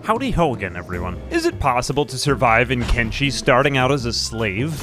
Howdy ho again, everyone. Is it possible to survive in Kenshi starting out as a slave?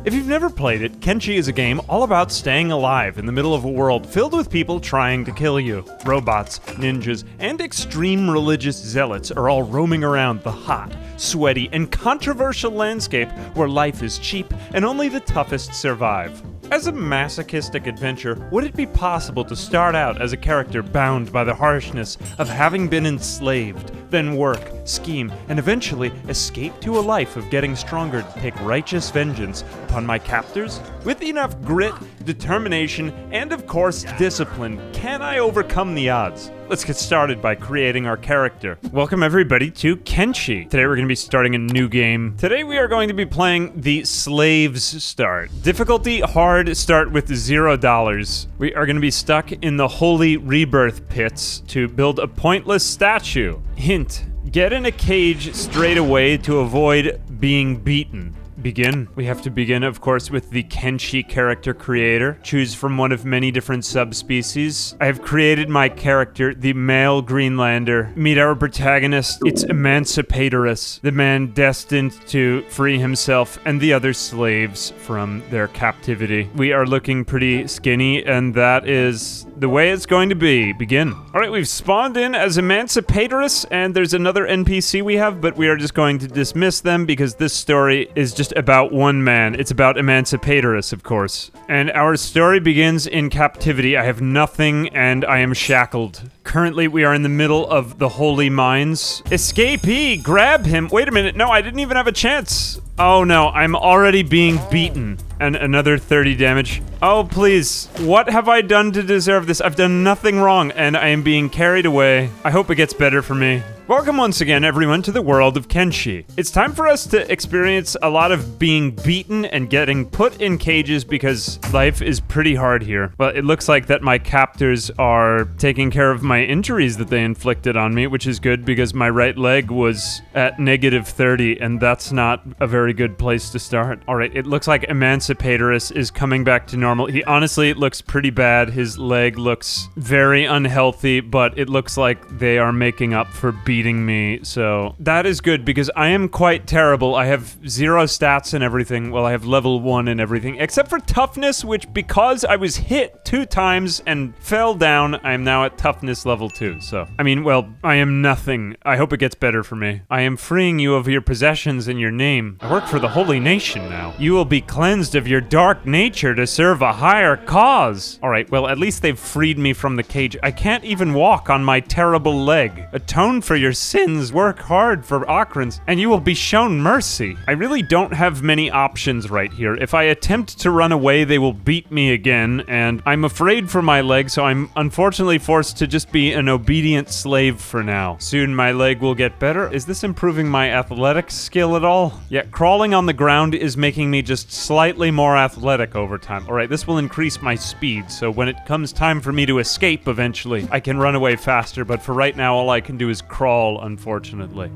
If you've never played it, Kenshi is a game all about staying alive in the middle of a world filled with people trying to kill you. Robots, ninjas, and extreme religious zealots are all roaming around the hot, sweaty, and controversial landscape where life is cheap and only the toughest survive. As a masochistic adventure, would it be possible to start out as a character bound by the harshness of having been enslaved, then work, scheme, and eventually escape to a life of getting stronger to take righteous vengeance upon my captors? With enough grit, determination, and of course discipline, can I overcome the odds? Let's get started by creating our character. Welcome everybody to Kenshi. Today we're going to be starting a new game. Today we are going to be playing the Slaves Start. Difficulty hard, start with $0. We are going to be stuck in the holy rebirth pits to build a pointless statue. Hint, get in a cage straight away to avoid being beaten. Begin. We have to begin, of course, with the Kenshi character creator. Choose from one of many different subspecies. I have created my character, the male Greenlander. Meet our protagonist. It's Emancipatorus, the man destined to free himself and the other slaves from their captivity. We are looking pretty skinny, and that is the way it's going to be. Begin. All right, we've spawned in as Emancipatorus, and there's another NPC we have, but we are just going to dismiss them because this story is just about one man. It's about Emancipatorus, of course. And our story begins in captivity. I have nothing, and I am shackled. Currently, we are in the middle of the holy mines. Escapee! Grab him! Wait a minute, no, I didn't even have a chance! Oh no, I'm already being beaten. And another 30 damage. Oh, please. What have I done to deserve this? I've done nothing wrong, and I am being carried away. I hope it gets better for me. Welcome once again, everyone, to the world of Kenshi. It's time for us to experience a lot of being beaten and getting put in cages because life is pretty hard here. Well, it looks like that my captors are taking care of my injuries that they inflicted on me, which is good because my right leg was at -30, and that's not a very good place to start. All right, it looks like Emancipatorus is coming back to normal. He honestly looks pretty bad. His leg looks very unhealthy, but it looks like they are making up for beating me, so that is good because I am quite terrible. I have 0 stats and everything. Well, I have level 1 and everything, except for toughness, which because I was hit 2 times and fell down, I am now at toughness level 2, so. I mean, well, I am nothing. I hope it gets better for me. I am freeing you of your possessions and your name. I work for the holy nation now. You will be cleansed of your dark nature to serve a higher cause. All right, well, at least they've freed me from the cage. I can't even walk on my terrible leg. Atone for your sins, work hard for Okrins, and you will be shown mercy. I really don't have many options right here. If I attempt to run away, they will beat me again, and I'm afraid for my leg, so I'm unfortunately forced to just be an obedient slave for now. Soon my leg will get better. Is this improving my athletics skill at all? Yeah, crawling on the ground is making me just slightly more athletic over time. All right, this will increase my speed, so when it comes time for me to escape eventually, I can run away faster, but for right now, all I can do is crawl, unfortunately.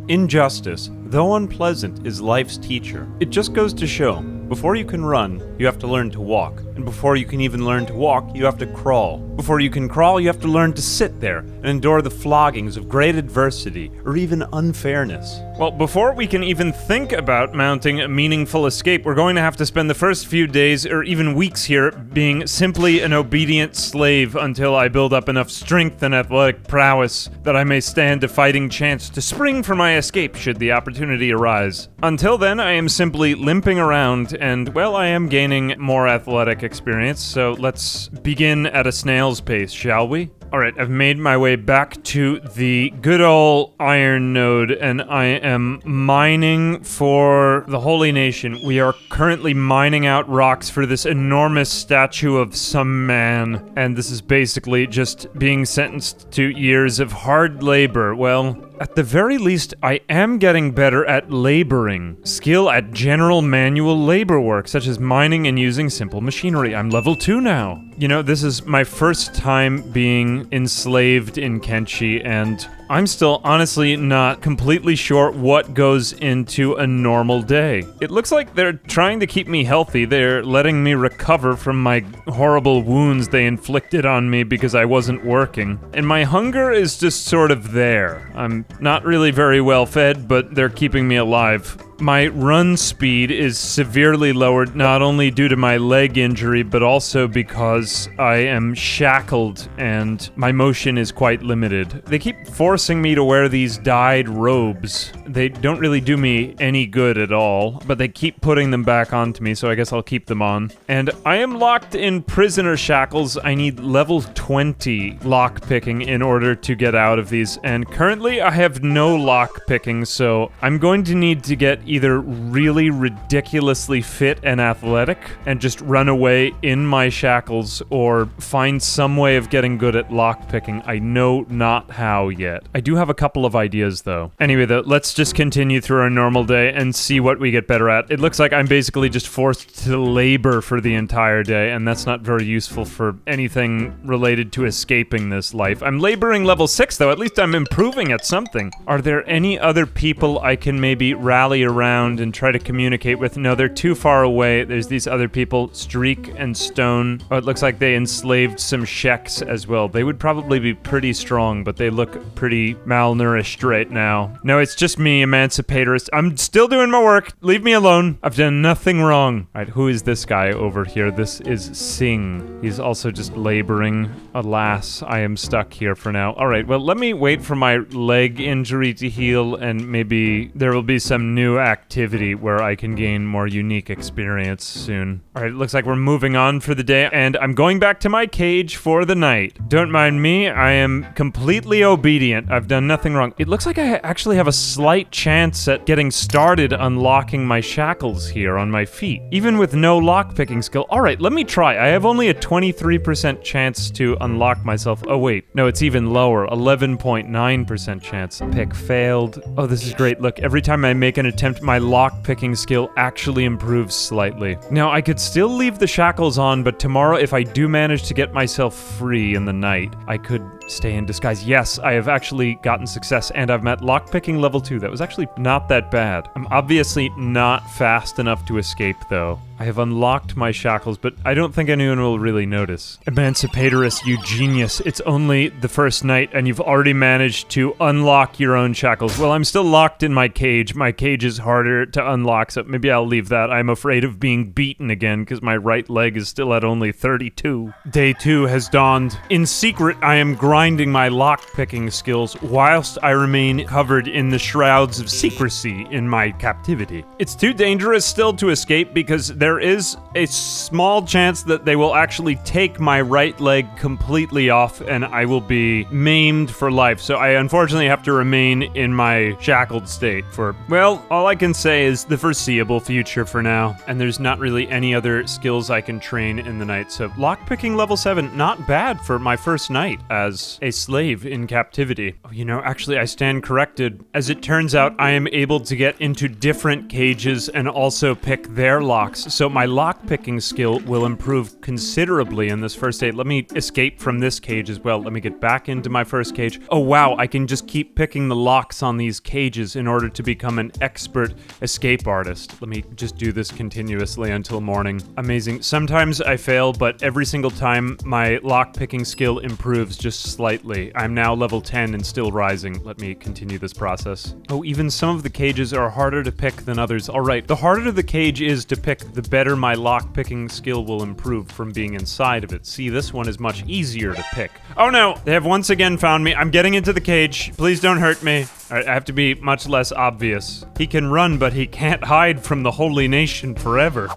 Injustice, though unpleasant, is life's teacher. It just goes to show, before you can run, you have to learn to walk. And before you can even learn to walk, you have to crawl. Before you can crawl, you have to learn to sit there and endure the floggings of great adversity or even unfairness. Well, before we can even think about mounting a meaningful escape, we're going to have to spend the first few days or even weeks here being simply an obedient slave until I build up enough strength and athletic prowess that I may stand a fighting chance to spring for my escape should the opportunity arise. Until then, I am simply limping around and, well, I am gaining more athletic experience, so let's begin at a snail's pace, shall we? Alright, I've made my way back to the good old iron node, and I am mining for the Holy Nation. We are currently mining out rocks for this enormous statue of some man, and this is basically just being sentenced to years of hard labor. Well, at the very least, I am getting better at laboring. Skill at general manual labor work, such as mining and using simple machinery. I'm level 2 now. You know, this is my first time being being enslaved in Kenshi, and I'm still honestly not completely sure what goes into a normal day. It looks like they're trying to keep me healthy. They're letting me recover from my horrible wounds they inflicted on me because I wasn't working. And my hunger is just sort of there. I'm not really very well fed, but they're keeping me alive. My run speed is severely lowered, not only due to my leg injury, but also because I am shackled and my motion is quite limited. They keep forcing me to wear these dyed robes. They don't really do me any good at all, but they keep putting them back onto me, so I guess I'll keep them on. And I am locked in prisoner shackles. I need level 20 lockpicking in order to get out of these, and currently I have no lockpicking, so I'm going to need to get either really ridiculously fit and athletic and just run away in my shackles, or find some way of getting good at lockpicking. I know not how yet. I do have a couple of ideas though. Anyway though, let's just continue through our normal day and see what we get better at. It looks like I'm basically just forced to labor for the entire day, and that's not very useful for anything related to escaping this life. I'm laboring level 6 though, at least I'm improving at something. Are there any other people I can maybe rally around and try to communicate with? No, they're too far away. There's these other people, Streak and Stone. Oh, it looks like they enslaved some Sheks as well. They would probably be pretty strong, but they look pretty malnourished right now. No, it's just me, emancipator. I'm still doing my work. Leave me alone. I've done nothing wrong. All right, who is this guy over here? This is Singh. He's also just laboring. Alas, I am stuck here for now. All right, well, let me wait for my leg injury to heal, and maybe there will be some new activity where I can gain more unique experience soon. All right, it looks like we're moving on for the day, and I'm going back to my cage for the night. Don't mind me, I am completely obedient. I've done nothing wrong. It looks like I actually have a slight chance at getting started unlocking my shackles here on my feet, even with no lockpicking skill. All right, let me try. I have only a 23% chance to unlock myself. Oh wait, no, it's even lower, 11.9% chance. Pick failed. Oh, this is great. Look, every time I make an attempt, my lockpicking skill actually improves slightly. Now, I could still leave the shackles on, but tomorrow, if I do manage to get myself free in the night, I could stay in disguise. Yes, I have actually gotten success, and I've met lockpicking level 2. That was actually not that bad. I'm obviously not fast enough to escape, though. I have unlocked my shackles, but I don't think anyone will really notice. Emancipatorist, you genius. It's only the first night, and you've already managed to unlock your own shackles. Well, I'm still locked in my cage. My cage is harder to unlock, so maybe I'll leave that. I'm afraid of being beaten again, because my right leg is still at only 32. Day 2 has dawned. In secret, I am grinding my lockpicking skills, whilst I remain covered in the shrouds of secrecy in my captivity. It's too dangerous still to escape, because there is a small chance that they will actually take my right leg completely off and I will be maimed for life. So I unfortunately have to remain in my shackled state for, well, all I can say is the foreseeable future for now. And there's not really any other skills I can train in the night. So lockpicking level 7, not bad for my first night as a slave in captivity. Oh, you know, actually I stand corrected. As it turns out, I am able to get into different cages and also pick their locks. So my lockpicking skill will improve considerably in this first day. Let me escape from this cage as well. Let me get back into my first cage. Oh wow, I can just keep picking the locks on these cages in order to become an expert escape artist. Let me just do this continuously until morning. Amazing. Sometimes I fail, but every single time my lockpicking skill improves just slightly. I'm now level 10 and still rising. Let me continue this process. Oh, even some of the cages are harder to pick than others. All right, the harder the cage is to pick, the better my lockpicking skill will improve from being inside of it. See, this one is much easier to pick. Oh no, they have once again found me. I'm getting into the cage. Please don't hurt me. All right, I have to be much less obvious. He can run, but he can't hide from the holy nation forever.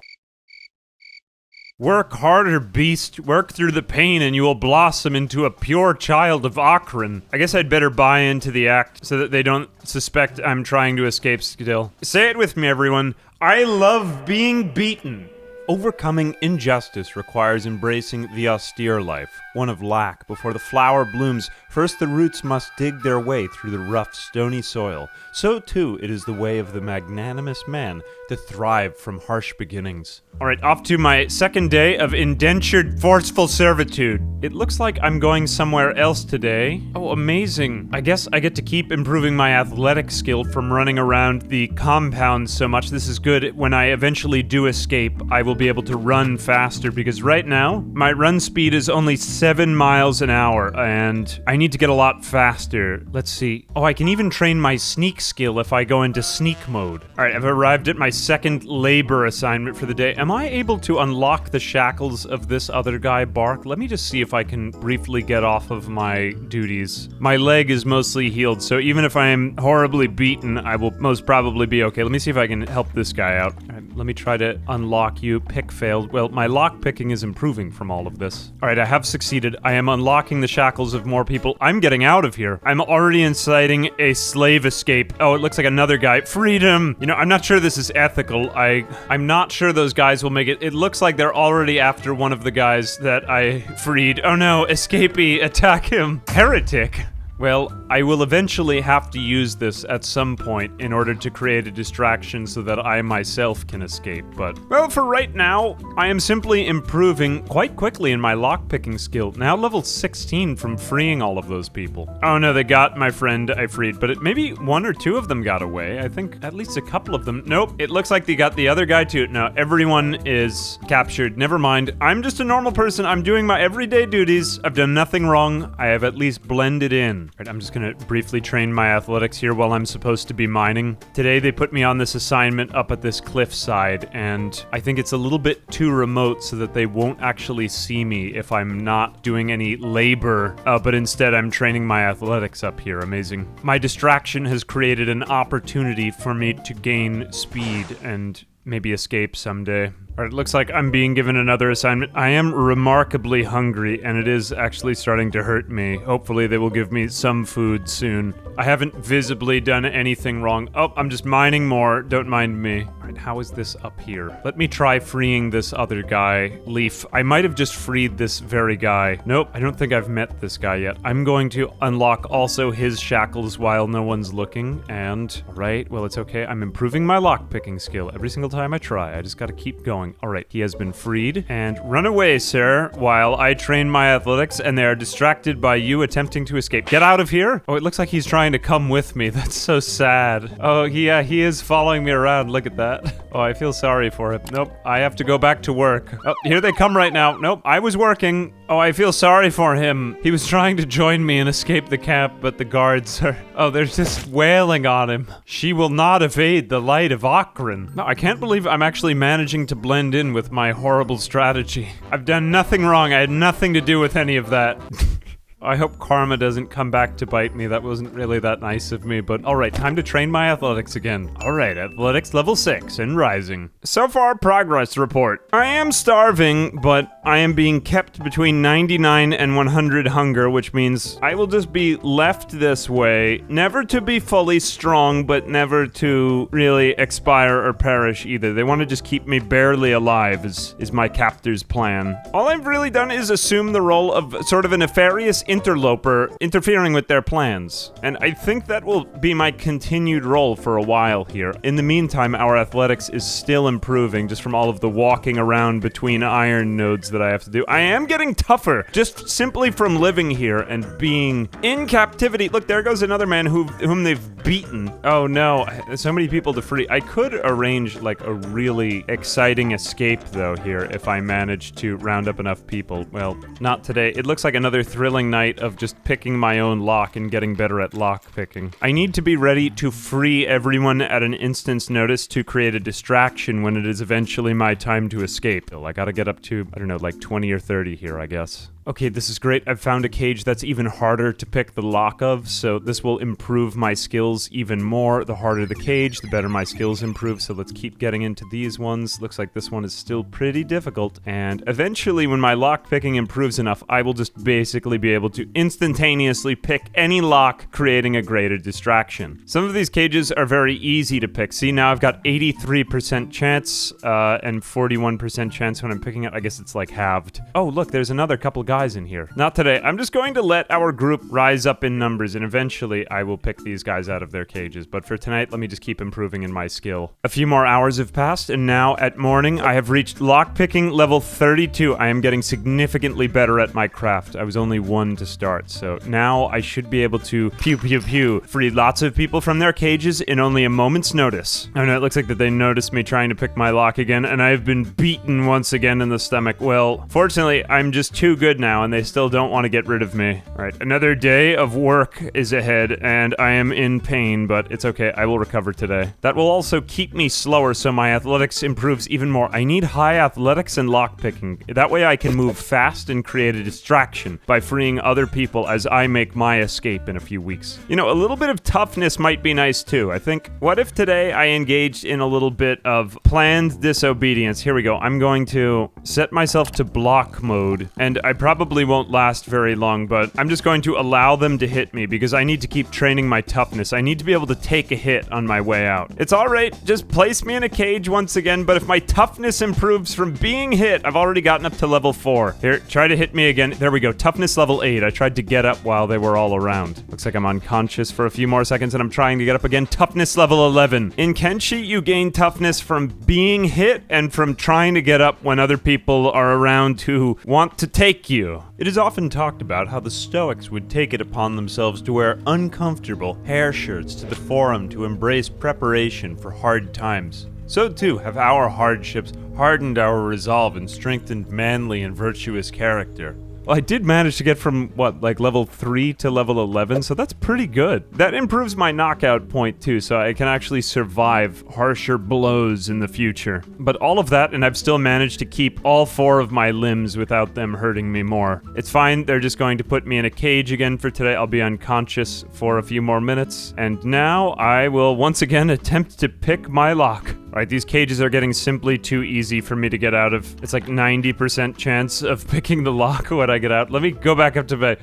Work harder, beast. Work through the pain and you will blossom into a pure child of Akron. I guess I'd better buy into the act so that they don't suspect I'm trying to escape still. Say it with me, everyone. I love being beaten. Overcoming injustice requires embracing the austere life, one of lack, before the flower blooms First the roots must dig their way through the rough, stony soil. So too it is the way of the magnanimous man to thrive from harsh beginnings. Alright, off to my second day of indentured forceful servitude. It looks like I'm going somewhere else today. Oh, amazing. I guess I get to keep improving my athletic skill from running around the compound so much. This is good. When I eventually do escape, I will be able to run faster because right now, my run speed is only 7 miles an hour and I need to get a lot faster. Let's see. Oh, I can even train my sneak skill if I go into sneak mode. Alright, I've arrived at my second labor assignment for the day. Am I able to unlock the shackles of this other guy, Bark? Let me just see if I can briefly get off of my duties. My leg is mostly healed, so even if I am horribly beaten, I will most probably be okay. Let me see if I can help this guy out. All right, let me try to unlock you. Pick failed. Well, my lock picking is improving from all of this. All right, I have succeeded. I am unlocking the shackles of more people. I'm getting out of here. I'm already inciting a slave escape. Oh, it looks like another guy. Freedom! You know, I'm not sure this is ethical. I'm not sure those guys will make it. It looks like they're already after one of the guys that I freed. Oh no, escapee, attack him. Heretic. Well, I will eventually have to use this at some point in order to create a distraction so that I myself can escape, but... Well, for right now, I am simply improving quite quickly in my lockpicking skill. Now level 16 from freeing all of those people. Oh no, they got my friend I freed, but maybe one or two of them got away. I think at least a couple of them. Nope, it looks like they got the other guy too. No, everyone is captured. Never mind. I'm just a normal person. I'm doing my everyday duties. I've done nothing wrong. I have at least blended in. Right, I'm just gonna briefly train my athletics here while I'm supposed to be mining. Today they put me on this assignment up at this cliffside, and I think it's a little bit too remote so that they won't actually see me if I'm not doing any labor, but instead I'm training my athletics up here. Amazing. My distraction has created an opportunity for me to gain speed and maybe escape someday. Alright, it looks like I'm being given another assignment. I am remarkably hungry, and it is actually starting to hurt me. Hopefully they will give me some food soon. I haven't visibly done anything wrong. Oh, I'm just mining more. Don't mind me. Alright, how is this up here? Let me try freeing this other guy. Leaf. I might have just freed this very guy. Nope, I don't think I've met this guy yet. I'm going to unlock also his shackles while no one's looking, and... Alright, well, it's okay. I'm improving my lockpicking skill every single time I try. I just gotta keep going. Alright, he has been freed. And run away, sir, while I train my athletics, and they are distracted by you attempting to escape. Get out of here! Oh, it looks like he's trying to come with me. That's so sad. Oh, yeah, he is following me around. Look at that. Oh, I feel sorry for him. Nope, I have to go back to work. Oh, here they come right now. Nope, I was working. Oh, I feel sorry for him. He was trying to join me and escape the camp, but the guards are... Oh, they're just wailing on him. She will not evade the light of Akron. No, I can't believe I'm actually managing to blend in with my horrible strategy. I've done nothing wrong. I had nothing to do with any of that. I hope karma doesn't come back to bite me. That wasn't really that nice of me, but alright, time to train my athletics again. Alright, athletics level 6 and rising. So far, progress report. I am starving, but I am being kept between 99 and 100 hunger, which means I will just be left this way, never to be fully strong, but never to really expire or perish either. They want to just keep me barely alive, is my captor's plan. All I've really done is assume the role of sort of a nefarious interloper interfering with their plans. And I think that will be my continued role for a while here. In the meantime, our athletics is still improving just from all of the walking around between iron nodes that I have to do. I am getting tougher just simply from living here and being in captivity. Look, there goes another man whom they've beaten. Oh no, so many people to free. I could arrange like a really exciting escape though here if I manage to round up enough people. Well, not today. It looks like another thrilling night of just picking my own lock and getting better at lock picking. I need to be ready to free everyone at an instant's notice to create a distraction when it is eventually my time to escape. I gotta get up to, I don't know, like 20 or 30 here, I guess. Okay, this is great. I've found a cage that's even harder to pick the lock of, so this will improve my skills even more. The harder the cage, the better my skills improve, so let's keep getting into these ones. Looks like this one is still pretty difficult, and eventually when my lock picking improves enough, I will just basically be able to instantaneously pick any lock, creating a greater distraction. Some of these cages are very easy to pick. See, now I've got 83% chance, and 41% chance when I'm picking it. I guess it's like halved. Oh, look, there's another couple guys guys in here. Not today. I'm just going to let our group rise up in numbers, and eventually I will pick these guys out of their cages. But for tonight, let me just keep improving in my skill. A few more hours have passed, and now at morning, I have reached lockpicking level 32. I am getting significantly better at my craft. I was only 1 to start, so now I should be able to free lots of people from their cages in only a moment's notice. Oh no, it looks like that they noticed me trying to pick my lock again, and I've been beaten once again in the stomach. Well, fortunately, I'm just too good now, and they still don't want to get rid of me. All right, another day of work is ahead, and I am in pain, but it's okay. I will recover today. That will also keep me slower, so my athletics improves even more. I need high athletics and lockpicking. That way I can move fast and create a distraction by freeing other people as I make my escape in a few weeks. You know, a little bit of toughness might be nice too. I think, what if today I engaged in a little bit of planned disobedience? Here we go. I'm going to set myself to block mode, and I probably won't last very long, but I'm just going to allow them to hit me because I need to keep training my toughness. I need to be able to take a hit on my way out. It's alright, just place me in a cage once again, but if my toughness improves from being hit, I've already gotten up to level 4. Here, try to hit me again. There we go, toughness level 8. I tried to get up while they were all around. Looks like I'm unconscious for a few more seconds and I'm trying to get up again. Toughness level 11. In Kenshi, you gain toughness from being hit and from trying to get up when other people are around who want to take you. It is often talked about how the Stoics would take it upon themselves to wear uncomfortable hair shirts to the Forum to embrace preparation for hard times. So too have our hardships hardened our resolve and strengthened manly and virtuous character. Well, I did manage to get from, what, like level 3 to level 11, so that's pretty good. That improves my knockout point too, so I can actually survive harsher blows in the future. But all of that, and I've still managed to keep all 4 of my limbs without them hurting me more. It's fine, they're just going to put me in a cage again for today. I'll be unconscious for a few more minutes. And now I will once again attempt to pick my lock. Alright, these cages are getting simply too easy for me to get out of. It's like 90% chance of picking the lock when I get out. Let me go back up to bed.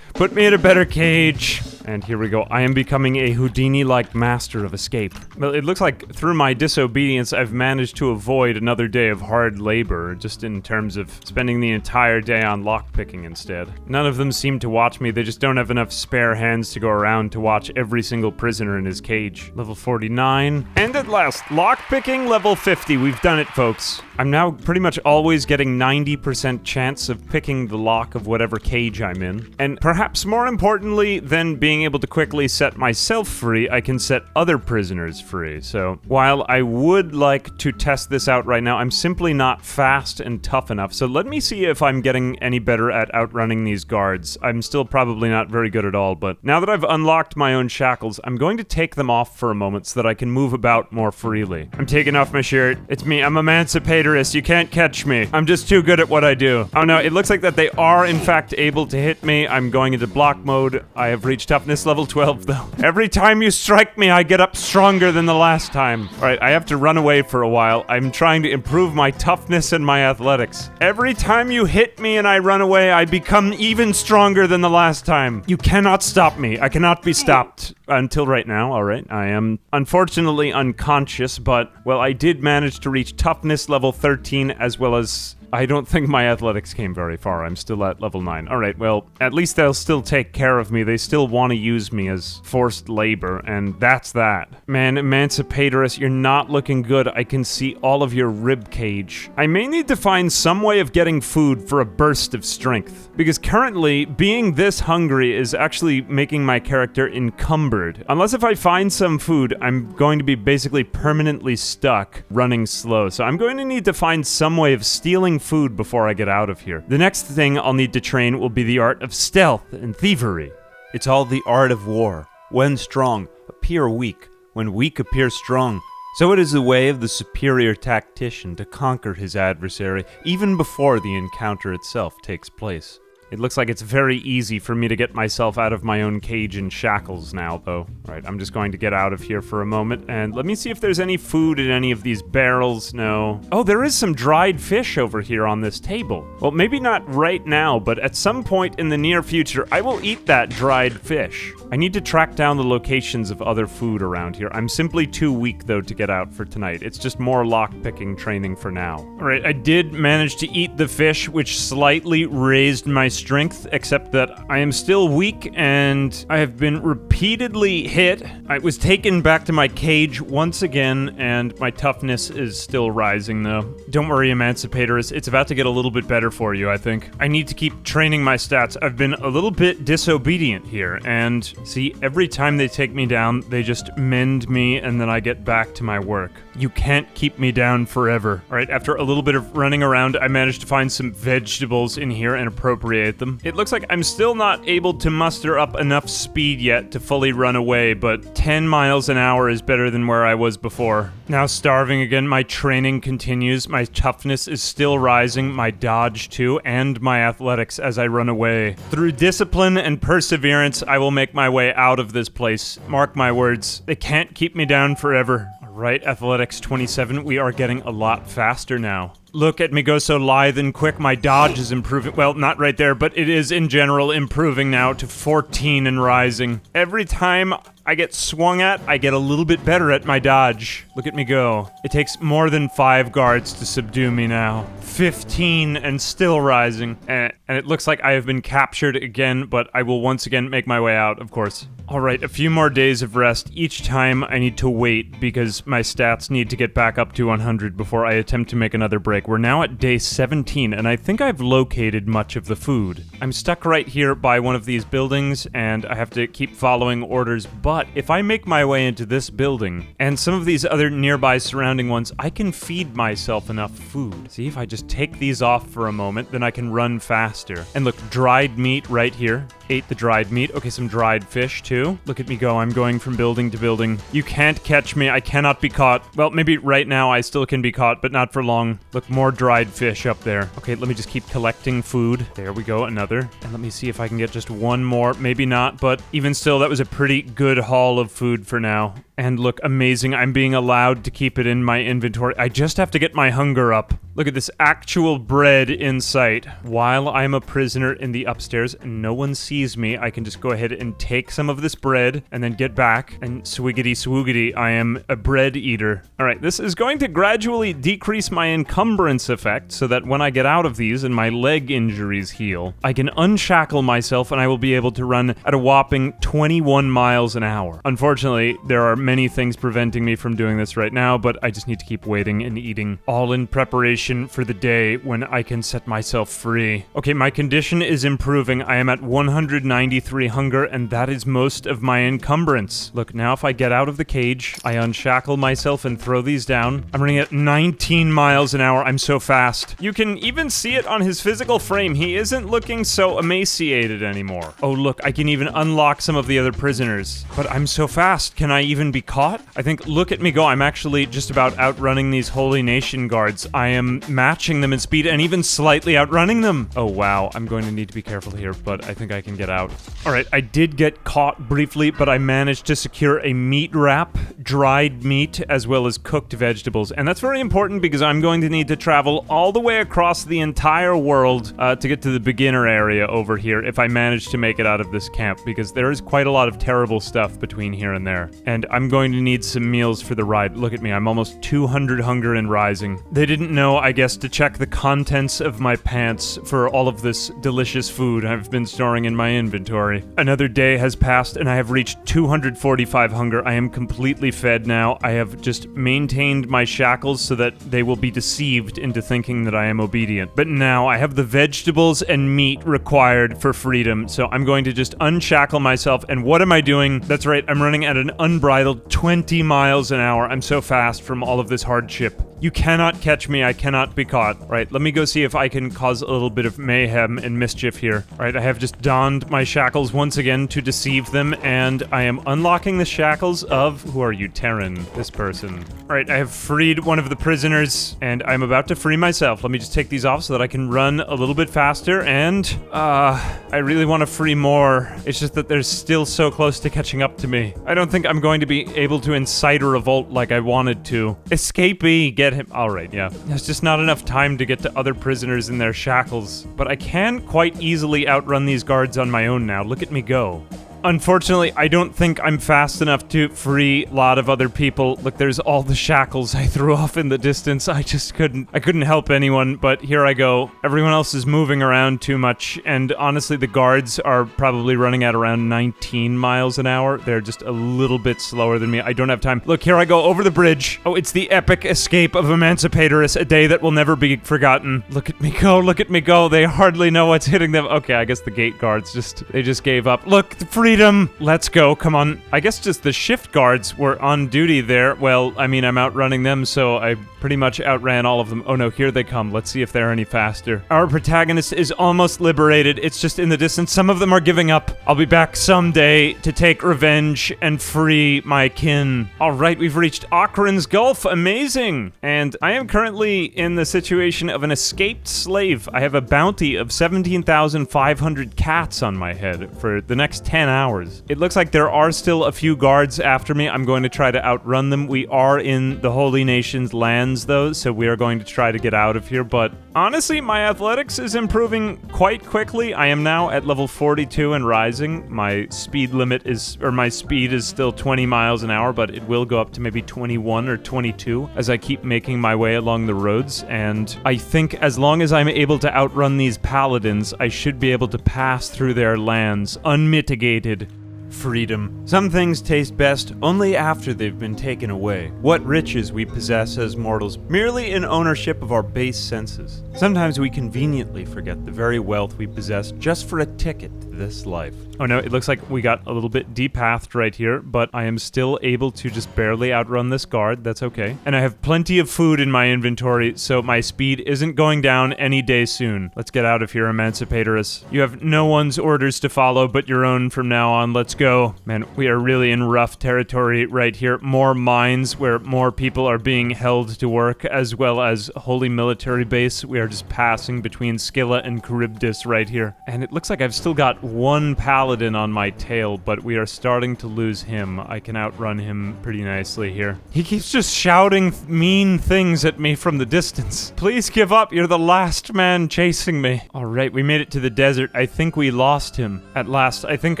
Put me in a better cage. And here we go. I am becoming a Houdini-like master of escape. Well, it looks like through my disobedience, I've managed to avoid another day of hard labor, just in terms of spending the entire day on lockpicking instead. None of them seem to watch me. They just don't have enough spare hands to go around to watch every single prisoner in his cage. Level 49. And at last, lockpicking level 50. We've done it, folks. I'm now pretty much always getting 90% chance of picking the lock of whatever cage I'm in. And perhaps more importantly than being able to quickly set myself free, I can set other prisoners free. So while I would like to test this out right now, I'm simply not fast and tough enough. So let me see if I'm getting any better at outrunning these guards. I'm still probably not very good at all, but now that I've unlocked my own shackles, I'm going to take them off for a moment so that I can move about more freely. I'm taking off my shirt. It's me. I'm emancipatorist. You can't catch me. I'm just too good at what I do. Oh no, it looks like that they are in fact able to hit me. I'm going into block mode. I have reached toughness level 12 though. Every time you strike me, I get up stronger than the last time. Alright, I have to run away for a while. I'm trying to improve my toughness and my athletics. Every time you hit me and I run away, I become even stronger than the last time. You cannot stop me. I cannot be stopped. Until right now, alright. I am unfortunately unconscious, but, well, I did manage to reach toughness level 13 as well as... I don't think my athletics came very far. I'm still at level 9. Alright, well, at least they'll still take care of me. They still want to use me as forced labor, and that's that. Man, emancipatorist, you're not looking good. I can see all of your rib cage. I may need to find some way of getting food for a burst of strength, because currently, being this hungry is actually making my character encumbered. Unless if I find some food, I'm going to be basically permanently stuck, running slow. So I'm going to need to find some way of stealing food before I get out of here. The next thing I'll need to train will be the art of stealth and thievery. It's all the art of war. When strong, appear weak. When weak, appear strong. So it is the way of the superior tactician to conquer his adversary even before the encounter itself takes place. It looks like it's very easy for me to get myself out of my own cage and shackles now, though. All right, I'm just going to get out of here for a moment, and let me see if there's any food in any of these barrels. No. Oh, there is some dried fish over here on this table. Well, maybe not right now, but at some point in the near future, I will eat that dried fish. I need to track down the locations of other food around here. I'm simply too weak, though, to get out for tonight. It's just more lock-picking training for now. All right, I did manage to eat the fish, which slightly raised my strength, except that I am still weak, and I have been repeatedly hit. I was taken back to my cage once again, and my toughness is still rising, though. Don't worry, Emancipator. It's about to get a little bit better for you, I think. I need to keep training my stats. I've been a little bit disobedient here, and see, every time they take me down, they just mend me, and then I get back to my work. You can't keep me down forever. All right, after a little bit of running around, I managed to find some vegetables in here and appropriate them. It looks like I'm still not able to muster up enough speed yet to fully run away, but 10 miles an hour is better than where I was before. Now starving again, my training continues. My toughness is still rising, my dodge too, and my athletics as I run away. Through discipline and perseverance, I will make my way out of this place. Mark my words, they can't keep me down forever. Right, Athletics 27, we are getting a lot faster now. Look at me go so lithe and quick, my dodge is improving. Well, not right there, but it is in general improving now to 14 and rising. Every time I get swung at, I get a little bit better at my dodge. Look at me go. It takes more than 5 guards to subdue me now. 15 and still rising. And it looks like I have been captured again, but I will once again make my way out, of course. Alright, a few more days of rest. Each time I need to wait because my stats need to get back up to 100 before I attempt to make another break. We're now at day 17, and I think I've located much of the food. I'm stuck right here by one of these buildings, and I have to keep following orders, but if I make my way into this building, and some of these other nearby surrounding ones, I can feed myself enough food. See, if I just take these off for a moment, then I can run faster. And look, dried meat right here. Ate the dried meat. Okay, some dried fish, too. Look at me go. I'm going from building to building. You can't catch me. I cannot be caught. Well, maybe right now I still can be caught, but not for long. Look, more dried fish up there. Okay, let me just keep collecting food. There we go, another. And let me see if I can get just one more. Maybe not, but even still, that was a pretty good haul of food for now. And look, amazing. I'm being allowed to keep it in my inventory. I just have to get my hunger up. Look at this actual bread in sight. While I'm a prisoner in the upstairs and no one sees me, I can just go ahead and take some of this bread and then get back. And swiggity swoogity, I am a bread eater. All right, this is going to gradually decrease my encumbrance effect so that when I get out of these and my leg injuries heal, I can unshackle myself and I will be able to run at a whopping 21 miles an hour. Unfortunately, there are many things preventing me from doing this right now, but I just need to keep waiting and eating, all in preparation for the day when I can set myself free. Okay, my condition is improving. I am at 193 hunger, and that is most of my encumbrance. Look, now if I get out of the cage, I unshackle myself and throw these down. I'm running at 19 miles an hour. I'm so fast. You can even see it on his physical frame. He isn't looking so emaciated anymore. Oh, look, I can even unlock some of the other prisoners. But I'm so fast. Can I even be caught? I think, look at me go. I'm actually just about outrunning these Holy Nation guards. I am matching them in speed and even slightly outrunning them. Oh, wow. I'm going to need to be careful here, but I think I can get out. All right, I did get caught briefly, but I managed to secure a meat wrap, dried meat, as well as cooked vegetables. And that's very important because I'm going to need to travel all the way across the entire world to get to the beginner area over here if I manage to make it out of this camp, because there is quite a lot of terrible stuff between here and there. And I'm going to need some meals for the ride. Look at me, I'm almost 200 hunger and rising. They didn't know, I guess, to check the contents of my pants for all of this delicious food I've been storing in my inventory. Another day has passed and I have reached 245 hunger. I am completely fed now. I have just maintained my shackles so that they will be deceived into thinking that I am obedient. But now I have the vegetables and meat required for freedom, so I'm going to just unshackle myself. And what am I doing? That's right, I'm running at an unbridled 20 miles an hour. I'm so fast from all of this hardship. You cannot catch me. I cannot be caught. Right, let me go see if I can cause a little bit of mayhem and mischief here. Right, I have just donned my shackles once again to deceive them, and I am unlocking the shackles of... Who are you, Terran? This person. Right, I have freed one of the prisoners, and I'm about to free myself. Let me just take these off so that I can run a little bit faster, and... I really want to free more. It's just that they're still so close to catching up to me. I don't think I'm going to be able to incite a revolt like I wanted to. Escapee, get him. Alright, yeah. There's just not enough time to get to other prisoners in their shackles. But I can quite easily outrun these guards on my own now. Look at me go. Unfortunately, I don't think I'm fast enough to free a lot of other people. Look, there's all the shackles I threw off in the distance. I couldn't help anyone, but here I go. Everyone else is moving around too much, and honestly, the guards are probably running at around 19 miles an hour. They're just a little bit slower than me. I don't have time. Look, here I go over the bridge. Oh, it's the epic escape of Emancipator, a day that will never be forgotten. Look at me go, look at me go. They hardly know what's hitting them. Okay, I guess the gate guards they just gave up. Look, the freedom. Let's go, come on. I guess just the shift guards were on duty there. Well, I mean, I'm outrunning them, so I pretty much outran all of them. Oh no, here they come. Let's see if they're any faster. Our protagonist is almost liberated. It's just in the distance. Some of them are giving up. I'll be back someday to take revenge and free my kin. All right, we've reached Akron's Gulf. Amazing. And I am currently in the situation of an escaped slave. I have a bounty of 17,500 cats on my head for the next 10 hours. It looks like there are still a few guards after me. I'm going to try to outrun them. We are in the Holy Nation's lands, though, so we are going to try to get out of here, but honestly, my athletics is improving quite quickly. I am now at level 42 and rising. My speed limit is, or my speed is still 20 miles an hour, but it will go up to maybe 21 or 22 as I keep making my way along the roads, and I think as long as I'm able to outrun these paladins, I should be able to pass through their lands unmitigated. Freedom. Some things taste best only after they've been taken away. What riches we possess as mortals, merely in ownership of our base senses. Sometimes we conveniently forget the very wealth we possess just for a ticket to this life. Oh no, it looks like we got a little bit depathed right here, but I am still able to just barely outrun this guard. That's okay. And I have plenty of food in my inventory, so my speed isn't going down any day soon. Let's get out of here, Emancipatorus. You have no one's orders to follow but your own from now on. Let's go. Man, we are really in rough territory right here. More mines where more people are being held to work, as well as holy military base. We are just passing between Scylla and Charybdis right here. And it looks like I've still got one paladin on my tail, but we are starting to lose him. I can outrun him pretty nicely here. He keeps just shouting mean things at me from the distance. Please give up. You're the last man chasing me. All right, we made it to the desert. I think we lost him. At last, I think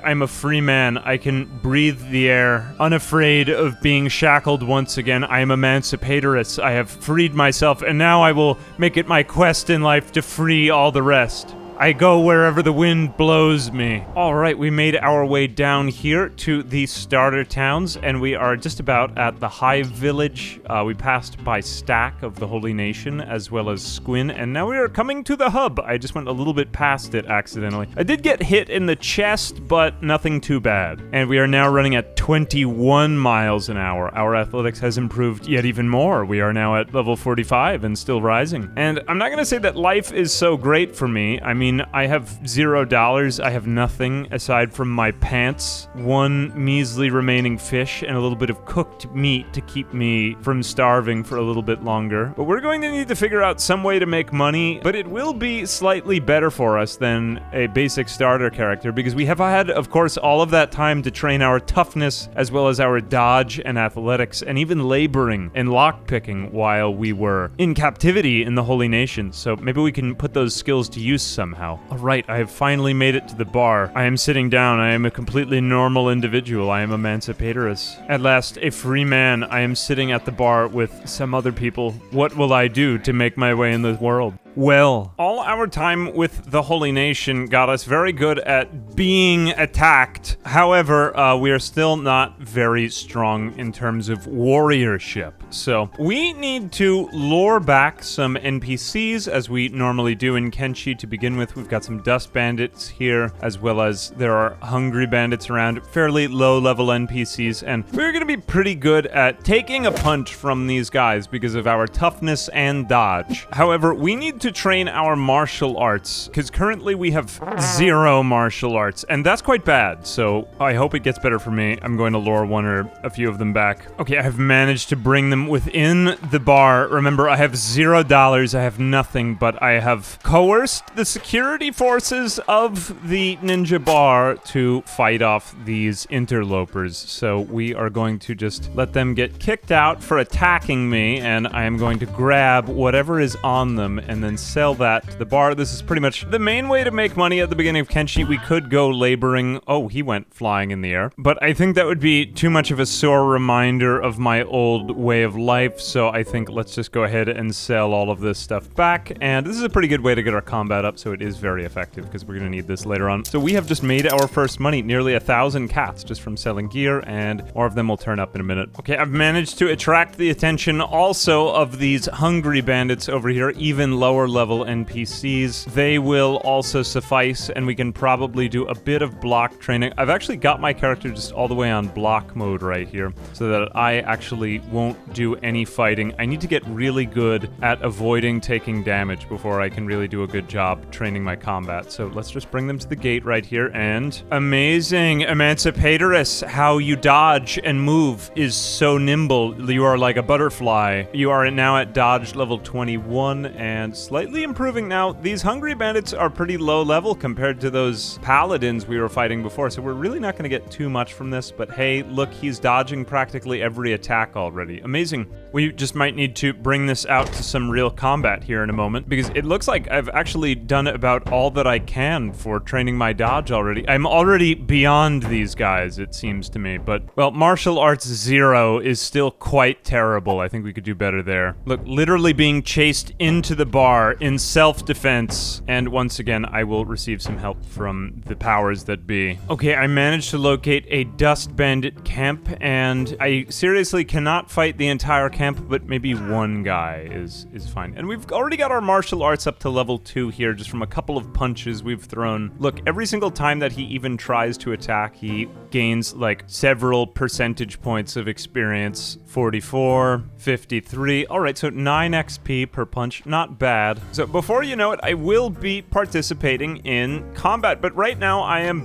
I'm a free man. I can breathe the air, unafraid of being shackled once again. I am Emancipatorus. I have freed myself, and now I will make it my quest in life to free all the rest. I go wherever the wind blows me. All right, we made our way down here to the starter towns, and we are just about at the Hive Village. We passed by Stack of the Holy Nation, as well as Squin, and now we are coming to the hub. I just went a little bit past it accidentally. I did get hit in the chest, but nothing too bad. And we are now running at 21 miles an hour. Our athletics has improved yet even more. We are now at level 45 and still rising. And I'm not gonna say that life is so great for me. I mean, I have $0. I have nothing aside from my pants, one measly remaining fish, and a little bit of cooked meat to keep me from starving for a little bit longer. But we're going to need to figure out some way to make money, but it will be slightly better for us than a basic starter character, because we have had, of course, all of that time to train our toughness, as well as our dodge and athletics, and even laboring and lockpicking while we were in captivity in the Holy Nation. So maybe we can put those skills to use somehow. Alright, I have finally made it to the bar. I am sitting down. I am a completely normal individual. I am Emancipatorus. At last, a free man. I am sitting at the bar with some other people. What will I do to make my way in the world? Well, all our time with the Holy Nation got us very good at being attacked. However, we are still not very strong in terms of warriorship. So we need to lure back some NPCs as we normally do in Kenshi to begin with. We've got some dust bandits here, as well as there are hungry bandits around, fairly low-level NPCs, and we're going to be pretty good at taking a punch from these guys because of our toughness and dodge. However, we need to train our martial arts, because currently we have 0 martial arts, and that's quite bad, so I hope it gets better for me. I'm going to lure one or a few of them back. Okay, I have managed to bring them within the bar. Remember, I have $0, I have nothing, but I have coerced the security forces of the ninja bar to fight off these interlopers, so we are going to just let them get kicked out for attacking me, and I am going to grab whatever is on them and then sell that to the bar. This is pretty much the main way to make money at the beginning of Kenshi. We could go laboring. Oh, he went flying in the air. But I think that would be too much of a sore reminder of my old way of life, so I think let's just go ahead and sell all of this stuff back. And this is a pretty good way to get our combat up, so it is very effective because we're going to need this later on. So we have just made our first money, nearly 1,000 cats just from selling gear, and more of them will turn up in a minute. Okay, I've managed to attract the attention also of these hungry bandits over here, even lower level NPCs. They will also suffice, and we can probably do a bit of block training. I've actually got my character just all the way on block mode right here so that I actually won't do any fighting. I need to get really good at avoiding taking damage before I can really do a good job training my combat. So let's just bring them to the gate right here, and amazing emancipatoress, how you dodge and move is so nimble. You are like a butterfly. You are now at dodge level 21 and slightly improving now. These hungry bandits are pretty low level compared to those paladins we were fighting before, so we're really not going to get too much from this, but hey, look, he's dodging practically every attack already. Amazing. We just might need to bring this out to some real combat here in a moment, because it looks like I've actually done about all that I can for training my dodge already. I'm already beyond these guys, it seems to me, but, well, martial arts 0 is still quite terrible. I think we could do better there. Look, literally being chased into the bar in self-defense, and once again, I will receive some help from the powers that be. Okay, I managed to locate a dust bandit camp, and I seriously cannot fight the entire camp, but maybe one guy is fine. And we've already got our martial arts up to level 2 here, just from a couple of punches we've thrown. Look, every single time that he even tries to attack, he gains like several percentage points of experience. 44, 53. All right, so 9 XP per punch, not bad. So before you know it, I will be participating in combat, but right now I am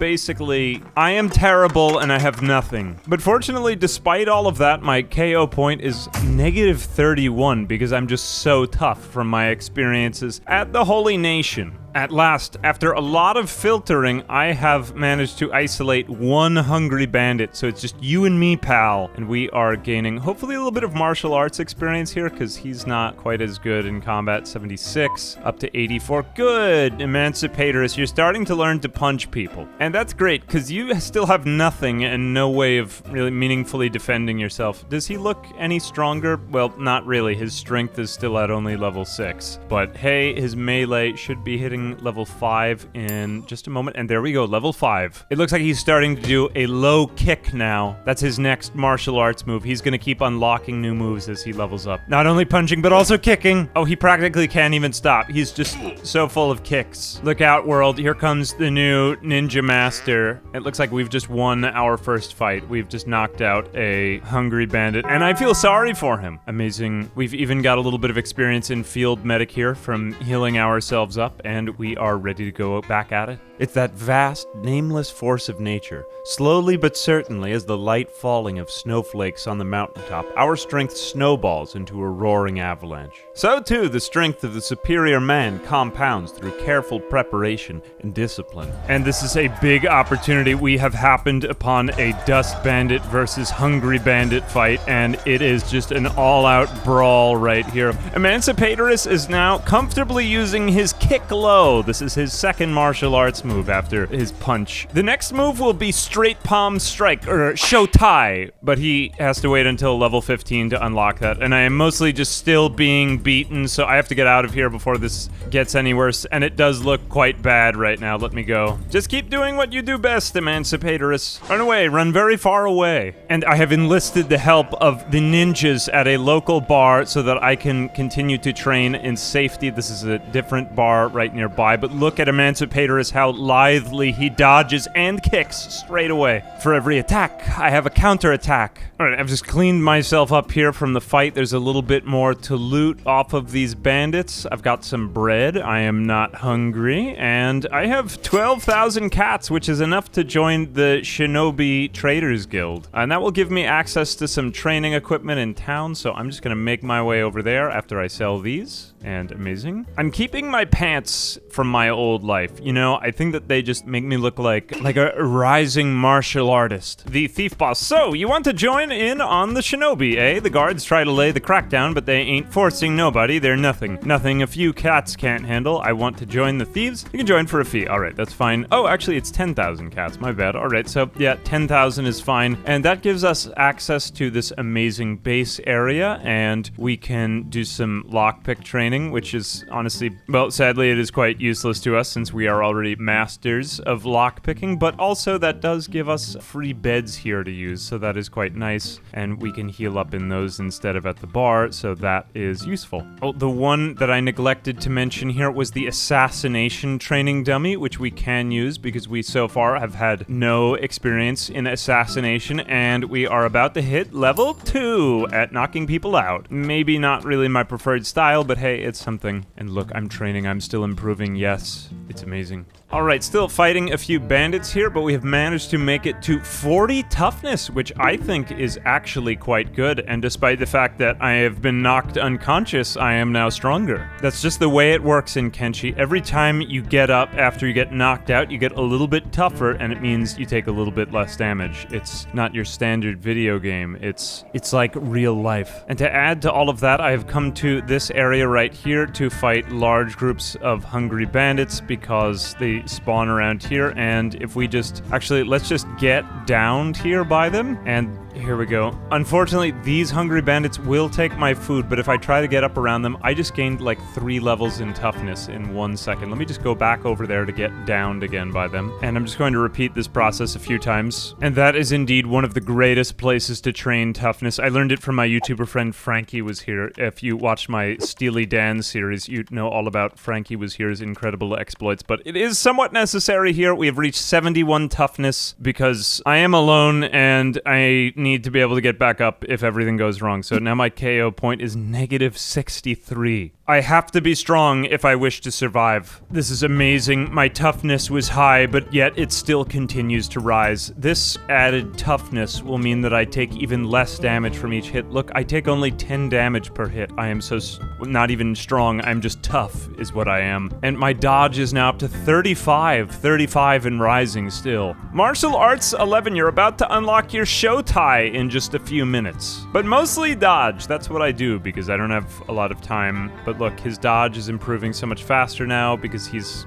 terrible and I have nothing. But fortunately, despite all of that, my KO point is -31 because I'm just so tough from my experiences at the Holy Nation. At last, after a lot of filtering, I have managed to isolate one hungry bandit, so it's just you and me, pal. And we are gaining, hopefully, a little bit of martial arts experience here, because he's not quite as good in combat. 76, up to 84. Good, emancipatoress. You're starting to learn to punch people. And that's great, because you still have nothing and no way of really meaningfully defending yourself. Does he look any stronger? Well, not really. His strength is still at only level 6. But hey, his melee should be hitting level 5 in just a moment, and there we go, level 5. It looks like he's starting to do a low kick now. That's his next martial arts move. He's gonna keep unlocking new moves as he levels up. Not only punching, but also kicking. Oh, he practically can't even stop. He's just so full of kicks. Look out, world. Here comes the new ninja master. It looks like we've just won our first fight. We've just knocked out a hungry bandit, and I feel sorry for him. Amazing. We've even got a little bit of experience in field medic here from healing ourselves up, and we are ready to go back at it. It's that vast, nameless force of nature. Slowly but certainly, as the light falling of snowflakes on the mountaintop, our strength snowballs into a roaring avalanche. So too, the strength of the superior man compounds through careful preparation and discipline. And this is a big opportunity. We have happened upon a dust bandit versus hungry bandit fight, and it is just an all-out brawl right here. Emancipatoress is now comfortably using his kick low blow. This is his second martial arts move after his punch. The next move will be straight palm strike, or show tie, but he has to wait until level 15 to unlock that, and I am mostly just still being beaten, so I have to get out of here before this gets any worse, and it does look quite bad right now. Let me go. Just keep doing what you do best, emancipatorists. Run away, run very far away. And I have enlisted the help of the ninjas at a local bar so that I can continue to train in safety. This is a different bar right nearby, but look at Emancipatorist, how lithely he dodges and kicks straight away. For every attack, I have a counterattack. Alright, I've just cleaned myself up here from the fight. There's a little bit more to loot off of these bandits. I've got some bread. I am not hungry. And I have 12,000 cats, which is enough to join the Shinobi Traders Guild. And that will give me access to some training equipment in town, so I'm just gonna make my way over there after I sell these. And amazing. I'm keeping my pants from my old life. You know, I think that they just make me look like a rising martial artist. The thief boss. So, you want to join in on the shinobi, eh? The guards try to lay the crackdown, but they ain't forcing nobody. They're nothing. Nothing a few cats can't handle. I want to join the thieves. You can join for a fee. Alright, that's fine. Oh, actually, it's 10,000 cats. My bad. Alright, so yeah, 10,000 is fine. And that gives us access to this amazing base area, and we can do some lockpick training, which is honestly, well, sadly, it is quite useless to us since we are already masters of lockpicking, but also that does give us free beds here to use, so that is quite nice, and we can heal up in those instead of at the bar, so that is useful. Oh, the one that I neglected to mention here was the assassination training dummy, which we can use because we so far have had no experience in assassination, and we are about to hit level 2 at knocking people out. Maybe not really my preferred style, but hey, it's something. And look, I'm training, I'm still improving, yes. It's amazing. Alright, still fighting a few bandits here, but we have managed to make it to 40 toughness, which I think is actually quite good, and despite the fact that I have been knocked unconscious, I am now stronger. That's just the way it works in Kenshi. Every time you get up after you get knocked out, you get a little bit tougher, and it means you take a little bit less damage. It's not your standard video game, it's like real life. And to add to all of that, I have come to this area right here to fight large groups of hungry bandits because they spawn around here, and if we just actually let's just get downed here by them, and here we go. Unfortunately, these hungry bandits will take my food, but if I try to get up around them, I just gained like 3 levels in toughness in 1 second. Let me just go back over there to get downed again by them, and I'm just going to repeat this process a few times. And that is indeed one of the greatest places to train toughness. I learned it from my YouTuber friend Frankie Was Here. If you watched my Steely Dan series, you know all about Frankie Was Here's incredible exploits, but it is somewhat necessary here. We have reached 71 toughness because I am alone and I need to be able to get back up if everything goes wrong. So now my KO point is negative 63. I have to be strong if I wish to survive. This is amazing. My toughness was high, but yet it still continues to rise. This added toughness will mean that I take even less damage from each hit. Look, I take only 10 damage per hit. I am so not even strong. I'm just tough is what I am. And my dodge is now up to 35 and rising still. Martial Arts 11, you're about to unlock your show tie in just a few minutes. But mostly dodge. That's what I do because I don't have a lot of time. But look, his dodge is improving so much faster now because he's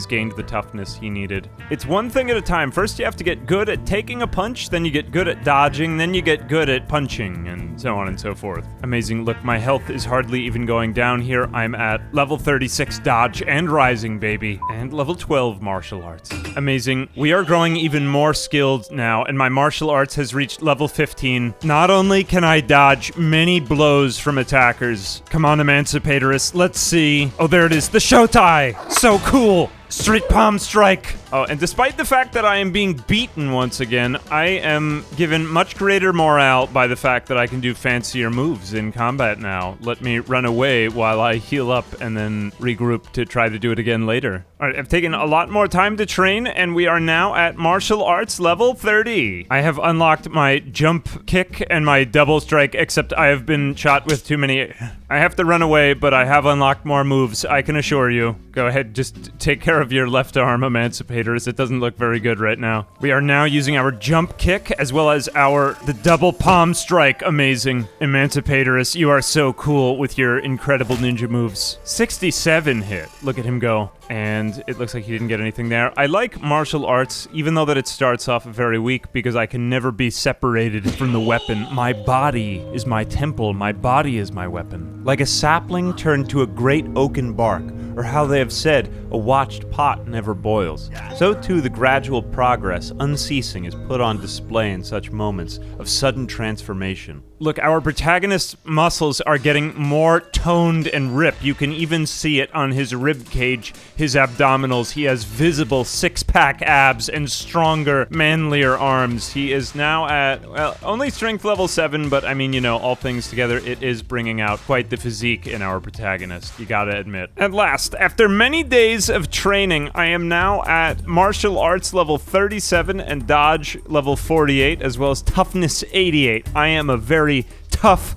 gained the toughness he needed. It's one thing at a time. First you have to get good at taking a punch, then you get good at dodging, then you get good at punching, and so on and so forth. Amazing. Look, my health is hardly even going down here. I'm at level 36 dodge and rising, baby. And level 12 martial arts. Amazing. We are growing even more skilled now, and my martial arts has reached level 15. Not only can I dodge many blows from attackers. Come on, Emancipator. Let's see. Oh, there it is. The show tie. So cool. Straight palm strike. Oh, and despite the fact that I am being beaten once again, I am given much greater morale by the fact that I can do fancier moves in combat now. Let me run away while I heal up and then regroup to try to do it again later. Alright, I've taken a lot more time to train, and we are now at martial arts level 30. I have unlocked my jump kick and my double strike, except I have been shot with too many. I have to run away, but I have unlocked more moves, I can assure you. Go ahead, just take care care of your left arm, emancipators. It doesn't look very good right now. We are now using our jump kick as well as the double palm strike. Amazing. Emancipators, you are so cool with your incredible ninja moves. 67 hit. Look at him go. And it looks like he didn't get anything there. I like martial arts, even though that it starts off very weak, because I can never be separated from the weapon. My body is my temple, my body is my weapon. Like a sapling turned to a great oaken bark, or how they have said, a watched pot never boils. So too the gradual progress, unceasing, is put on display in such moments of sudden transformation. Look, our protagonist's muscles are getting more toned and ripped. You can even see it on his rib cage, his abdominals. He has visible six-pack abs and stronger, manlier arms. He is now at, well, only strength level 7, but I mean, you know, all things together, it is bringing out quite the physique in our protagonist, you gotta admit. At last, after many days of training, I am now at martial arts level 37 and dodge level 48, as well as toughness 88. I am a very tough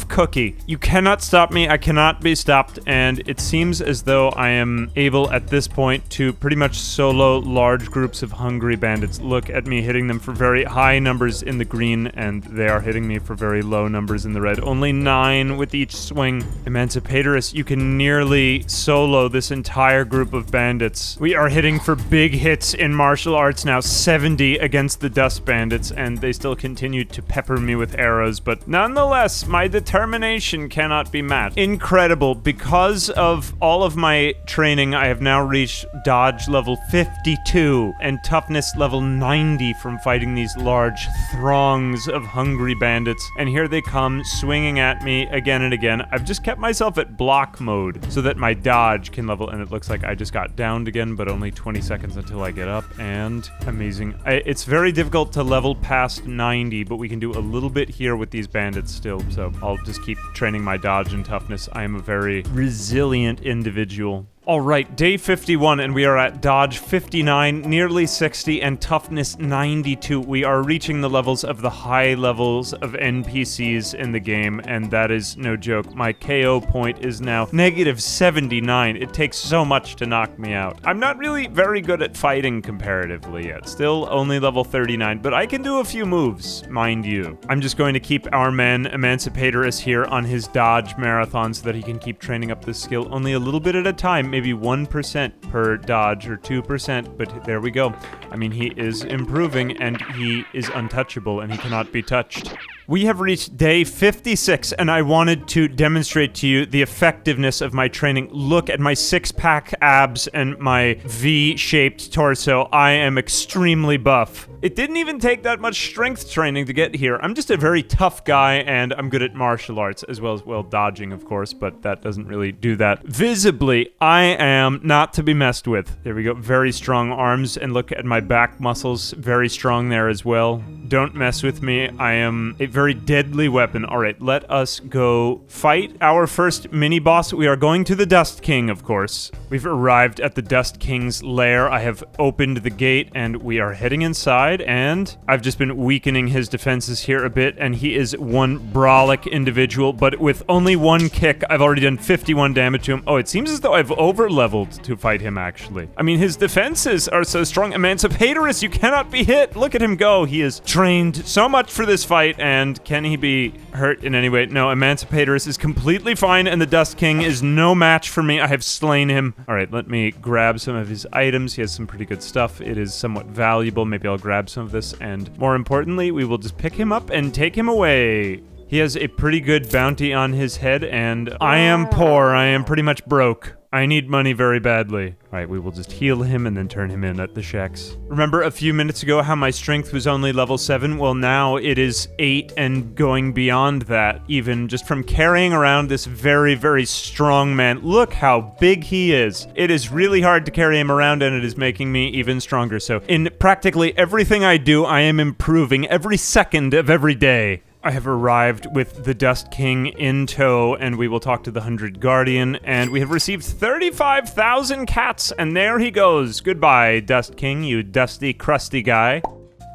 cookie. You cannot stop me, I cannot be stopped, and it seems as though I am able at this point to pretty much solo large groups of hungry bandits. Look at me hitting them for very high numbers in the green, and they are hitting me for very low numbers in the red. Only 9 with each swing. Emancipatorist, you can nearly solo this entire group of bandits. We are hitting for big hits in martial arts now, 70 against the dust bandits, and they still continue to pepper me with arrows, but nonetheless, my determination cannot be matched. Incredible. Because of all of my training, I have now reached dodge level 52 and toughness level 90 from fighting these large throngs of hungry bandits. And here they come, swinging at me again and again. I've just kept myself at block mode so that my dodge can level, and it looks like I just got downed again, but only 20 seconds until I get up, and amazing. It's very difficult to level past 90, but we can do a little bit here with these bandits still, so I'll just keep training my dodge and toughness. I am a very resilient individual. Alright, day 51, and we are at dodge 59, nearly 60, and toughness 92. We are reaching the levels of the high levels of NPCs in the game, and that is no joke. My KO point is now negative 79. It takes so much to knock me out. I'm not really very good at fighting comparatively yet. Still only level 39, but I can do a few moves, mind you. I'm just going to keep our man Emancipatorus here on his dodge marathon so that he can keep training up this skill only a little bit at a time. Maybe 1% per dodge or 2%, but there we go. I mean, he is improving, and he is untouchable, and he cannot be touched. We have reached day 56, and I wanted to demonstrate to you the effectiveness of my training. Look at my six-pack abs and my V-shaped torso. I am extremely buff. It didn't even take that much strength training to get here. I'm just a very tough guy, and I'm good at martial arts, as well as, well, dodging, of course, but that doesn't really do that. Visibly, I am not to be messed with. There we go. Very strong arms, and look at my back muscles. Very strong there as well. Don't mess with me. I am a very deadly weapon. All right, let us go fight our first mini-boss. We are going to the Dust King, of course. We've arrived at the Dust King's lair. I have opened the gate, and we are heading inside, and I've just been weakening his defenses here a bit, and he is one brawlic individual, but with only one kick, I've already done 51 damage to him. Oh, it seems as though I've over-leveled to fight him, actually. I mean, his defenses are so strong. Emancipatorus, you cannot be hit. Look at him go. He is trained so much for this fight, and can he be hurt in any way? No, Emancipatorus is completely fine, and the Dust King is no match for me. I have slain him. All right, let me grab some of his items. He has some pretty good stuff. It is somewhat valuable. Maybe I'll grab some of this, and more importantly, we will just pick him up and take him away. He has a pretty good bounty on his head, and I am poor. I am pretty much broke. I need money very badly. All right, we will just heal him and then turn him in at the shacks. Remember a few minutes ago how my strength was only level 7? Well, now it is 8 and going beyond that, even just from carrying around this very, very strong man. Look how big he is. It is really hard to carry him around, and it is making me even stronger. So in practically everything I do, I am improving every second of every day. I have arrived with the Dust King in tow, and we will talk to the 100 Guardian, and we have received 35,000 cats, and there he goes. Goodbye, Dust King, you dusty, crusty guy.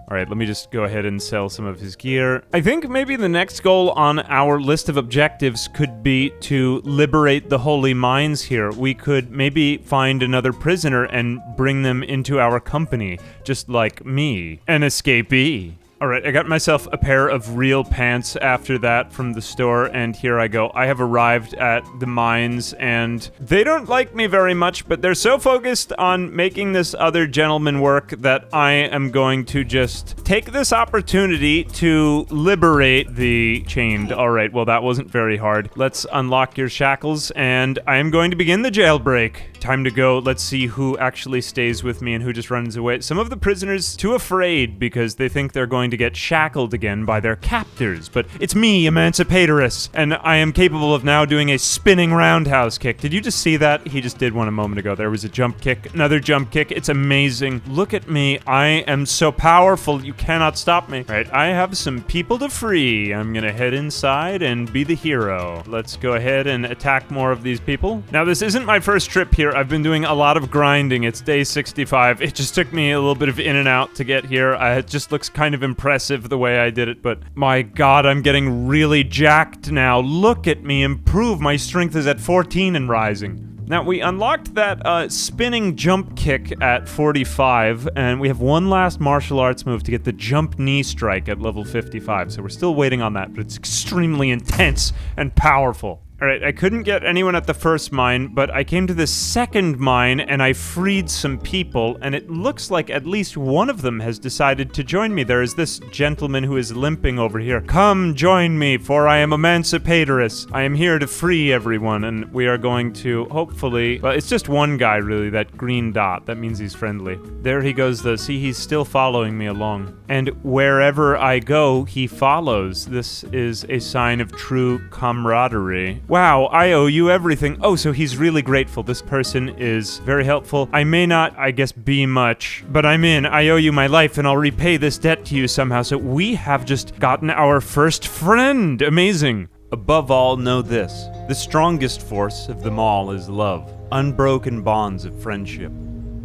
All right, let me just go ahead and sell some of his gear. I think maybe the next goal on our list of objectives could be to liberate the holy mines here. We could maybe find another prisoner and bring them into our company, just like me, an escapee. All right, I got myself a pair of real pants after that from the store, and here I go. I have arrived at the mines, and they don't like me very much, but they're so focused on making this other gentleman work that I am going to just take this opportunity to liberate the chained. All right, well, that wasn't very hard. Let's unlock your shackles, and I am going to begin the jailbreak. Time to go. Let's see who actually stays with me and who just runs away. Some of the prisoners too afraid because they think they're going to get shackled again by their captors, but it's me, emancipatoress, and I am capable of now doing a spinning roundhouse kick. Did you just see that? He just did one a moment ago. There was a jump kick, another jump kick. It's amazing. Look at me. I am so powerful. You cannot stop me. All right, I have some people to free. I'm gonna head inside and be the hero. Let's go ahead and attack more of these people. Now, this isn't my first trip here. I've been doing a lot of grinding. It's day 65. It just took me a little bit of in and out to get here. It just looks kind of impressive the way I did it, but my god, I'm getting really jacked now. Look at me improve. My strength is at 14 and rising. Now, we unlocked that spinning jump kick at 45, and we have one last martial arts move to get the jump knee strike at level 55, so we're still waiting on that, but it's extremely intense and powerful. All right, I couldn't get anyone at the first mine, but I came to the second mine and I freed some people, and it looks like at least one of them has decided to join me. There is this gentleman who is limping over here. Come join me, for I am emancipatoress. I am here to free everyone, and we are going to hopefully... Well, it's just one guy, really, that green dot. That means he's friendly. There he goes, though. See, he's still following me along. And wherever I go, he follows. This is a sign of true camaraderie. Wow, I owe you everything. Oh, so he's really grateful. This person is very helpful. I may not, I guess, be much, but I'm in. I owe you my life, and I'll repay this debt to you somehow. So we have just gotten our first friend. Amazing. Above all, know this. The strongest force of them all is love. Unbroken bonds of friendship.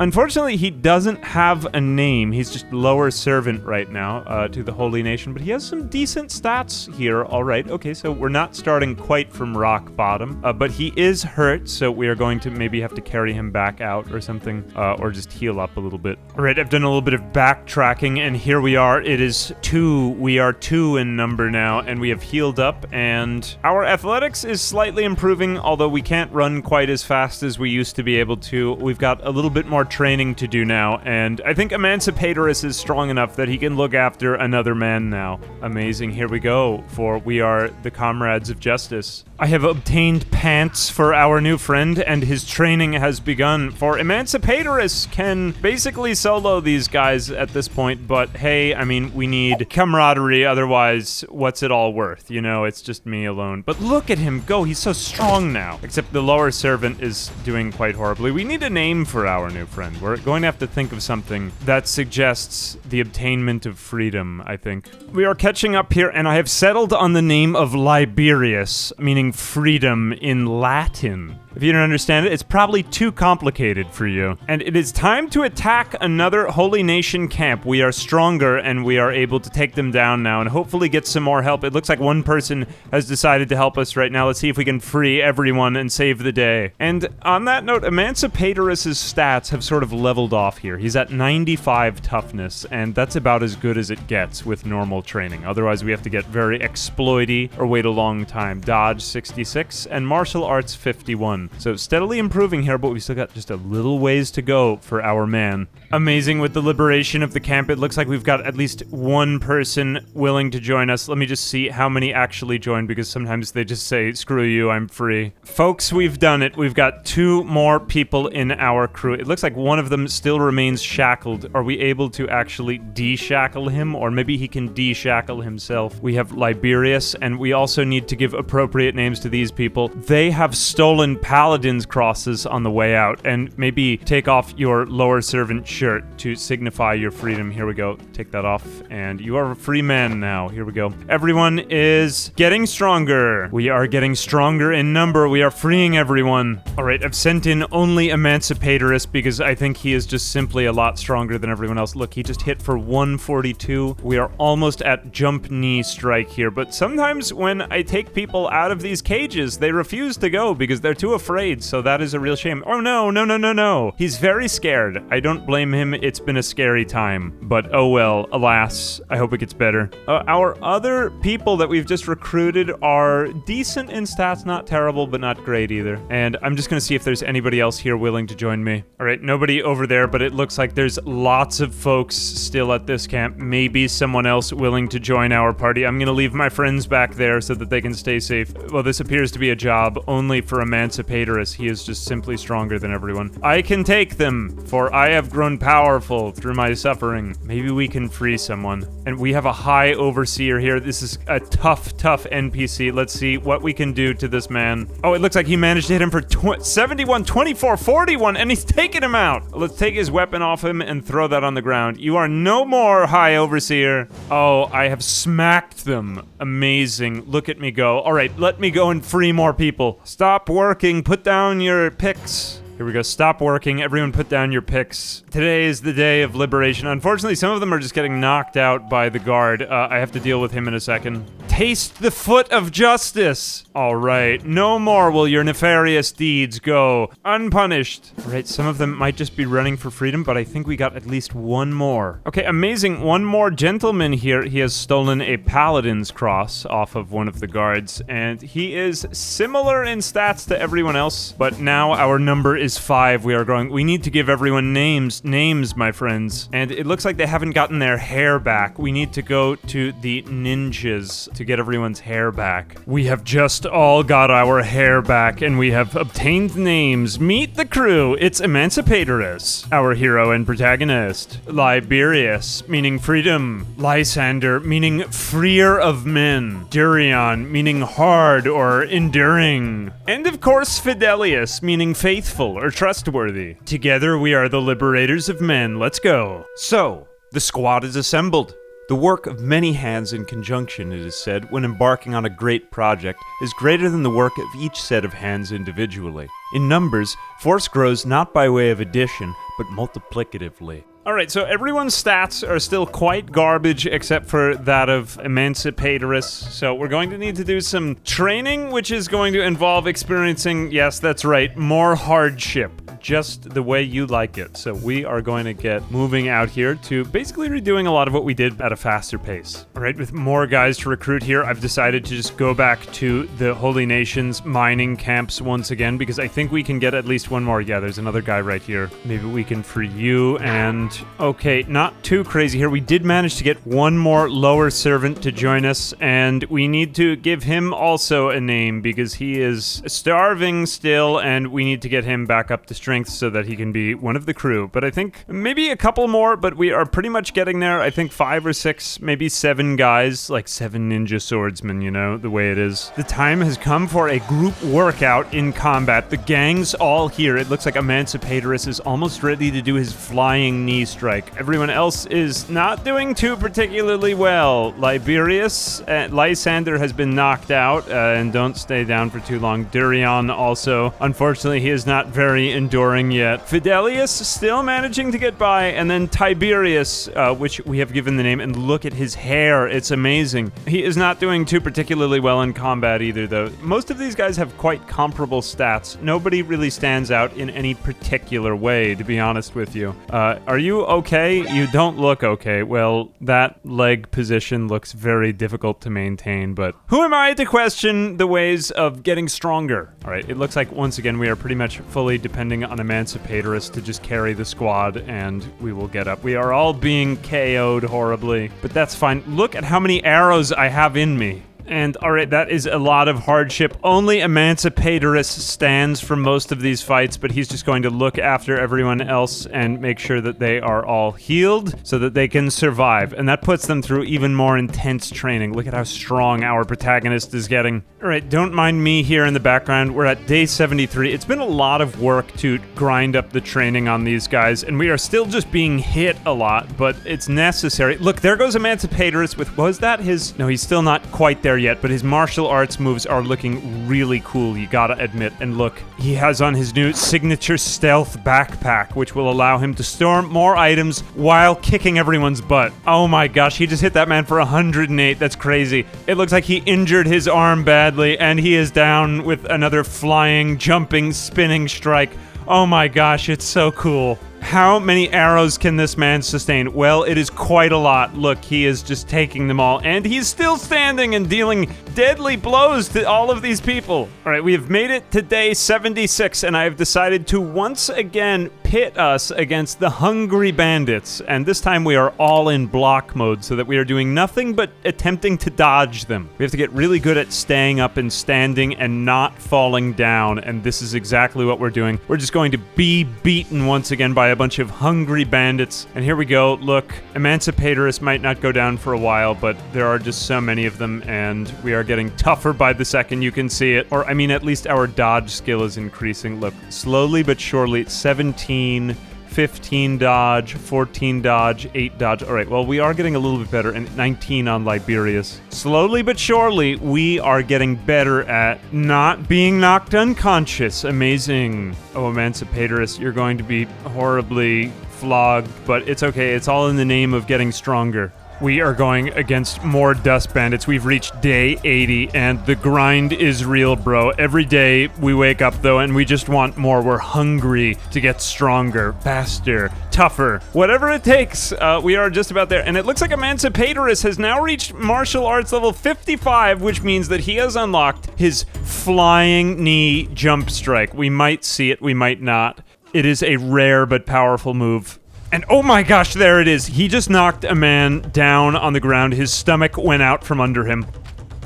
Unfortunately, he doesn't have a name. He's just lower servant right now to the Holy Nation, but he has some decent stats here. All right, okay, so we're not starting quite from rock bottom, but he is hurt, so we are going to maybe have to carry him back out or something, or just heal up a little bit. All right, I've done a little bit of backtracking, and here we are. It is 2. We are 2 in number now, and we have healed up, and our athletics is slightly improving, although we can't run quite as fast as we used to be able to. We've got a little bit more training to do now, and I think Emancipatoress is strong enough that he can look after another man now. Amazing. Here we go, for we are the comrades of justice. I have obtained pants for our new friend, and his training has begun, for Emancipatoress can basically solo these guys at this point, but hey, I mean, we need camaraderie, otherwise, what's it all worth? You know, it's just me alone. But look at him go, he's so strong now. Except the lower servant is doing quite horribly. We need a name for our new friend. We're going to have to think of something that suggests the obtainment of freedom, I think. We are catching up here, and I have settled on the name of Liberius, meaning freedom in Latin. If you don't understand it, it's probably too complicated for you. And it is time to attack another Holy Nation camp. We are stronger, and we are able to take them down now, and hopefully get some more help. It looks like one person has decided to help us right now. Let's see if we can free everyone and save the day. And on that note, Emancipatoress's stats have sort of leveled off here. He's at 95 toughness, and that's about as good as it gets with normal training. Otherwise, we have to get very exploity or wait a long time. Dodge 66, and martial arts 51. So steadily improving here, but we still got just a little ways to go for our man. Amazing with the liberation of the camp. It looks like we've got at least one person willing to join us. Let me just see how many actually joined, because sometimes they just say, screw you, I'm free. Folks, we've done it. We've got 2 more people in our crew. It looks like one of them still remains shackled. Are we able to actually de-shackle him? Or maybe he can de-shackle himself. We have Liberius, and we also need to give appropriate names to these people. They have stolen paladin's crosses on the way out, and maybe take off your lower servant shirt to signify your freedom. Here we go. Take that off, and you are a free man now. Here we go. Everyone is getting stronger. We are getting stronger in number. We are freeing everyone. All right, I've sent in only emancipatorist because I think he is just simply a lot stronger than everyone else. Look, he just hit for 142. We are almost at jump knee strike here, but sometimes when I take people out of these cages, they refuse to go because they're too afraid, so that is a real shame. Oh no, no, no, no, no. He's very scared. I don't blame him. It's been a scary time, but oh well, alas. I hope it gets better. Our other people that we've just recruited are decent in stats, not terrible, but not great either. And I'm just gonna see if there's anybody else here willing to join me. All right, nobody over there, but it looks like there's lots of folks still at this camp. Maybe someone else willing to join our party. I'm gonna leave my friends back there so that they can stay safe. Well, this appears to be a job only for emancipatorist. He is just simply stronger than everyone. I can take them, for I have grown powerful through my suffering. Maybe we can free someone. And we have a high overseer here. This is a tough NPC. Let's see what we can do to this man. Oh, it looks like he managed to hit him for 71, 24, 41, and he's taking him out. Let's take his weapon off him and throw that on the ground. You are no more, high overseer. Oh, I have smacked them. Amazing. Look at me go. All right, let me go and free more people. Stop working. Put down your picks. Here we go. Stop working. Everyone put down your picks. Today is the day of liberation. Unfortunately, some of them are just getting knocked out by the guard. I have to deal with him in a second. Taste the foot of justice. All right. No more will your nefarious deeds go unpunished. All right. Some of them might just be running for freedom, but I think we got at least one more. Okay. Amazing. One more gentleman here. He has stolen a paladin's cross off of one of the guards, and he is similar in stats to everyone else, but now our number is 5. We are growing. We need to give everyone names, my friends. And it looks like they haven't gotten their hair back. We need to go to the ninjas to get everyone's hair back. We have just all got our hair back, and we have obtained names. Meet the crew. It's Emancipatorus, our hero and protagonist. Liberius, meaning freedom. Lysander, meaning freer of men. Durion, meaning hard or enduring. And of course, Fidelius, meaning faithful or trustworthy. Together we are the liberators of men. Let's go. So, the squad is assembled. The work of many hands in conjunction, it is said, when embarking on a great project, is greater than the work of each set of hands individually. In numbers, force grows not by way of addition, but multiplicatively. Alright, so everyone's stats are still quite garbage except for that of Emancipatorus, so we're going to need to do some training, which is going to involve experiencing, yes, that's right, more hardship. Just the way you like it. So we are going to get moving out here to basically redoing a lot of what we did at a faster pace. Alright, with more guys to recruit here, I've decided to just go back to the Holy Nations mining camps once again, because I think we can get at least one more. Yeah, there's another guy right here. Maybe we can free you, and okay, not too crazy here. We did manage to get one more lower servant to join us, and we need to give him also a name because he is starving still, and we need to get him back up to strength so that he can be one of the crew. But I think maybe a couple more, but we are pretty much getting there. I think 5 or 6, maybe 7 guys, like 7 ninja swordsmen, you know, the way it is. The time has come for a group workout in combat. The gang's all here. It looks like Emancipatorus is almost ready to do his flying knee strike. Everyone else is not doing too particularly well. Lysander has been knocked out, and don't stay down for too long. Durion also. Unfortunately, he is not very enduring yet. Fidelius still managing to get by, and then Tiberius, which we have given the name, and look at his hair. It's amazing. He is not doing too particularly well in combat either, though. Most of these guys have quite comparable stats. Nobody really stands out in any particular way, to be honest with you. Are you okay? You don't look okay. Well, that leg position looks very difficult to maintain, but who am I to question the ways of getting stronger? All right, it looks like once again we are pretty much fully depending on Emancipatorus to just carry the squad, and we will get up. We are all being KO'd horribly, but that's fine. Look at how many arrows I have in me. And alright, that is a lot of hardship. Only Emancipatorus stands for most of these fights, but he's just going to look after everyone else and make sure that they are all healed so that they can survive. And that puts them through even more intense training. Look at how strong our protagonist is getting. Alright, don't mind me here in the background. We're at day 73. It's been a lot of work to grind up the training on these guys, and we are still just being hit a lot, but it's necessary. Look, there goes Emancipatorus with, was that his? No, he's still not quite there yet, but his martial arts moves are looking really cool, you gotta admit. And look, he has on his new signature stealth backpack, which will allow him to store more items while kicking everyone's butt. Oh my gosh, he just hit that man for 108. That's crazy. It looks like he injured his arm badly, and he is down with another flying, jumping, spinning strike. Oh my gosh, it's so cool. How many arrows can this man sustain? Well, it is quite a lot. Look, he is just taking them all, and he's still standing and dealing deadly blows to all of these people. All right, we have made it to day 76, and I have decided to once again pit us against the hungry bandits, and this time we are all in block mode so that we are doing nothing but attempting to dodge them. We have to get really good at staying up and standing and not falling down, and this is exactly what we're doing. We're just going to be beaten once again by a bunch of hungry bandits. And here we go. Look, Emancipatorus might not go down for a while, but there are just so many of them, and we are getting tougher by the second. You can see it. Or, I mean, at least our dodge skill is increasing. Look, slowly but surely, 17, 15 dodge, 14 dodge, 8 dodge. All right, well, we are getting a little bit better, and 19 on Liberius. Slowly but surely, we are getting better at not being knocked unconscious. Amazing. Oh, Emancipatorus, you're going to be horribly flogged, but it's okay. It's all in the name of getting stronger. We are going against more dust bandits. We've reached day 80, and the grind is real, bro. Every day we wake up, though, and we just want more. We're hungry to get stronger, faster, tougher, whatever it takes. We are just about there, and it looks like Emancipatorus has now reached martial arts level 55, which means that he has unlocked his flying knee jump strike. We might see it, we might not. It is a rare but powerful move. And oh my gosh, there it is. He just knocked a man down on the ground. His stomach went out from under him.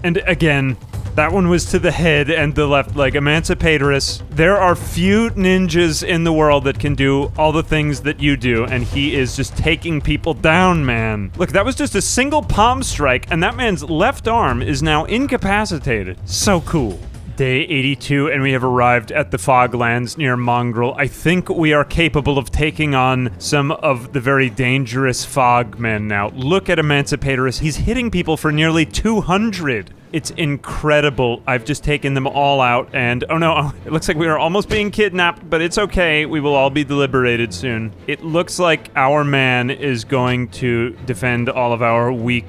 And again, that one was to the head and the left leg. Emancipatorus, there are few ninjas in the world that can do all the things that you do, and he is just taking people down, man. Look, that was just a single palm strike, and that man's left arm is now incapacitated. So cool. Day 82, and we have arrived at the Foglands near Mongrel. I think we are capable of taking on some of the very dangerous Fogmen now. Look at Emancipatorus. He's hitting people for nearly 200. It's incredible. I've just taken them all out, and oh no, it looks like we are almost being kidnapped, but it's okay. We will all be liberated soon. It looks like our man is going to defend all of our weak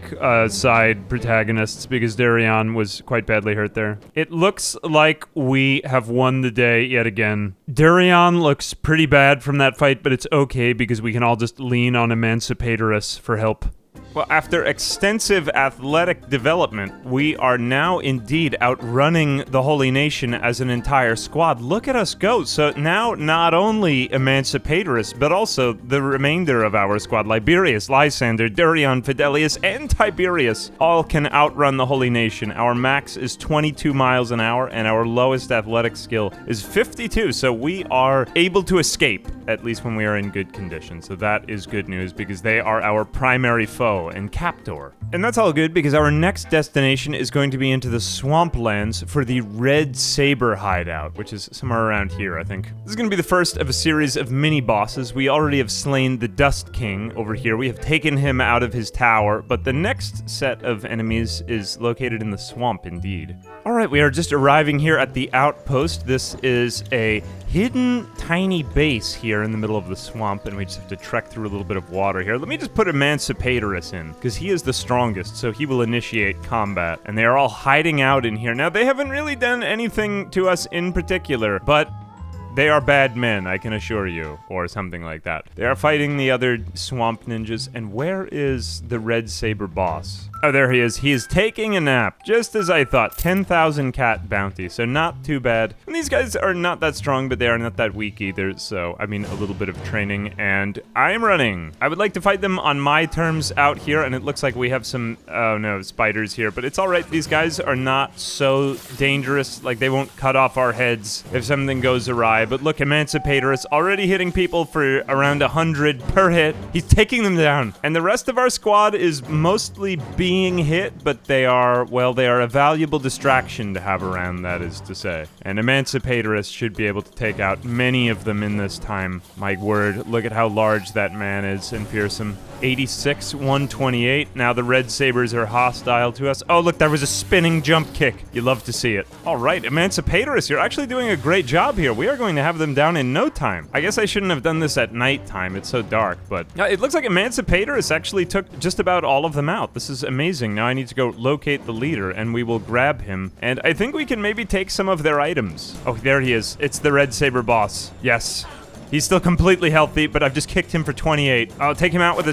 side protagonists because Darion was quite badly hurt there. It looks like we have won the day yet again. Darion looks pretty bad from that fight, but it's okay because we can all just lean on Emancipatorus for help. Well, after extensive athletic development, we are now indeed outrunning the Holy Nation as an entire squad. Look at us go. So now not only Emancipatorus, but also the remainder of our squad, Liberius, Lysander, Darion, Fidelius, and Tiberius, all can outrun the Holy Nation. Our max is 22 miles an hour, and our lowest athletic skill is 52, so we are able to escape, at least when we are in good condition. So that is good news, because they are our primary foe and captor. And that's all good because our next destination is going to be into the swamplands for the Red Saber hideout, which is somewhere around here, I think. This is going to be the first of a series of mini-bosses. We already have slain the Dust King over here. We have taken him out of his tower, but the next set of enemies is located in the swamp, indeed. Alright, we are just arriving here at the outpost. This is a hidden tiny base here in the middle of the swamp, and we just have to trek through a little bit of water here. Let me just put Emancipatorus in, because he is the strongest, so he will initiate combat. And they are all hiding out in here. Now, they haven't really done anything to us in particular, but they are bad men, I can assure you, or something like that. They are fighting the other swamp ninjas, and where is the Red Saber boss? Oh, there he is. He is taking a nap, just as I thought. 10,000 cat bounty, so not too bad. And these guys are not that strong, but they are not that weak either, so, I mean, a little bit of training, and I'm running. I would like to fight them on my terms out here, and it looks like we have some, oh no, spiders here, but it's all right. These guys are not so dangerous. Like, they won't cut off our heads if something goes awry. But look, Emancipator is already hitting people for around 100 per hit. He's taking them down, and the rest of our squad is mostly being hit, but they are, well, they are a valuable distraction to have around, that is to say. And Emancipatorist should be able to take out many of them in this time. My word, look at how large that man is and fearsome. 86, 128. Now the red sabers are hostile to us. Oh, look, there was a spinning jump kick. You love to see it. All right, Emancipatorist, you're actually doing a great job here. We are going to have them down in no time. I guess I shouldn't have done this at nighttime. It's so dark, but it looks like Emancipatorist actually took just about all of them out. This is amazing. Now I need to go locate the leader, and we will grab him. And I think we can maybe take some of their items. Oh, there he is. It's the red saber boss. Yes. He's still completely healthy, but I've just kicked him for 28. I'll take him out with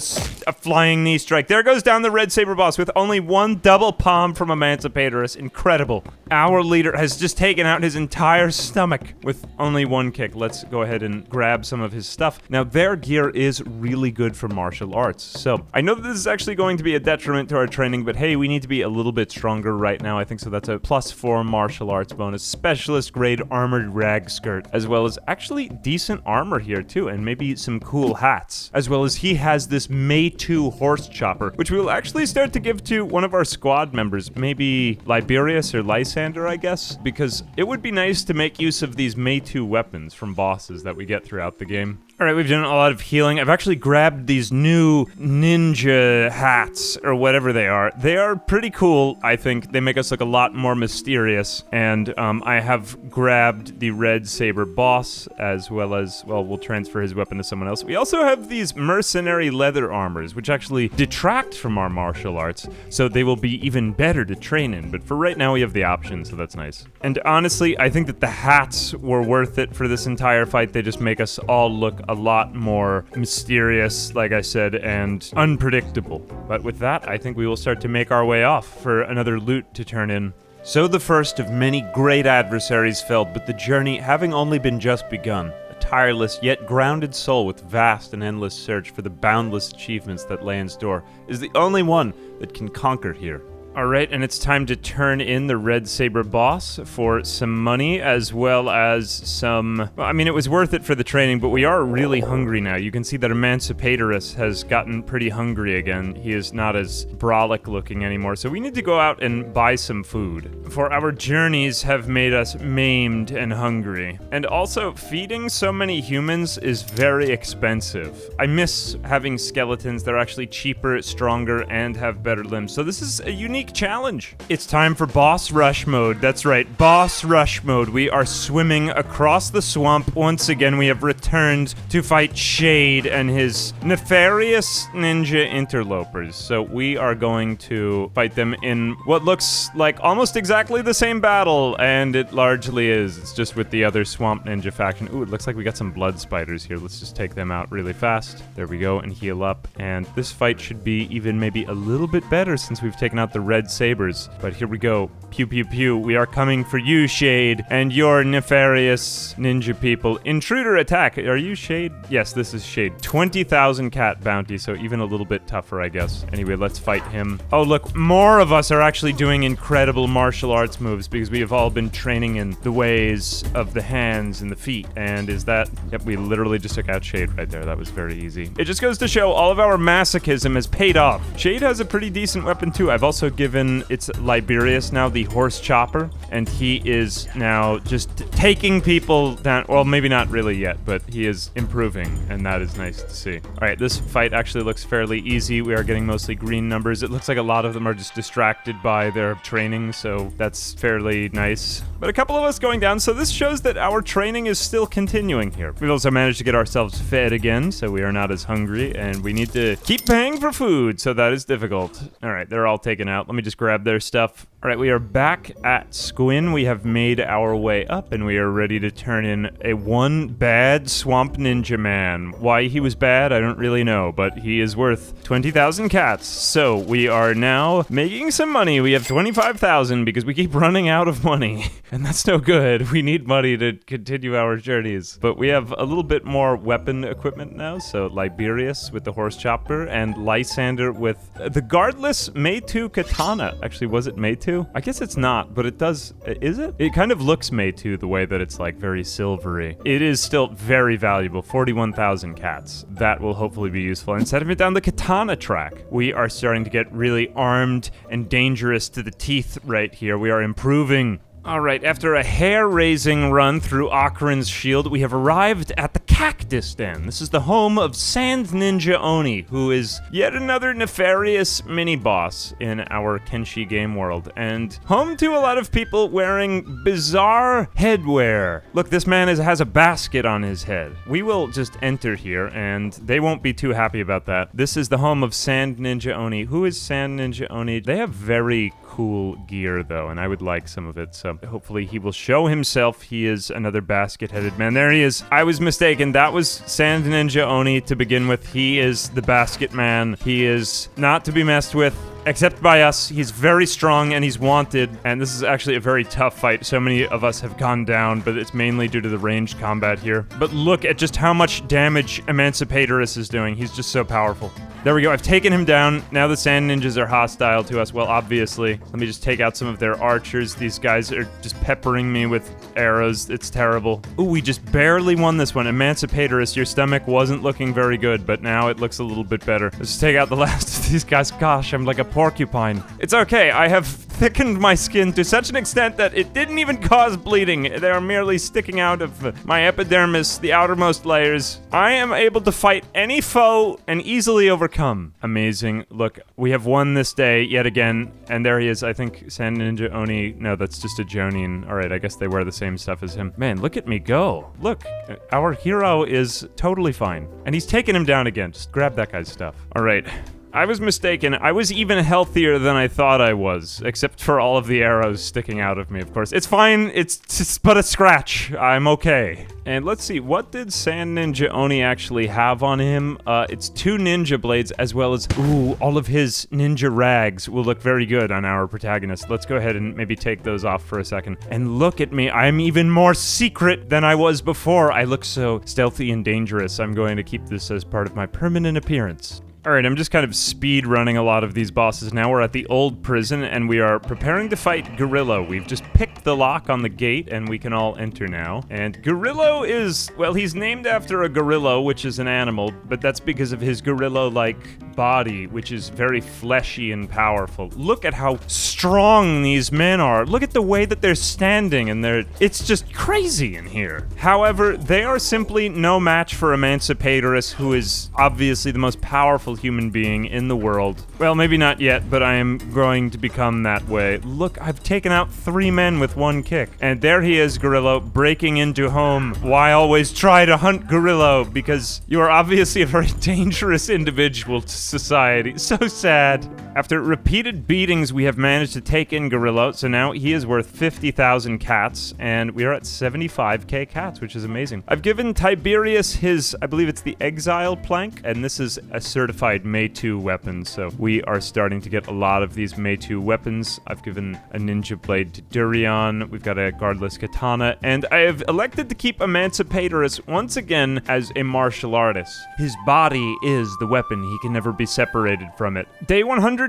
a flying knee strike. There goes down the red saber boss with only one double palm from Emancipatorist. Incredible. Our leader has just taken out his entire stomach with only one kick. Let's go ahead and grab some of his stuff. Now, their gear is really good for martial arts. So I know that this is actually going to be a detriment to our training, but hey, we need to be a little bit stronger right now. I think so. That's a +4 martial arts bonus. Specialist grade armored rag skirt, as well as actually decent armor here too, and maybe some cool hats, as well as he has this May 2 horse chopper, which we will actually start to give to one of our squad members, maybe Liberius or Lysander, I guess, because it would be nice to make use of these May 2 weapons from bosses that we get throughout the game. All right, we've done a lot of healing. I've actually grabbed these new ninja hats, or whatever they are. They are pretty cool, I think. They make us look a lot more mysterious. And I have grabbed the red saber boss, as well as, well, we'll transfer his weapon to someone else. We also have these mercenary leather armors, which actually detract from our martial arts, so they will be even better to train in. But for right now, we have the option, so that's nice. And honestly, I think that the hats were worth it for this entire fight. They just make us all look a lot more mysterious, like I said, and unpredictable. But with that, I think we will start to make our way off for another loot to turn in. So the first of many great adversaries fell, but the journey having only been just begun. A tireless yet grounded soul with vast and endless search for the boundless achievements that lay in store is the only one that can conquer here. All right, and it's time to turn in the red saber boss for some money, as well as some, well, I mean, it was worth it for the training, but we are really hungry now. You can see that Emancipatorist has gotten pretty hungry again. He is not as brolic looking anymore, so we need to go out and buy some food. For our journeys have made us maimed and hungry. And also, feeding so many humans is very expensive. I miss having skeletons. They're actually cheaper, stronger, and have better limbs. So this is a unique challenge. It's time for boss rush mode. That's right, boss rush mode. We are swimming across the swamp. Once again, we have returned to fight Shade and his nefarious ninja interlopers. So we are going to fight them in what looks like almost exactly the same battle, and it largely is. It's just with the other swamp ninja faction. Ooh, it looks like we got some blood spiders here. Let's just take them out really fast. There we go, and heal up. And this fight should be even maybe a little bit better since we've taken out the red sabers. But here we go. Pew pew pew. We are coming for you, Shade, and your nefarious ninja people. Intruder attack. Are you Shade? Yes, this is Shade. 20,000 cat bounty, so even a little bit tougher, I guess. Anyway, let's fight him. Oh, look, more of us are actually doing incredible martial arts moves because we have all been training in the ways of the hands and the feet. And is that... Yep, we literally just took out Shade right there. That was very easy. It just goes to show all of our masochism has paid off. Shade has a pretty decent weapon, too. I've also given it's Liberius now, the horse chopper, and he is now just taking people down. Well, maybe not really yet, but he is improving, and that is nice to see. All right, this fight actually looks fairly easy. We are getting mostly green numbers. It looks like a lot of them are just distracted by their training, so that's fairly nice. but a couple of us going down, so this shows that our training is still continuing here. We've also managed to get ourselves fed again, so we are not as hungry, and we need to keep paying for food, so that is difficult. All right, they're all taken out. Let me just grab their stuff. All right, we are back at Squin. We have made our way up, and we are ready to turn in a one bad swamp ninja man. Why he was bad, I don't really know, but he is worth 20,000 cats. So we are now making some money. We have 25,000 because we keep running out of money, and that's no good. We need money to continue our journeys. But we have a little bit more weapon equipment now. So Liberius with the horse chopper and Lysander with the guardless Meitu katana. Actually, was it Meitu? I guess it's not, but it does. Is it? It kind of looks Meitu the way that it's like very silvery. It is still very valuable. 41,000 cats. That will hopefully be useful. Instead of it down the katana track, we are starting to get really armed and dangerous to the teeth right here. We are improving. All right, after a hair-raising run through Akron's shield, we have arrived at the Cactus Den. This is the home of Sand Ninja Oni, who is yet another nefarious mini-boss in our Kenshi game world, and home to a lot of people wearing bizarre headwear. Look, this man has a basket on his head. We will just enter here, and they won't be too happy about that. This is the home of Sand Ninja Oni. Who is Sand Ninja Oni? They have very cool gear, though, and I would like some of it, so hopefully he will show himself. He is another basket-headed man. There he is. I was mistaken. That was Sand Ninja Oni to begin with. He is the basket man. He is not to be messed with. Except by us. He's very strong and he's wanted, and this is actually a very tough fight. So many of us have gone down, but it's mainly due to the ranged combat here. But look at just how much damage Emancipatorus is doing. He's just so powerful. There we go. I've taken him down. Now the sand ninjas are hostile to us. Well, obviously. Let me just take out some of their archers. These guys are just peppering me with arrows. It's terrible. Ooh, we just barely won this one. Emancipatorus, your stomach wasn't looking very good, but now it looks a little bit better. Let's just take out the last of these guys. Gosh, I'm like a porcupine. It's okay. I have thickened my skin to such an extent that it didn't even cause bleeding. They are merely sticking out of my epidermis, the outermost layers. I am able to fight any foe and easily overcome. Amazing. Look, we have won this day yet again, and there he is. I think Sand Ninja Oni. No, that's just a Jonin. All right, I guess they wear the same stuff as him. Man, look at me go. Look, our hero is totally fine, and he's taking him down again. Just grab that guy's stuff. All right. I was mistaken. I was even healthier than I thought I was, except for all of the arrows sticking out of me, of course. It's fine. It's just but a scratch. I'm okay. And let's see, what did Sand Ninja Oni actually have on him? It's 2 ninja blades, as well as, ooh, all of his ninja rags will look very good on our protagonist. Let's go ahead and maybe take those off for a second. And look at me. I'm even more secret than I was before. I look so stealthy and dangerous. I'm going to keep this as part of my permanent appearance. Alright, I'm just kind of speed running a lot of these bosses. Now we're at the old prison, and we are preparing to fight Gorillo. We've just picked the lock on the gate, and we can all enter now. And Gorillo is, well, he's named after a gorilla, which is an animal, but that's because of his gorilla-like body, which is very fleshy and powerful. Look at how strong these men are. Look at the way that they're standing, and it's just crazy in here. However, they are simply no match for Emancipatorus, who is obviously the most powerful human being in the world. Well, maybe not yet, but I am growing to become that way. Look, I've taken out 3 men with 1 kick. And there he is, Gorillo, breaking into home. Why always try to hunt Gorillo? Because you are obviously a very dangerous individual to society. So sad. After repeated beatings, we have managed to take in Gorillo, so now he is worth 50,000 cats, and we are at 75k cats, which is amazing. I've given Tiberius his, I believe it's the Exile plank, and this is a certified Meitu weapon, so we are starting to get a lot of these Meitu weapons. I've given a ninja blade to Durian, we've got a guardless katana, and I have elected to keep Emancipatorus once again as a martial artist. His body is the weapon, he can never be separated from it. Day 105,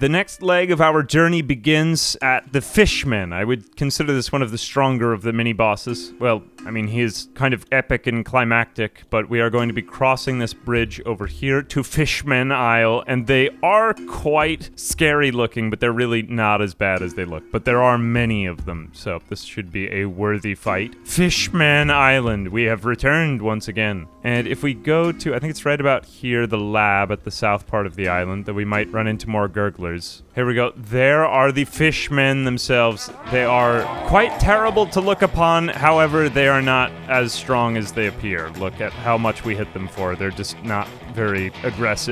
the next leg of our journey begins at the Fishman. I would consider this one of the stronger of the mini-bosses. Well, I mean, he is kind of epic and climactic, but we are going to be crossing this bridge over here to Fishman. fishman aisle, and they are quite scary looking, but they're really not as bad as they look. But there are many of them, so this should be a worthy fight. Fishman Island, we have returned once again. And if we go to, I think it's right about here, the lab at the south part of the island, that we might run into more gurglers. Here we go. There are the fishmen themselves. They are quite terrible to look upon. However, they are not as strong as they appear. Look at how much we hit them for. They're just not very aggressive.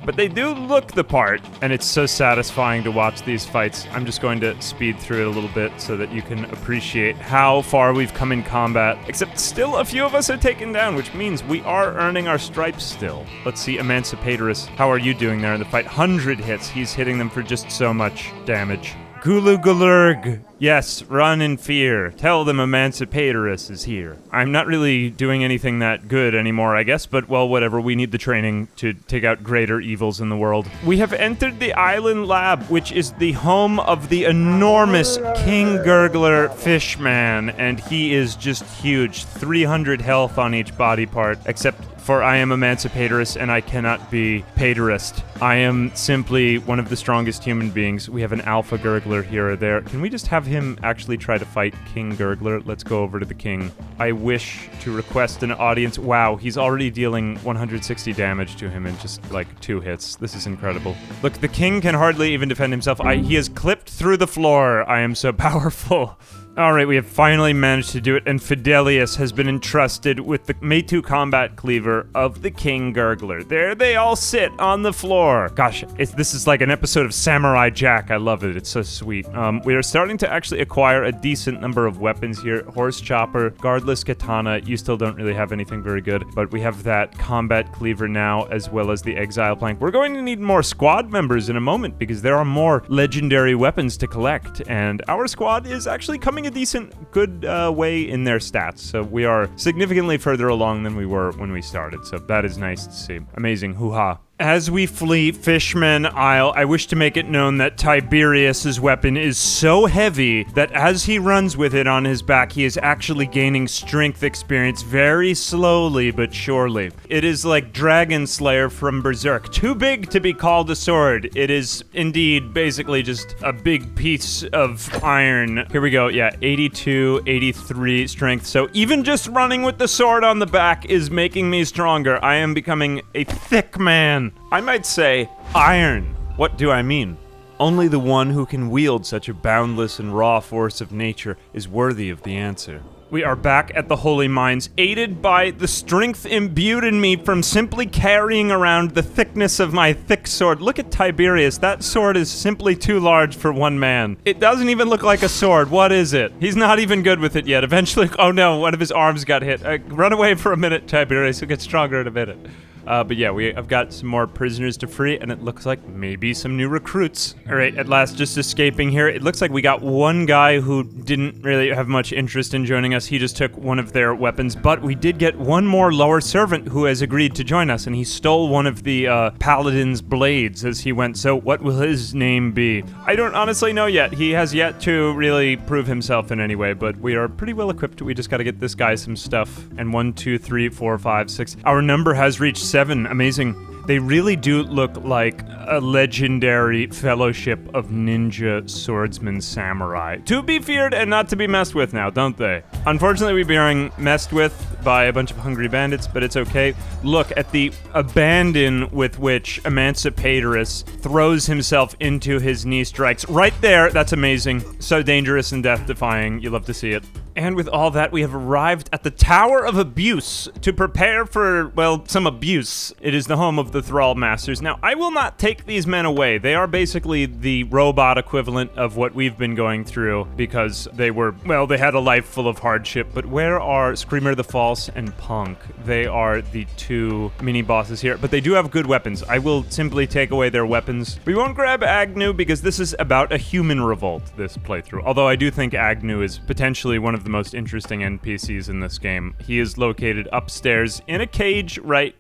But they do look the part, and it's so satisfying to watch these fights. I'm just going to speed through it a little bit so that you can appreciate how far we've come in combat. Except still a few of us are taken down, which means we are earning our stripes still. Let's see, Emancipatorus, how are you doing there in the fight? 100 hits. He's hitting them for just so much damage. Gulu Gulurg. Yes, run in fear. Tell them Emancipatorus is here. I'm not really doing anything that good anymore, I guess, but well, whatever. We need the training to take out greater evils in the world. We have entered the island lab, which is the home of the enormous King Gurgler Fishman, and he is just huge. 300 health on each body part, except for I am Emancipatorus and I cannot be Paterist. I am simply one of the strongest human beings. We have an alpha gurgler here or there. Can we just have him actually try to fight King Gurgler? Let's go over to the king. I wish to request an audience. Wow, he's already dealing 160 damage to him in just like 2 hits. This is incredible. Look, the king can hardly even defend himself. He has clipped through the floor. I am so powerful. Alright, we have finally managed to do it, and Fidelius has been entrusted with the Meitu combat cleaver of the King Gurgler. There they all sit on the floor. Gosh, this is like an episode of Samurai Jack. I love it. It's so sweet. We are starting to actually acquire a decent number of weapons here. Horse chopper, guardless katana. You still don't really have anything very good, but we have that combat cleaver now, as well as the exile plank. We're going to need more squad members in a moment, because there are more legendary weapons to collect, and our squad is actually coming a decent, good way in their stats. So we are significantly further along than we were when we started. So that is nice to see. Amazing. Hoo-ha. As we flee Fishman Isle, I wish to make it known that Tiberius's weapon is so heavy that as he runs with it on his back, he is actually gaining strength experience very slowly but surely. It is like Dragon Slayer from Berserk. Too big to be called a sword. It is indeed basically just a big piece of iron. Here we go. Yeah, 82, 83 strength. So even just running with the sword on the back is making me stronger. I am becoming a thick man. I might say iron. What do I mean? Only the one who can wield such a boundless and raw force of nature is worthy of the answer. We are back at the Holy Mines, aided by the strength imbued in me from simply carrying around the thickness of my thick sword. Look at Tiberius. That sword is simply too large for one man. It doesn't even look like a sword. What is it? He's not even good with it yet. Eventually, oh no, one of his arms got hit. Run away for a minute, Tiberius. He'll get stronger in a minute. But yeah, I've got some more prisoners to free, and it looks like maybe some new recruits. All right, at last, just escaping here. It looks like we got one guy who didn't really have much interest in joining us. He just took one of their weapons, but we did get one more lower servant who has agreed to join us, and he stole one of the paladin's blades as he went. So what will his name be? I don't honestly know yet. He has yet to really prove himself in any way, but we are pretty well equipped. We just got to get this guy some stuff. And 1, 2, 3, 4, 5, 6. Our number has reached 7. Amazing. They really do look like a legendary fellowship of ninja swordsmen samurai. To be feared and not to be messed with now, don't they? Unfortunately, we're being messed with by a bunch of hungry bandits, but it's okay. Look at the abandon with which Emancipatorus throws himself into his knee strikes. Right there, that's amazing. So dangerous and death-defying. You love to see it. And with all that, we have arrived at the Tower of Abuse to prepare for, well, some abuse. It is the home of the Thrall Masters. Now, I will not take these men away. They are basically the robot equivalent of what we've been going through because they were, well, they had a life full of hardship. But where are Screamer the False and Punk? They are the 2 mini-bosses here, but they do have good weapons. I will simply take away their weapons. We won't grab Agnew because this is about a human revolt, this playthrough. Although I do think Agnew is potentially one of the most interesting NPCs in this game. He is located upstairs in a cage right...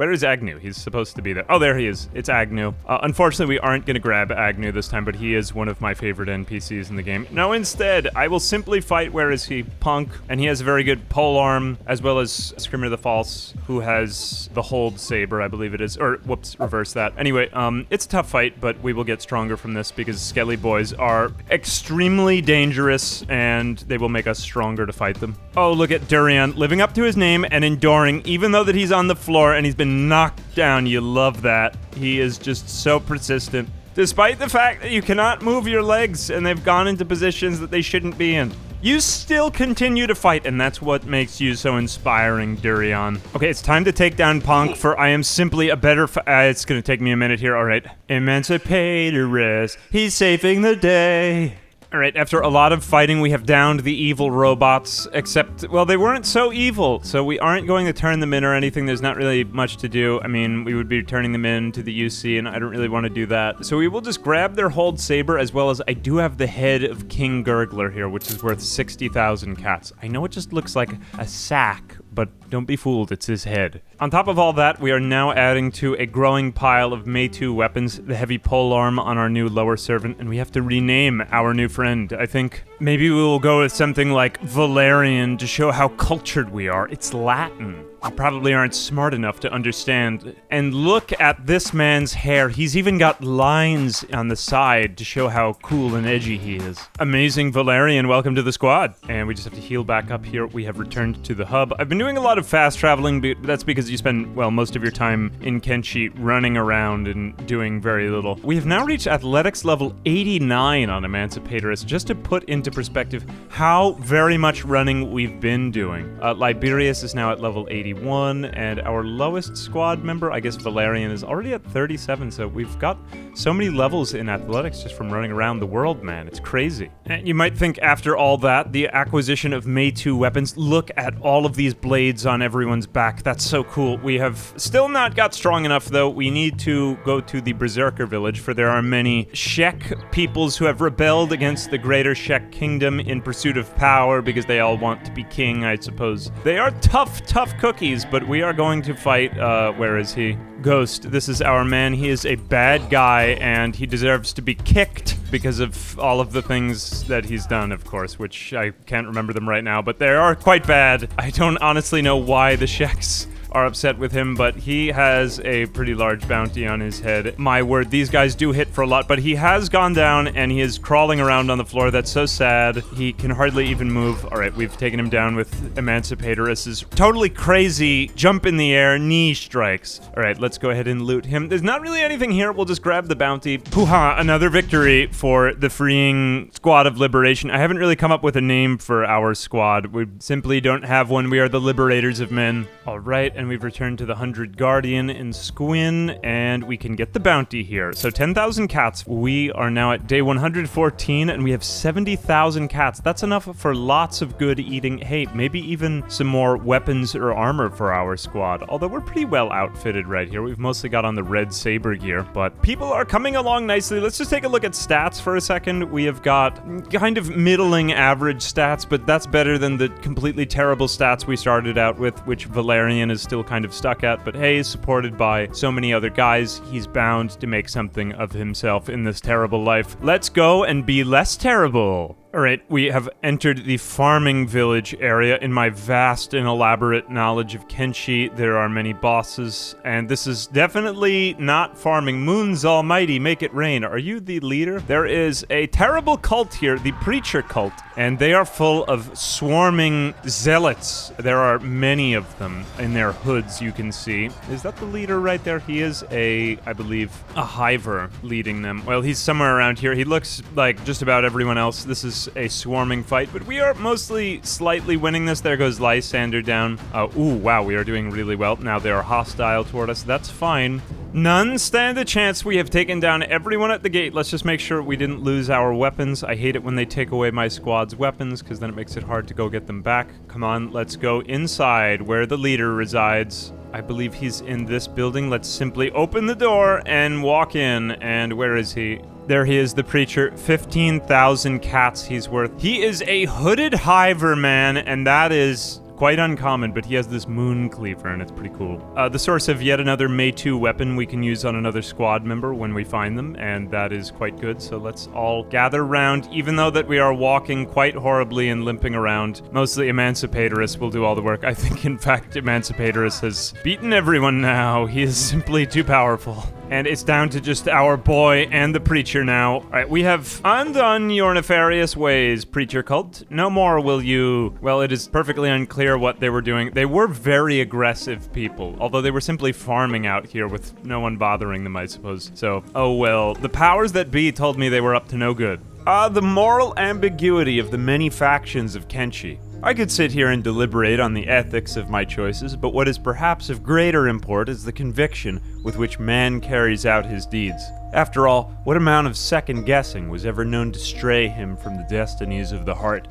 Where is Agnew? He's supposed to be there. Oh, there he is. It's Agnew. Unfortunately, we aren't going to grab Agnew this time, but he is one of my favorite NPCs in the game. No, instead, I will simply fight, where is he? Punk. And he has a very good polearm, as well as Screamer the False, who has the hold saber, I believe it is. Or, whoops, reverse that. Anyway, it's a tough fight, but we will get stronger from this because Skelly boys are extremely dangerous, and they will make us stronger to fight them. Oh, look at Durian living up to his name and enduring, even though that he's on the floor and he's been knocked down. You love that. He is just so persistent, despite the fact that you cannot move your legs and they've gone into positions that they shouldn't be in. You still continue to fight, and that's what makes you so inspiring, Durian. Okay, it's time to take down Punk, for I am simply a better it's gonna take me a minute here, alright. Emancipator, he's saving the day. Alright, after a lot of fighting, we have downed the evil robots, except, well, they weren't so evil, so we aren't going to turn them in or anything. There's not really much to do. I mean, we would be turning them in to the UC, and I don't really want to do that. So we will just grab their hold saber, as well as I do have the head of King Gurgler here, which is worth 60,000 cats. I know it just looks like a sack, but don't be fooled, it's his head. On top of all that, we are now adding to a growing pile of Mei-2 weapons, the heavy polearm on our new lower servant, and we have to rename our new friend. I think maybe we will go with something like Valerian to show how cultured we are. It's Latin. You probably aren't smart enough to understand. And look at this man's hair. He's even got lines on the side to show how cool and edgy he is. Amazing, Valerian, welcome to the squad. And we just have to heal back up here. We have returned to the hub. I've been doing a lot of fast traveling, but that's because you spend, well, most of your time in Kenshi running around and doing very little. We have now reached athletics level 89 on Emancipator, just to put into perspective how very much running we've been doing. Liberius is now at level 81, and our lowest squad member, I guess Valerian, is already at 37, so we've got so many levels in athletics just from running around the world, man. It's crazy. And you might think after all that, the acquisition of Mei-2 weapons, look at all of these blades on everyone's back. That's so cool. We have still not got strong enough, though. We need to go to the Berserker village, for there are many Shek peoples who have rebelled against the greater Shek kingdom in pursuit of power because they all want to be king, I suppose. They are tough cookies, but we are going to fight, where is he? Ghost. This is our man. He is a bad guy, and he deserves to be kicked because of all of the things that he's done, of course, which I can't remember them right now, but they are quite bad. I don't honestly know why the Sheks are upset with him, but he has a pretty large bounty on his head. My word, these guys do hit for a lot, but he has gone down and he is crawling around on the floor. That's so sad. He can hardly even move. All right, we've taken him down with Emancipator's totally crazy jump in the air knee strikes. All right, let's go ahead and loot him. There's not really anything here. We'll just grab the bounty. Hoo-ha, another victory for the freeing squad of liberation. I haven't really come up with a name for our squad. We simply don't have one. We are the liberators of men. All right, and we've returned to the 100 Guardian in Squin, and we can get the bounty here. So 10,000 cats. We are now at day 114, and we have 70,000 cats. That's enough for lots of good eating. Hey, maybe even some more weapons or armor for our squad. Although we're pretty well outfitted right here. We've mostly got on the red saber gear, but people are coming along nicely. Let's just take a look at stats for a second. We have got kind of middling average stats, but that's better than the completely terrible stats we started out with, which Valerian is still kind of stuck at, but hey, supported by so many other guys, he's bound to make something of himself in this terrible life. Let's go and be less terrible. Alright, we have entered the farming village area. In my vast and elaborate knowledge of Kenshi, there are many bosses, and this is definitely not farming. Moons almighty, make it rain. Are you the leader? There is a terrible cult here, the preacher cult, and they are full of swarming zealots. There are many of them in their hoods, you can see. Is that the leader right there? He is I believe, a hiver leading them. Well, he's somewhere around here. He looks like just about everyone else. This is a swarming fight, but we are mostly slightly winning this. There goes Lysander down. Ooh, wow, we are doing really well. Now they are hostile toward us. That's fine. None stand a chance. We have taken down everyone at the gate. Let's just make sure we didn't lose our weapons. I hate it when they take away my squad's weapons, because then it makes it hard to go get them back. Come on, let's go inside where the leader resides. I believe he's in this building. Let's simply open the door and walk in. And where is he? There he is, the preacher. 15,000 cats he's worth. He is a hooded hiver, man, and that is Quite uncommon, but he has this moon cleaver, and it's pretty cool. The source of yet another May 2 weapon we can use on another squad member when we find them, and that is quite good. So let's all gather round, even though that we are walking quite horribly and limping around. Mostly Emancipatorist will do all the work. I think, in fact, Emancipatorist has beaten everyone now. He is simply too powerful. And it's down to just our boy and the preacher now. All right, we have undone your nefarious ways, preacher cult. No more will you... Well, it is perfectly unclear what they were doing. They were very aggressive people, although they were simply farming out here with no one bothering them, I suppose. So, oh well. The powers that be told me they were up to no good. The moral ambiguity of the many factions of Kenshi. I could sit here and deliberate on the ethics of my choices, but what is perhaps of greater import is the conviction with which man carries out his deeds. After all, what amount of second guessing was ever known to stray him from the destinies of the heart?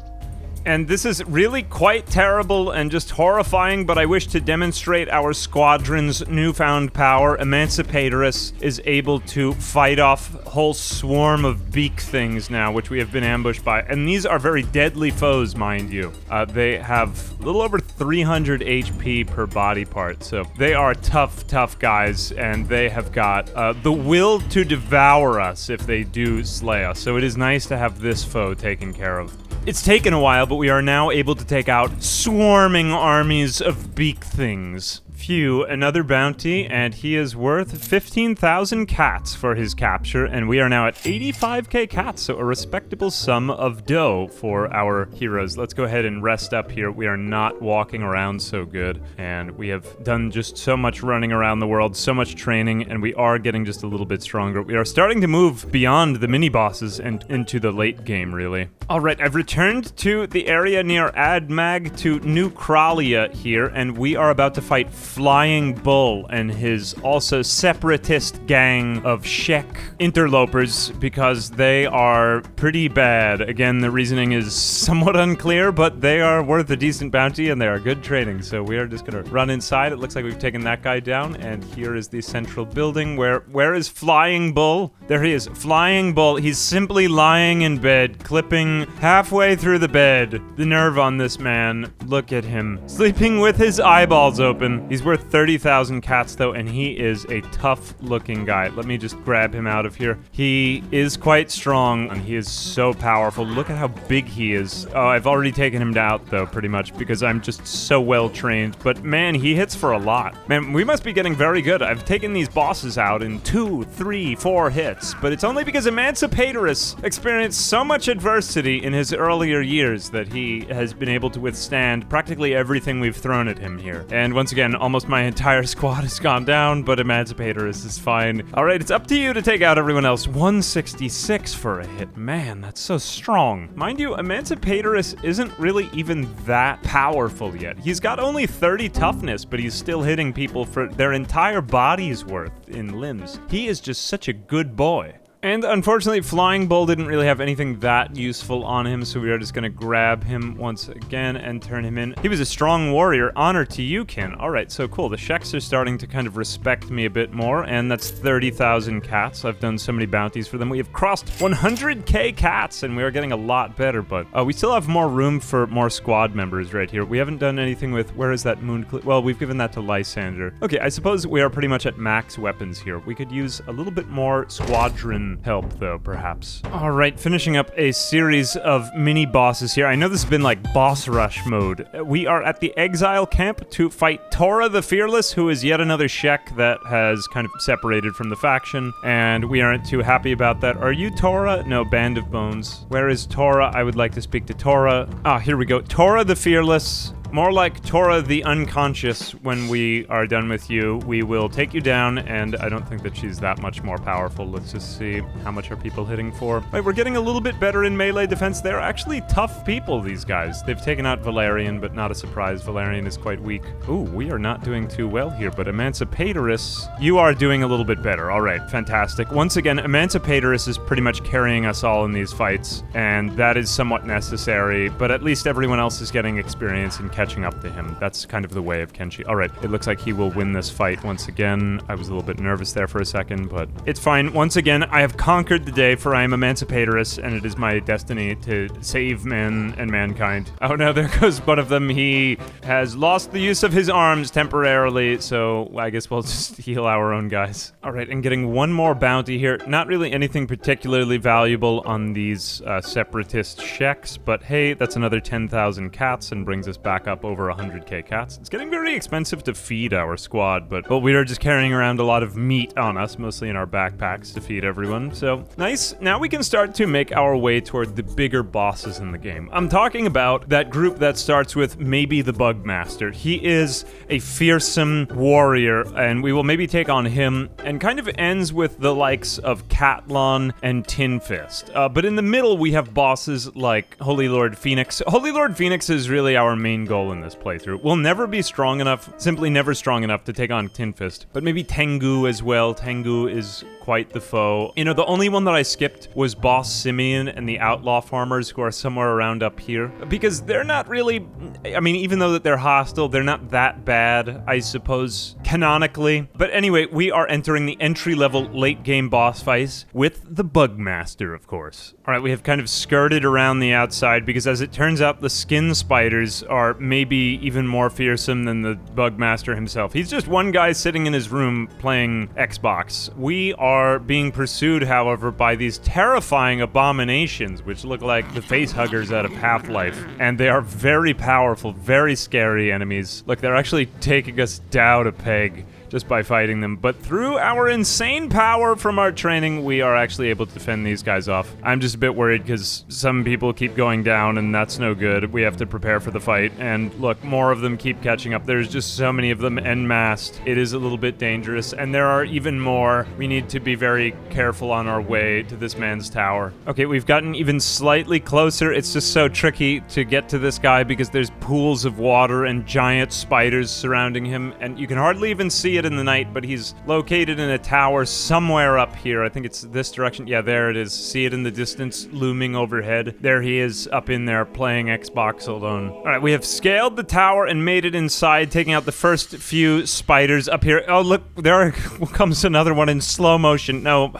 And this is really quite terrible and just horrifying, but I wish to demonstrate our squadron's newfound power. Emancipatorist is able to fight off a whole swarm of beak things now, which we have been ambushed by. And these are very deadly foes, mind you. They have a little over 300 HP per body part, so they are tough guys, and they have got the will to devour us if they do slay us. So it is nice to have this foe taken care of. It's taken a while, but we are now able to take out swarming armies of beak things. Phew, another bounty, and he is worth 15,000 cats for his capture, and we are now at 85k cats, so a respectable sum of dough for our heroes. Let's go ahead and rest up here. We are not walking around so good, and we have done just so much running around the world, so much training, and we are getting just a little bit stronger. We are starting to move beyond the mini-bosses and into the late game, really. Alright, I've returned to the area near Admag to New Kralia here, and we are about to fight Flying Bull and his also separatist gang of Shek interlopers, because they are pretty bad. Again, the reasoning is somewhat unclear, but they are worth a decent bounty and they are good training, so we are just gonna run inside. It looks like we've taken that guy down, and here is the central building. Where is Flying Bull? There he is, Flying Bull. He's simply lying in bed, clipping halfway through the bed. The nerve on this man. Look at him. Sleeping with his eyeballs open. He's worth 30,000 cats though, and he is a tough looking guy. Let me just grab him out of here. He is quite strong and he is so powerful. Look at how big he is. Oh, I've already taken him out though, pretty much, because I'm just so well trained. But man, he hits for a lot. Man, we must be getting very good. I've taken these bosses out in 2, 3, 4 hits, but it's only because Emancipatorist experienced so much adversity in his earlier years that he has been able to withstand practically everything we've thrown at him here. And once again, almost my entire squad has gone down, but Emancipatorist is fine. Alright, it's up to you to take out everyone else. 166 for a hit. Man, that's so strong. Mind you, Emancipatorist isn't really even that powerful yet. He's got only 30 toughness, but he's still hitting people for their entire body's worth in limbs. He is just such a good boy. And unfortunately, Flying Bull didn't really have anything that useful on him, so we are just gonna grab him once again and turn him in. He was a strong warrior. Honor to you, Ken. Alright, so cool. The Sheks are starting to kind of respect me a bit more, and that's 30,000 cats. I've done so many bounties for them. We have crossed 100k cats, and we are getting a lot better, but we still have more room for more squad members right here. We haven't done anything with... Where is that moon... Well, we've given that to Lysander. Okay, I suppose we are pretty much at max weapons here. We could use a little bit more squadron help though, perhaps. All right, finishing up a series of mini bosses here. I know this has been like boss rush mode. We are at the exile camp to fight Tora the Fearless, who is yet another Shek that has kind of separated from the faction, and we aren't too happy about that. Are you Tora? No, Band of Bones. Where is Tora? I would like to speak to Tora. Ah, here we go. Tora the Fearless. More like Tora the Unconscious. When we are done with you, we will take you down, and I don't think that she's that much more powerful. Let's just see, how much are people hitting for? Wait, we're getting a little bit better in melee defense. They're actually tough people, these guys. They've taken out Valerian, but not a surprise. Valerian is quite weak. Ooh, we are not doing too well here, but Emancipatorist, you are doing a little bit better. All right, fantastic. Once again, Emancipatorist is pretty much carrying us all in these fights, and that is somewhat necessary, but at least everyone else is getting experience and catching up to him. That's kind of the way of Kenshi. All right, it looks like he will win this fight once again. I was a little bit nervous there for a second, but it's fine. Once again, I have conquered the day, for I am emancipatorist, and it is my destiny to save man and mankind. Oh no, there goes one of them. He has lost the use of his arms temporarily, so I guess we'll just heal our own guys. All right, and getting one more bounty here. Not really anything particularly valuable on these separatist checks, but hey, that's another 10,000 cats and brings us back up over 100k cats. It's getting very expensive to feed our squad, but we are just carrying around a lot of meat on us, mostly in our backpacks to feed everyone. So nice. Now we can start to make our way toward the bigger bosses in the game. I'm talking about that group that starts with maybe the Bugmaster. He is a fearsome warrior, and we will maybe take on him, and kind of ends with the likes of Catlon and Tin Fist. But in the middle, we have bosses like Holy Lord Phoenix. Holy Lord Phoenix is really our main goal in this playthrough. We'll never be strong enough, simply never strong enough to take on Tin Fist, but maybe Tangu as well. Tangu is quite the foe. You know, the only one that I skipped was Boss Simeon and the Outlaw Farmers, who are somewhere around up here, because they're not really, I mean, even though that they're hostile, they're not that bad, I suppose, canonically. But anyway, we are entering the entry-level late-game boss fights with the Bugmaster, of course. All right, we have kind of skirted around the outside, because as it turns out, the skin spiders are maybe even more fearsome than the Bugmaster himself. He's just one guy sitting in his room playing Xbox. We are being pursued, however, by these terrifying abominations, which look like the facehuggers out of Half-Life. And they are very powerful, very scary enemies. Look, they're actually taking us down a peg just by fighting them, but through our insane power from our training, we are actually able to fend these guys off. I'm just a bit worried because some people keep going down, and that's no good. We have to prepare for the fight, and look, more of them keep catching up. There's just so many of them en masse. It is a little bit dangerous, and there are even more. We need to be very careful on our way to this man's tower. Okay, we've gotten even slightly closer. It's just so tricky to get to this guy because there's pools of water and giant spiders surrounding him, and you can hardly even see it in the night, but he's located in a tower somewhere up here. I think it's this direction. Yeah, there it is. See it in the distance looming overhead. There he is up in there playing Xbox alone. All right, we have scaled the tower and made it inside, taking out the first few spiders up here. Oh, look, there comes another one in slow motion. No,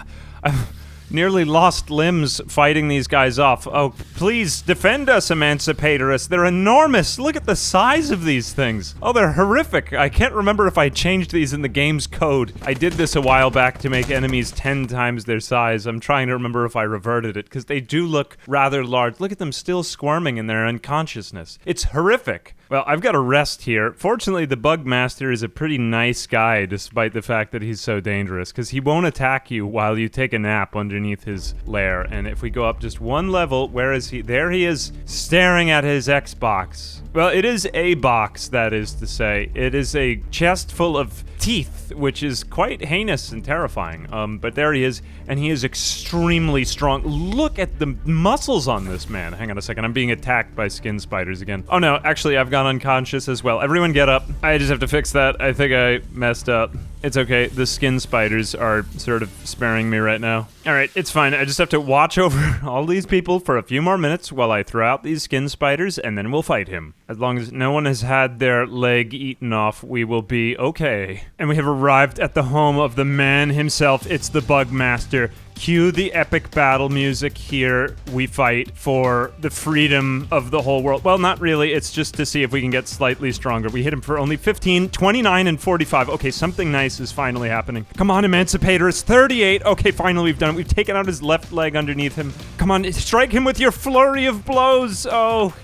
I've nearly lost limbs fighting these guys off. Oh, please defend us, emancipatorists. They're enormous. Look at the size of these things. Oh, they're horrific. I can't remember if I changed these in the game's code. I did this a while back to make enemies 10 times their size. I'm trying to remember if I reverted it, because they do look rather large. Look at them still squirming in their unconsciousness. It's horrific. Well, I've got to rest here. Fortunately, the Bugmaster is a pretty nice guy, despite the fact that he's so dangerous, because he won't attack you while you take a nap underneath his lair. And if we go up just one level, where is he? There he is, staring at his Xbox. Well, it is a box, that is to say. It is a chest full of teeth, which is quite heinous and terrifying. But there he is, and he is extremely strong. Look at the muscles on this man. Hang on a second, I'm being attacked by skin spiders again. Oh no, actually, I've gone unconscious as well. Everyone get up. I just have to fix that. I think I messed up. It's okay, the skin spiders are sort of sparing me right now. All right, it's fine. I just have to watch over all these people for a few more minutes while I throw out these skin spiders, and then we'll fight him. As long as no one has had their leg eaten off, we will be okay. And we have arrived at the home of the man himself. It's the Bugmaster. Cue the epic battle music here. We fight for the freedom of the whole world. Well, not really. It's just to see if we can get slightly stronger. We hit him for only 15, 29, and 45. Okay, something nice is finally happening. Come on, Emancipator. It's 38. Okay, finally we've done it. We've taken out his left leg underneath him. Come on, strike him with your flurry of blows. Oh,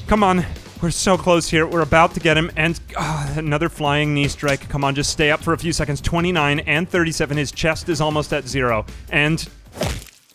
come on. We're so close here. We're about to get him, and another flying knee strike. Come on, just stay up for a few seconds. 29 and 37. His chest is almost at 0. And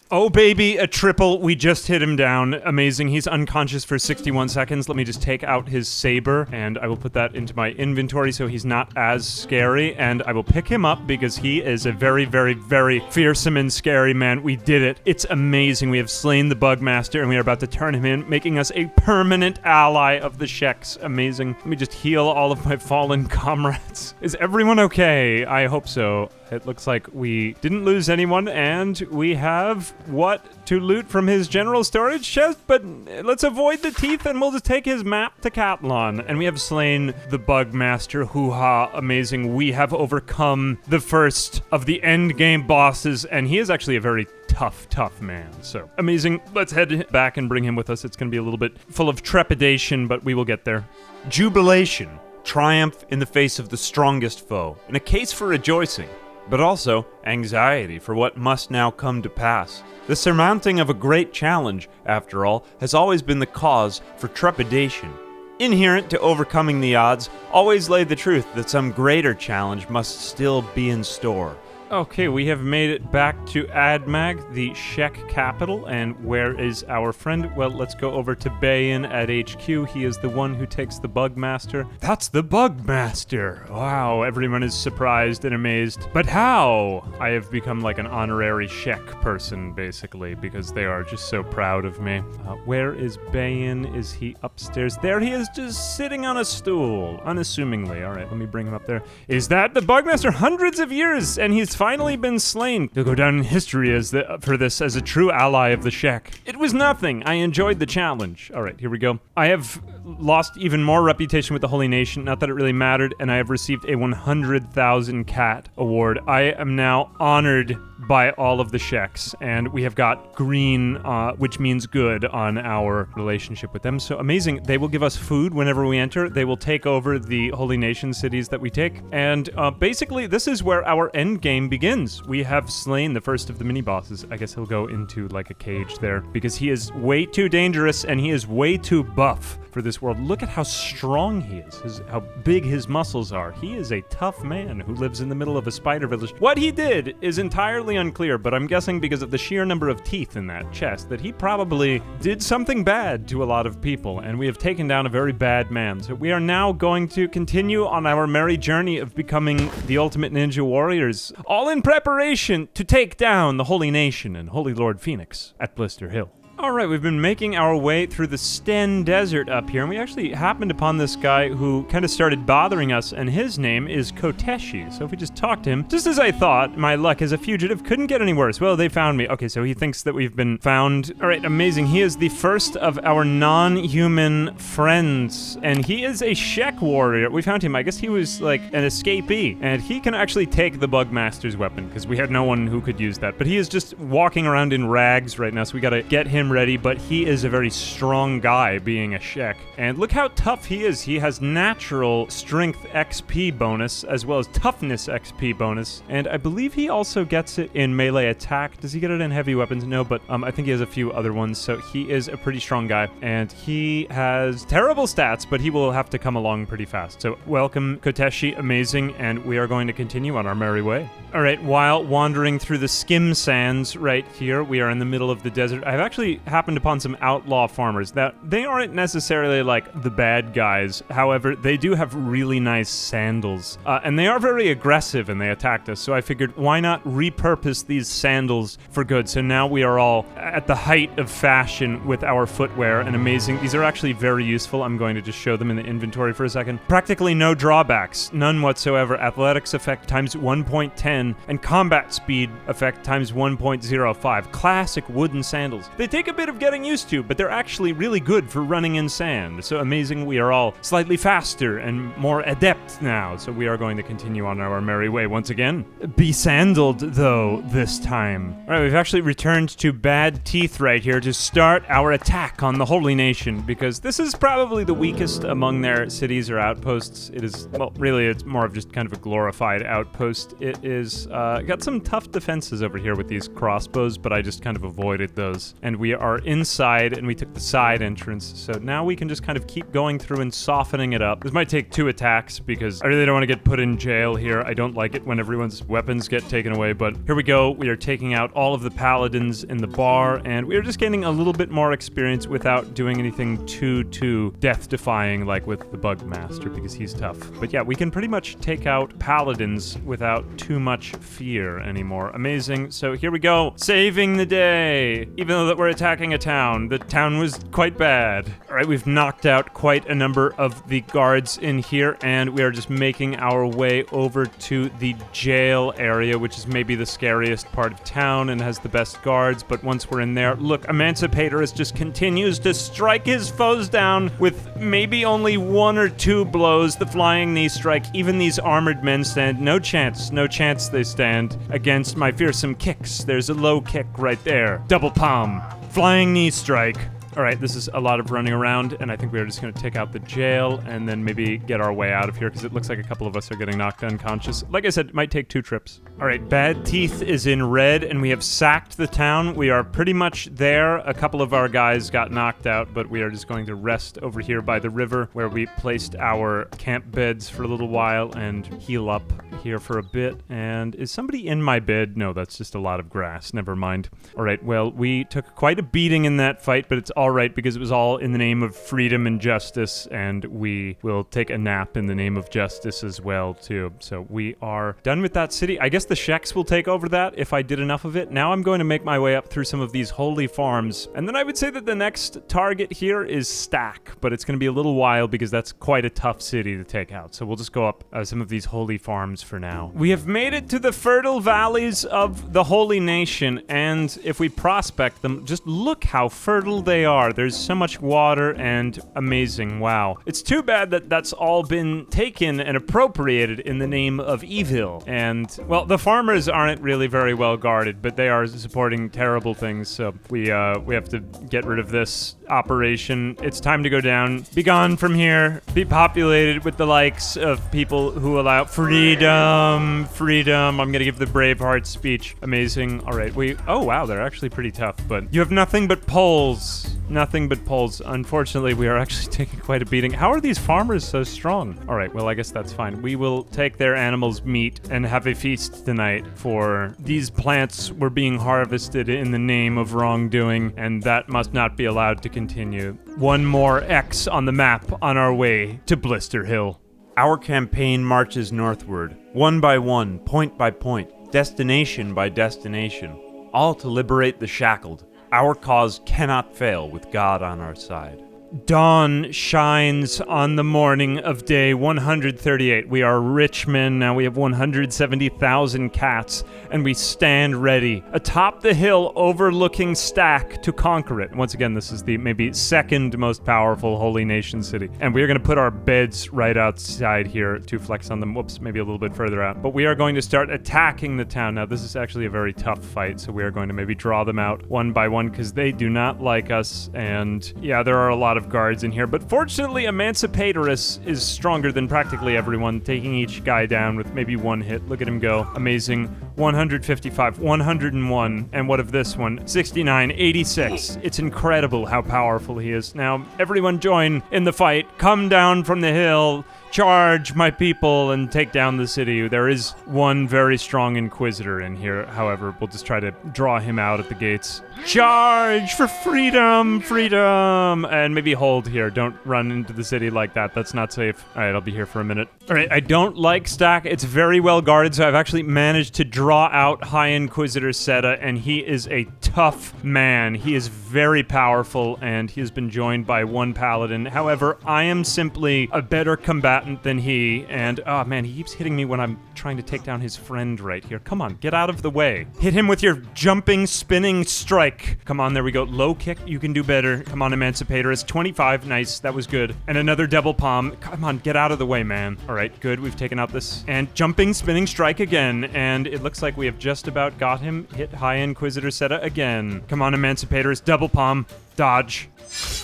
oh baby, a triple. We just hit him down. Amazing. He's unconscious for 61 seconds. Let me just take out his saber, and I will put that into my inventory so he's not as scary, and I will pick him up because he is a very, very, very fearsome and scary man. We did it. It's amazing. We have slain the Bugmaster, and we are about to turn him in, making us a permanent ally of the Sheks. Amazing. Let me just heal all of my fallen comrades. Is everyone okay? I hope so. It looks like we didn't lose anyone, and we have what to loot from his general storage chest, but let's avoid the teeth, and we'll just take his map to Catlon. And we have slain the Bugmaster. Hoo-ha, amazing. We have overcome the first of the Endgame bosses, and he is actually a very tough man. So amazing. Let's head back and bring him with us. It's going to be a little bit full of trepidation, but we will get there. Jubilation, triumph in the face of the strongest foe, and a case for rejoicing, but also anxiety for what must now come to pass. The surmounting of a great challenge, after all, has always been the cause for trepidation. Inherent to overcoming the odds always lay the truth that some greater challenge must still be in store. Okay, we have made it back to Admag, the Shek capital, and where is our friend? Well, let's go over to Bayan at HQ. He is the one who takes the Bugmaster. That's the Bugmaster! Wow, everyone is surprised and amazed. But how? I have become like an honorary Shek person, basically, because they are just so proud of me. Where is Bayan? Is he upstairs? There he is, just sitting on a stool, unassumingly. All right, let me bring him up there. Is that the Bugmaster? Hundreds of years, and he's finally been slain. He'll go down in history as for this as a true ally of the Shek. It was nothing. I enjoyed the challenge. All right, here we go. I have lost even more reputation with the Holy Nation, not that it really mattered, and I have received a 100,000 cat award. I am now honored by all of the Sheks, and we have got green, which means good, on our relationship with them. So amazing. They will give us food whenever we enter. They will take over the Holy Nation cities that we take, and basically this is where our end game begins. We have slain the first of the mini-bosses. I guess he'll go into like a cage there, because he is way too dangerous, and he is way too buff for this world. Look at how strong he is, how big his muscles are. He is a tough man who lives in the middle of a spider village. What he did is entirely unclear, but I'm guessing because of the sheer number of teeth in that chest that he probably did something bad to a lot of people, and we have taken down a very bad man. So we are now going to continue on our merry journey of becoming the ultimate ninja warriors, all in preparation to take down the Holy Nation and Holy Lord Phoenix at Blister Hill. All right, we've been making our way through the Sten Desert up here, and we actually happened upon this guy who kind of started bothering us, and his name is Koteshi. So if we just talk to him, just as I thought, my luck as a fugitive couldn't get any worse. Well, they found me. Okay, so he thinks that we've been found. All right, amazing. He is the first of our non-human friends, and he is a Shek warrior. We found him. I guess he was like an escapee, and he can actually take the Bugmaster's weapon, because we had no one who could use that. But he is just walking around in rags right now, so we gotta get him ready, but he is a very strong guy, being a Shek. And look how tough he is. He has natural strength XP bonus, as well as toughness XP bonus, and I believe he also gets it in melee attack. Does he get it in heavy weapons? No, but I think he has a few other ones, so he is a pretty strong guy, and he has terrible stats, but he will have to come along pretty fast. So welcome, Koteshi, amazing, and we are going to continue on our merry way. All right, while wandering through the skim sands right here, we are in the middle of the desert. I've actually happened upon some outlaw farmers. That they aren't necessarily like the bad guys. However, they do have really nice sandals, and they are very aggressive, and they attacked us. So I figured, why not repurpose these sandals for good? So now we are all at the height of fashion with our footwear, and amazing. These are actually very useful. I'm going to just show them in the inventory for a second. Practically no drawbacks, none whatsoever. Athletics effect times 1.10, and combat speed effect times 1.05. Classic wooden sandals. They take a bit of getting used to, but they're actually really good for running in sand. So amazing, we are all slightly faster and more adept now. So we are going to continue on our merry way once again. Be sandaled, though, this time. All right, we've actually returned to Bad Teeth right here to start our attack on the Holy Nation, because this is probably the weakest among their cities or outposts. It is, well, really, it's more of just kind of a glorified outpost. It is got some tough defenses over here with these crossbows, but I just kind of avoided those. And we are inside, and we took the side entrance, so now we can just kind of keep going through and softening it up. This might take 2 attacks, because I really don't want to get put in jail here. I don't like it when everyone's weapons get taken away, but here we go. We are taking out all of the paladins in the bar, and we are just gaining a little bit more experience without doing anything too death-defying like with the Bugmaster, because he's tough. But yeah, we can pretty much take out paladins without too much fear anymore. Amazing. So here we go. Saving the day. Even though that we're attacking attacking a town. The town was quite bad. All right, we've knocked out quite a number of the guards in here, and we are just making our way over to the jail area, which is maybe the scariest part of town and has the best guards. But once we're in there, look, Emancipator just continues to strike his foes down with maybe only 1 or 2 blows. The flying knee strike. Even these armored men stand no chance they stand against my fearsome kicks. There's a low kick right there. Double palm. Flying knee strike. All right, this is a lot of running around, and I think we're just going to take out the jail and then maybe get our way out of here because it looks like a couple of us are getting knocked unconscious. Like I said, it might take 2 trips. All right, Bad Teeth is in red, and we have sacked the town. We are pretty much there. A couple of our guys got knocked out, but we are just going to rest over here by the river where we placed our camp beds for a little while and heal up here for a bit. And is somebody in my bed? No, that's just a lot of grass. Never mind. All right, well, we took quite a beating in that fight, but it's all right because it was all in the name of freedom and justice, and we will take a nap in the name of justice as well, too. So we are done with that city. I guess the Sheks will take over that if I did enough of it. Now I'm going to make my way up through some of these holy farms, and then I would say that the next target here is Stack, but it's going to be a little while because that's quite a tough city to take out. So we'll just go up some of these holy farms for now. We have made it to the fertile valleys of the Holy Nation, and if we prospect them, just look how fertile they are. There's so much water and amazing. Wow. It's too bad that that's all been taken and appropriated in the name of evil. And, well, the farmers aren't really very well guarded, but they are supporting terrible things, so we have to get rid of this operation. It's time to go down. Be gone from here. Be populated with the likes of people who allow freedom. Freedom. I'm gonna give the Braveheart speech. Amazing. All right. Oh, wow. They're actually pretty tough, but you have nothing but poles. Nothing but poles. Unfortunately, we are actually taking quite a beating. How are these farmers so strong? All right, well, I guess that's fine. We will take their animals' meat and have a feast tonight, for these plants were being harvested in the name of wrongdoing, and that must not be allowed to continue. One more X on the map on our way to Blister Hill. Our campaign marches northward, one by one, point by point, destination by destination, all to liberate the shackled. Our cause cannot fail with God on our side. Dawn shines on the morning of day 138. We are rich men now. We have 170,000 cats, and we stand ready atop the hill overlooking Stack to conquer it. Once again, this is the maybe second most powerful Holy Nation city, and we are going to put our beds right outside here to flex on them. Whoops, maybe a little bit further out. But we are going to start attacking the town. Now, this is actually a very tough fight, so we are going to maybe draw them out one by one because they do not like us, and yeah, there are a lot of guards in here, but fortunately Emancipator is stronger than practically everyone, taking each guy down with maybe 1 hit. Look at him go. Amazing. 155, 101, and what of this one? 69, 86. It's incredible how powerful he is. Now, everyone join in the fight. Come down from the hill. Charge, my people, and take down the city. There is one very strong Inquisitor in here, however. We'll just try to draw him out at the gates. Charge for freedom, freedom! And maybe hold here. Don't run into the city like that. That's not safe. All right, I'll be here for a minute. All right, I don't like Stack. It's very well guarded, so I've actually managed to draw out High Inquisitor Seta, and he is a tough man. He is very powerful, and he has been joined by one paladin. However, I am simply a better combatant than he, and oh man, he keeps hitting me when I'm trying to take down his friend right here. Come on, get out of the way. Hit him with your jumping, spinning strike. Come on, there we go. Low kick, you can do better. Come on, Emancipator. It's 25. Nice, that was good. And another double palm. Come on, get out of the way, man. All right, good. We've taken out this. And jumping, spinning strike again. And it looks like we have just about got him. Hit High Inquisitor Seta again. Come on, Emancipators. Double palm. Dodge.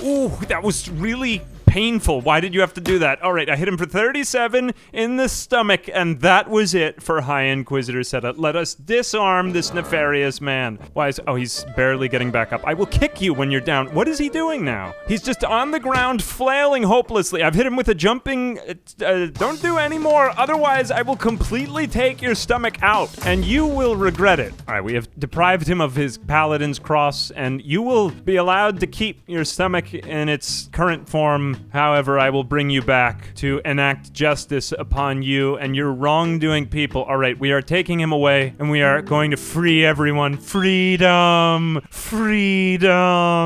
Ooh, that was really painful. Why did you have to do that? All right, I hit him for 37 in the stomach, and that was it for High Inquisitor Seta. Let us disarm this nefarious man. Why is... Oh, he's barely getting back up. I will kick you when you're down. What is he doing now? He's just on the ground, flailing hopelessly. I've hit him with a jumping... don't do any more, otherwise I will completely take your stomach out, and you will regret it. All right, we have deprived him of his Paladin's Cross, and you will be allowed to keep your stomach in its current form However, I will bring you back to enact justice upon you and your wrongdoing people. All right, we are taking him away, and we are going to free everyone. Freedom! Freedom!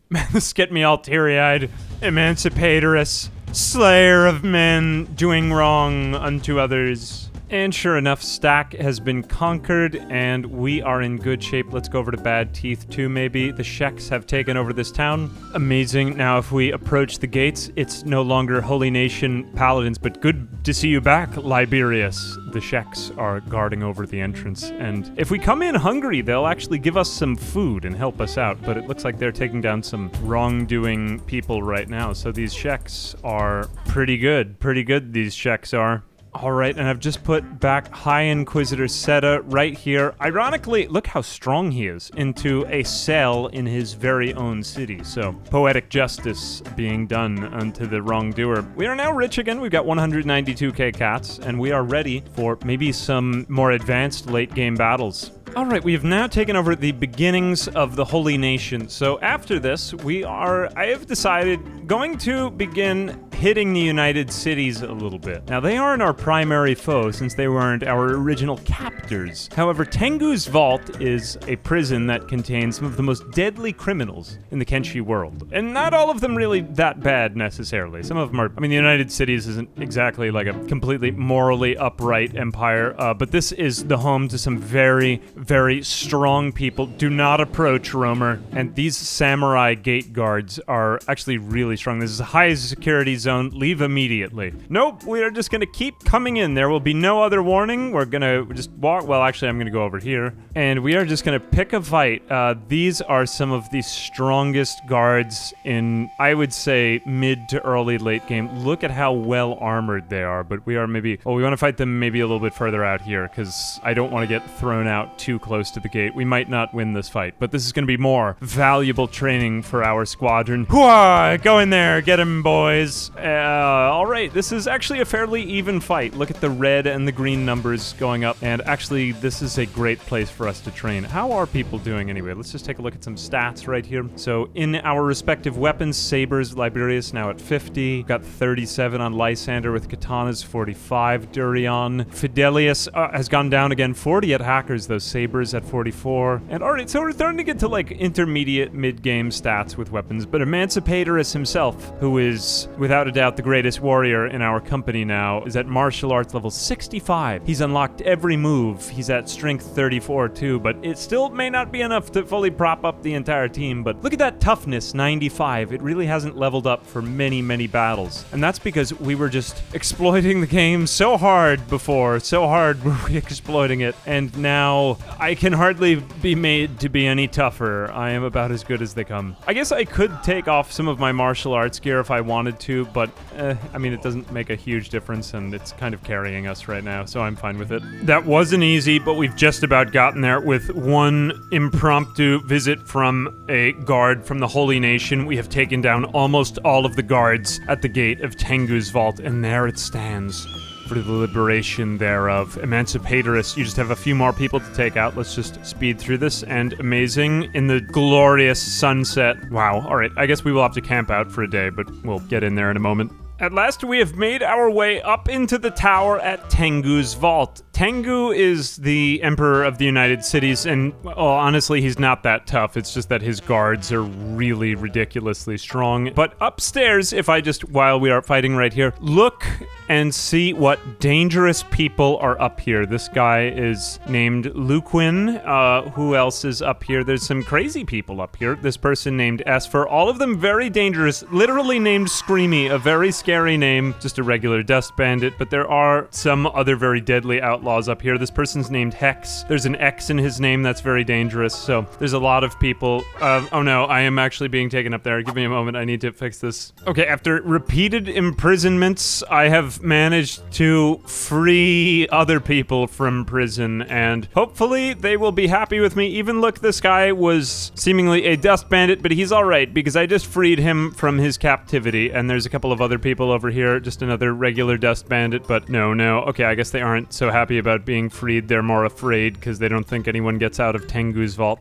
Man, this get me all teary-eyed. Emancipatoress, slayer of men, doing wrong unto others. And sure enough, Stack has been conquered, and we are in good shape. Let's go over to Bad Teeth 2, maybe. The Sheks have taken over this town. Amazing. Now, if we approach the gates, it's no longer Holy Nation Paladins, but good to see you back, Liberius. The Sheks are guarding over the entrance, and if we come in hungry, they'll actually give us some food and help us out, but it looks like they're taking down some wrongdoing people right now, so these Sheks are pretty good. Pretty good, these Sheks are. All right, and I've just put back High Inquisitor Seta right here. Ironically, look how strong he is, into a cell in his very own city. So, poetic justice being done unto the wrongdoer. We are now rich again. We've got 192k cats, and we are ready for maybe some more advanced late-game battles. All right, we have now taken over the beginnings of the Holy Nation. So after this, I have decided, going to begin hitting the United Cities a little bit. Now, they aren't our primary foe since they weren't our original captors. However, Tangu's Vault is a prison that contains some of the most deadly criminals in the Kenshi world. And not all of them really that bad necessarily. Some of them are, the United Cities isn't exactly like a completely morally upright empire, but this is the home to some very, very strong people. Do not approach, Roamer. And these samurai gate guards are actually really strong. This is a high security zone. Leave immediately. Nope, we are just gonna keep coming in. There will be no other warning. We're gonna just walk. Well, actually, I'm gonna go over here. And we are just gonna pick a fight. These are some of the strongest guards in, I would say, mid to early late game. Look at how well armored they are. But we are maybe, we want to fight them maybe a little bit further out here because I don't want to get thrown out too close to the gate. We might not win this fight, but this is going to be more valuable training for our squadron. Hooah! Go in there, get him, boys. All right, this is actually a fairly even fight. Look at the red and the green numbers going up, and actually, this is a great place for us to train. How are people doing anyway? Let's just take a look at some stats right here. So, in our respective weapons, sabers, Liberius now at 50. We've got 37 on Lysander with katanas, 45. Durion. Fidelius has gone down again, 40 at hackers, those sabers at 44. And all right, so we're starting to get to like intermediate mid-game stats with weapons, but Emancipatorus himself, who is without a doubt the greatest warrior in our company now, is at martial arts level 65. He's unlocked every move. He's at strength 34 too, but it still may not be enough to fully prop up the entire team. But look at that toughness, 95. It really hasn't leveled up for many, many battles. And that's because we were just exploiting the game so hard before. So hard were we exploiting it. And now I can hardly be made to be any tougher. I am about as good as they come. I guess I could take off some of my martial arts gear if I wanted to, but it doesn't make a huge difference, and it's kind of carrying us right now, so I'm fine with it. That wasn't easy, but we've just about gotten there with one impromptu visit from a guard from the Holy Nation. We have taken down almost all of the guards at the gate of Tangu's Vault, and there it stands for the liberation thereof. Emancipatorus, you just have a few more people to take out. Let's just speed through this, and amazing in the glorious sunset. Wow, all right, I guess we will have to camp out for a day, but we'll get in there in a moment. At last, we have made our way up into the tower at Tangu's Vault. Tangu is the Emperor of the United Cities, and honestly, he's not that tough. It's just that his guards are really ridiculously strong. But upstairs, while we are fighting right here, look and see what dangerous people are up here. This guy is named Luquin. Who else is up here? There's some crazy people up here. This person named Esfer. All of them very dangerous. Literally named Screamy, a very scary name. Just a regular dust bandit. But there are some other very deadly outlaws up here. This person's named Hex. There's an X in his name that's very dangerous. So there's a lot of people. Oh no, I am actually being taken up there. Give me a moment. I need to fix this. Okay, after repeated imprisonments, I have have managed to free other people from prison, and hopefully they will be happy with me. Even look, this guy was seemingly a dust bandit, but he's alright because I just freed him from his captivity, and there's a couple of other people over here, just another regular dust bandit, but no. Okay, I guess they aren't so happy about being freed. They're more afraid because they don't think anyone gets out of Tangu's vault.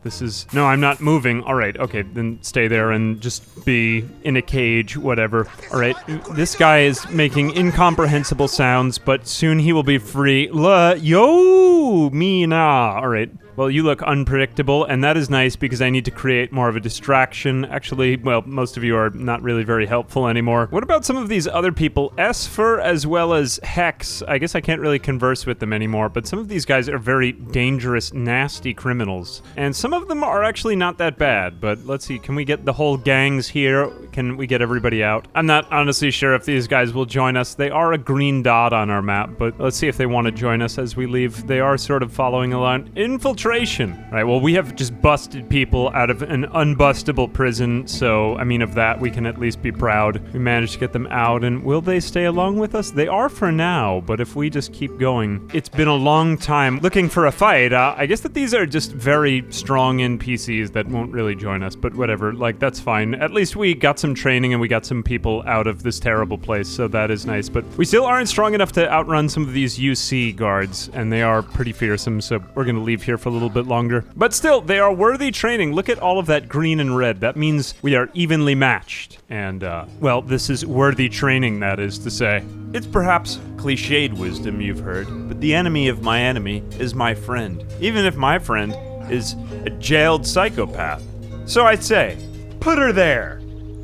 No, I'm not moving. Alright, okay, then stay there and just be in a cage, whatever. Alright, this guy is making incomprehensible sounds, but soon he will be free. Yo, me nah. Alright. Well, you look unpredictable, and that is nice because I need to create more of a distraction. Actually, well, most of you are not really very helpful anymore. What about some of these other people? Esfer as well as Hex. I guess I can't really converse with them anymore, but some of these guys are very dangerous, nasty criminals. And some of them are actually not that bad, but let's see, can we get the whole gangs here? Can we get everybody out? I'm not honestly sure if these guys will join us. They are a green dot on our map, but let's see if they want to join us as we leave. They are sort of following along. Infiltration. Right, well, we have just busted people out of an unbustable prison, so, I mean, of that, we can at least be proud. We managed to get them out, and will they stay along with us? They are for now, but if we just keep going. It's been a long time looking for a fight. I guess that these are just very strong NPCs that won't really join us, but whatever, like, that's fine. At least we got some training and we got some people out of this terrible place, so that is nice, but we still aren't strong enough to outrun some of these UC guards, and they are pretty fearsome, so we're gonna leave here for a little bit longer. But still, they are worthy training. Look at all of that green and red. That means we are evenly matched. And, well, this is worthy training, that is to say. It's perhaps cliched wisdom you've heard, but the enemy of my enemy is my friend, even if my friend is a jailed psychopath. So I say, put her there.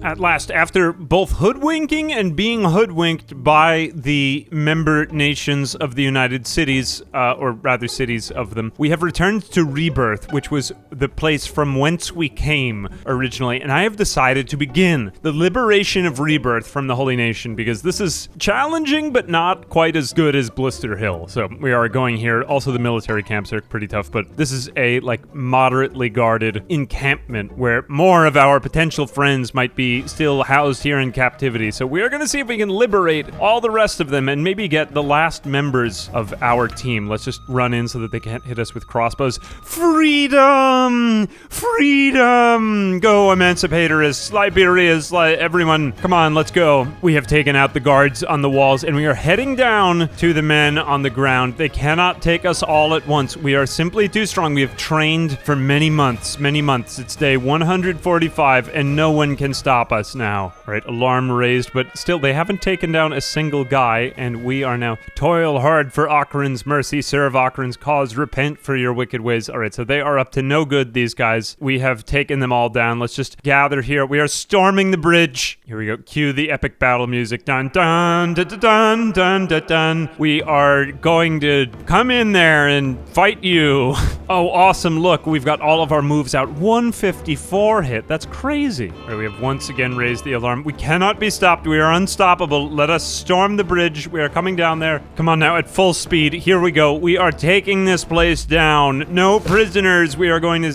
At last, after both hoodwinking and being hoodwinked by the member nations of the United Cities, or rather cities of them, we have returned to Rebirth, which was the place from whence we came originally, and I have decided to begin the liberation of Rebirth from the Holy Nation, because this is challenging, but not quite as good as Blister Hill. So we are going here. Also, the military camps are pretty tough, but this is a, like, moderately guarded encampment where more of our potential friends might be still housed here in captivity. So we are going to see if we can liberate all the rest of them and maybe get the last members of our team. Let's just run in so that they can't hit us with crossbows. Freedom! Freedom! Go, emancipators, Liberias, everyone. Come on, let's go. We have taken out the guards on the walls and we are heading down to the men on the ground. They cannot take us all at once. We are simply too strong. We have trained for many months. It's day 145 and no one can stop us now. All right, alarm raised, but still, they haven't taken down a single guy, and we are now toil hard for Ocaran's mercy, serve Ocaran's cause, repent for your wicked ways. All right, so they are up to no good, these guys. We have taken them all down. Let's just gather here. We are storming the bridge. Here we go. Cue the epic battle music. Dun, dun, dun, dun, dun, dun, dun, dun. We are going to come in there and fight you. Oh, awesome. Look, we've got all of our moves out. 154 hit. That's crazy. All right, we have once again raised the alarm. We cannot be stopped. We are unstoppable. Let us storm the bridge. We are coming down there. Come on now, at full speed. Here we go. We are taking this place down. No prisoners. We are going to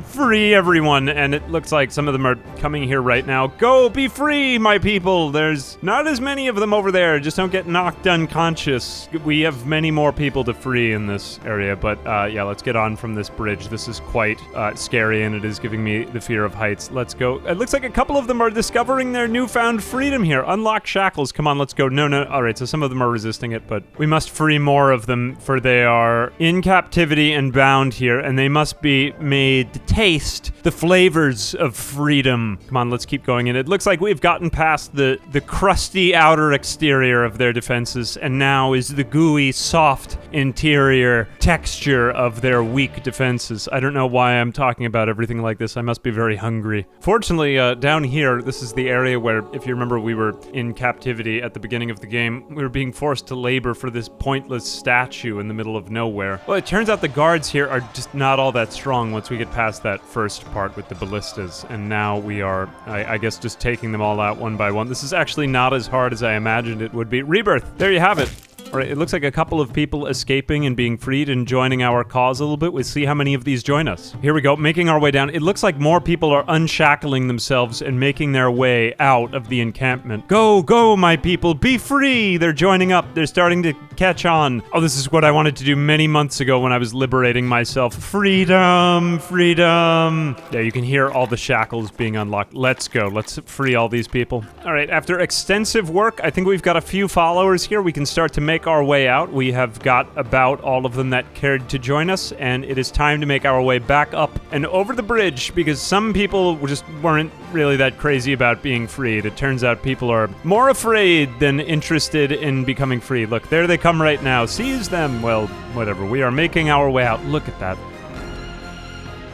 free everyone. And it looks like some of them are coming here right now. Go, be free, my people. There's not as many of them over there. Just don't get knocked unconscious. We have many more people to free in this area. But yeah, let's get on from this bridge. This is quite scary, and it is giving me the fear of heights. Let's go. It looks like a couple of them are discovering their newfound freedom here. Unlock shackles. Come on, let's go. No. All right, so some of them are resisting it, but we must free more of them, for they are in captivity and bound here, and they must be made to taste the flavors of freedom. Come on, let's keep going. And it looks like we've gotten past the crusty outer exterior of their defenses, and now is the gooey, soft interior texture of their weak defenses. I don't know why I'm talking about everything like this. I must be very hungry. Fortunately, down here, this is the area where, if you remember, we were in captivity at the beginning of the game. We were being forced to labor for this pointless statue in the middle of nowhere. Well, it turns out the guards here are just not all that strong once we get past that first part with the ballistas, and now we are, I guess, just taking them all out one by one. This is actually not as hard as I imagined it would be. Rebirth! There you have it. All right, it looks like a couple of people escaping and being freed and joining our cause a little bit. We'll see how many of these join us. Here we go, making our way down. It looks like more people are unshackling themselves and making their way out of the encampment. Go, go, my people, be free! They're joining up. They're starting to catch on. Oh, this is what I wanted to do many months ago when I was liberating myself. Freedom, freedom. There, you can hear all the shackles being unlocked. Let's go. Let's free all these people. All right, after extensive work, I think we've got a few followers here. We can start to make our way out. We have got about all of them that cared to join us, and it is time to make our way back up and over the bridge, because some people just weren't really that crazy about being freed. It turns out people are more afraid than interested in becoming free. Look, there they come right now. Seize them. Well, whatever. We are making our way out. Look at that.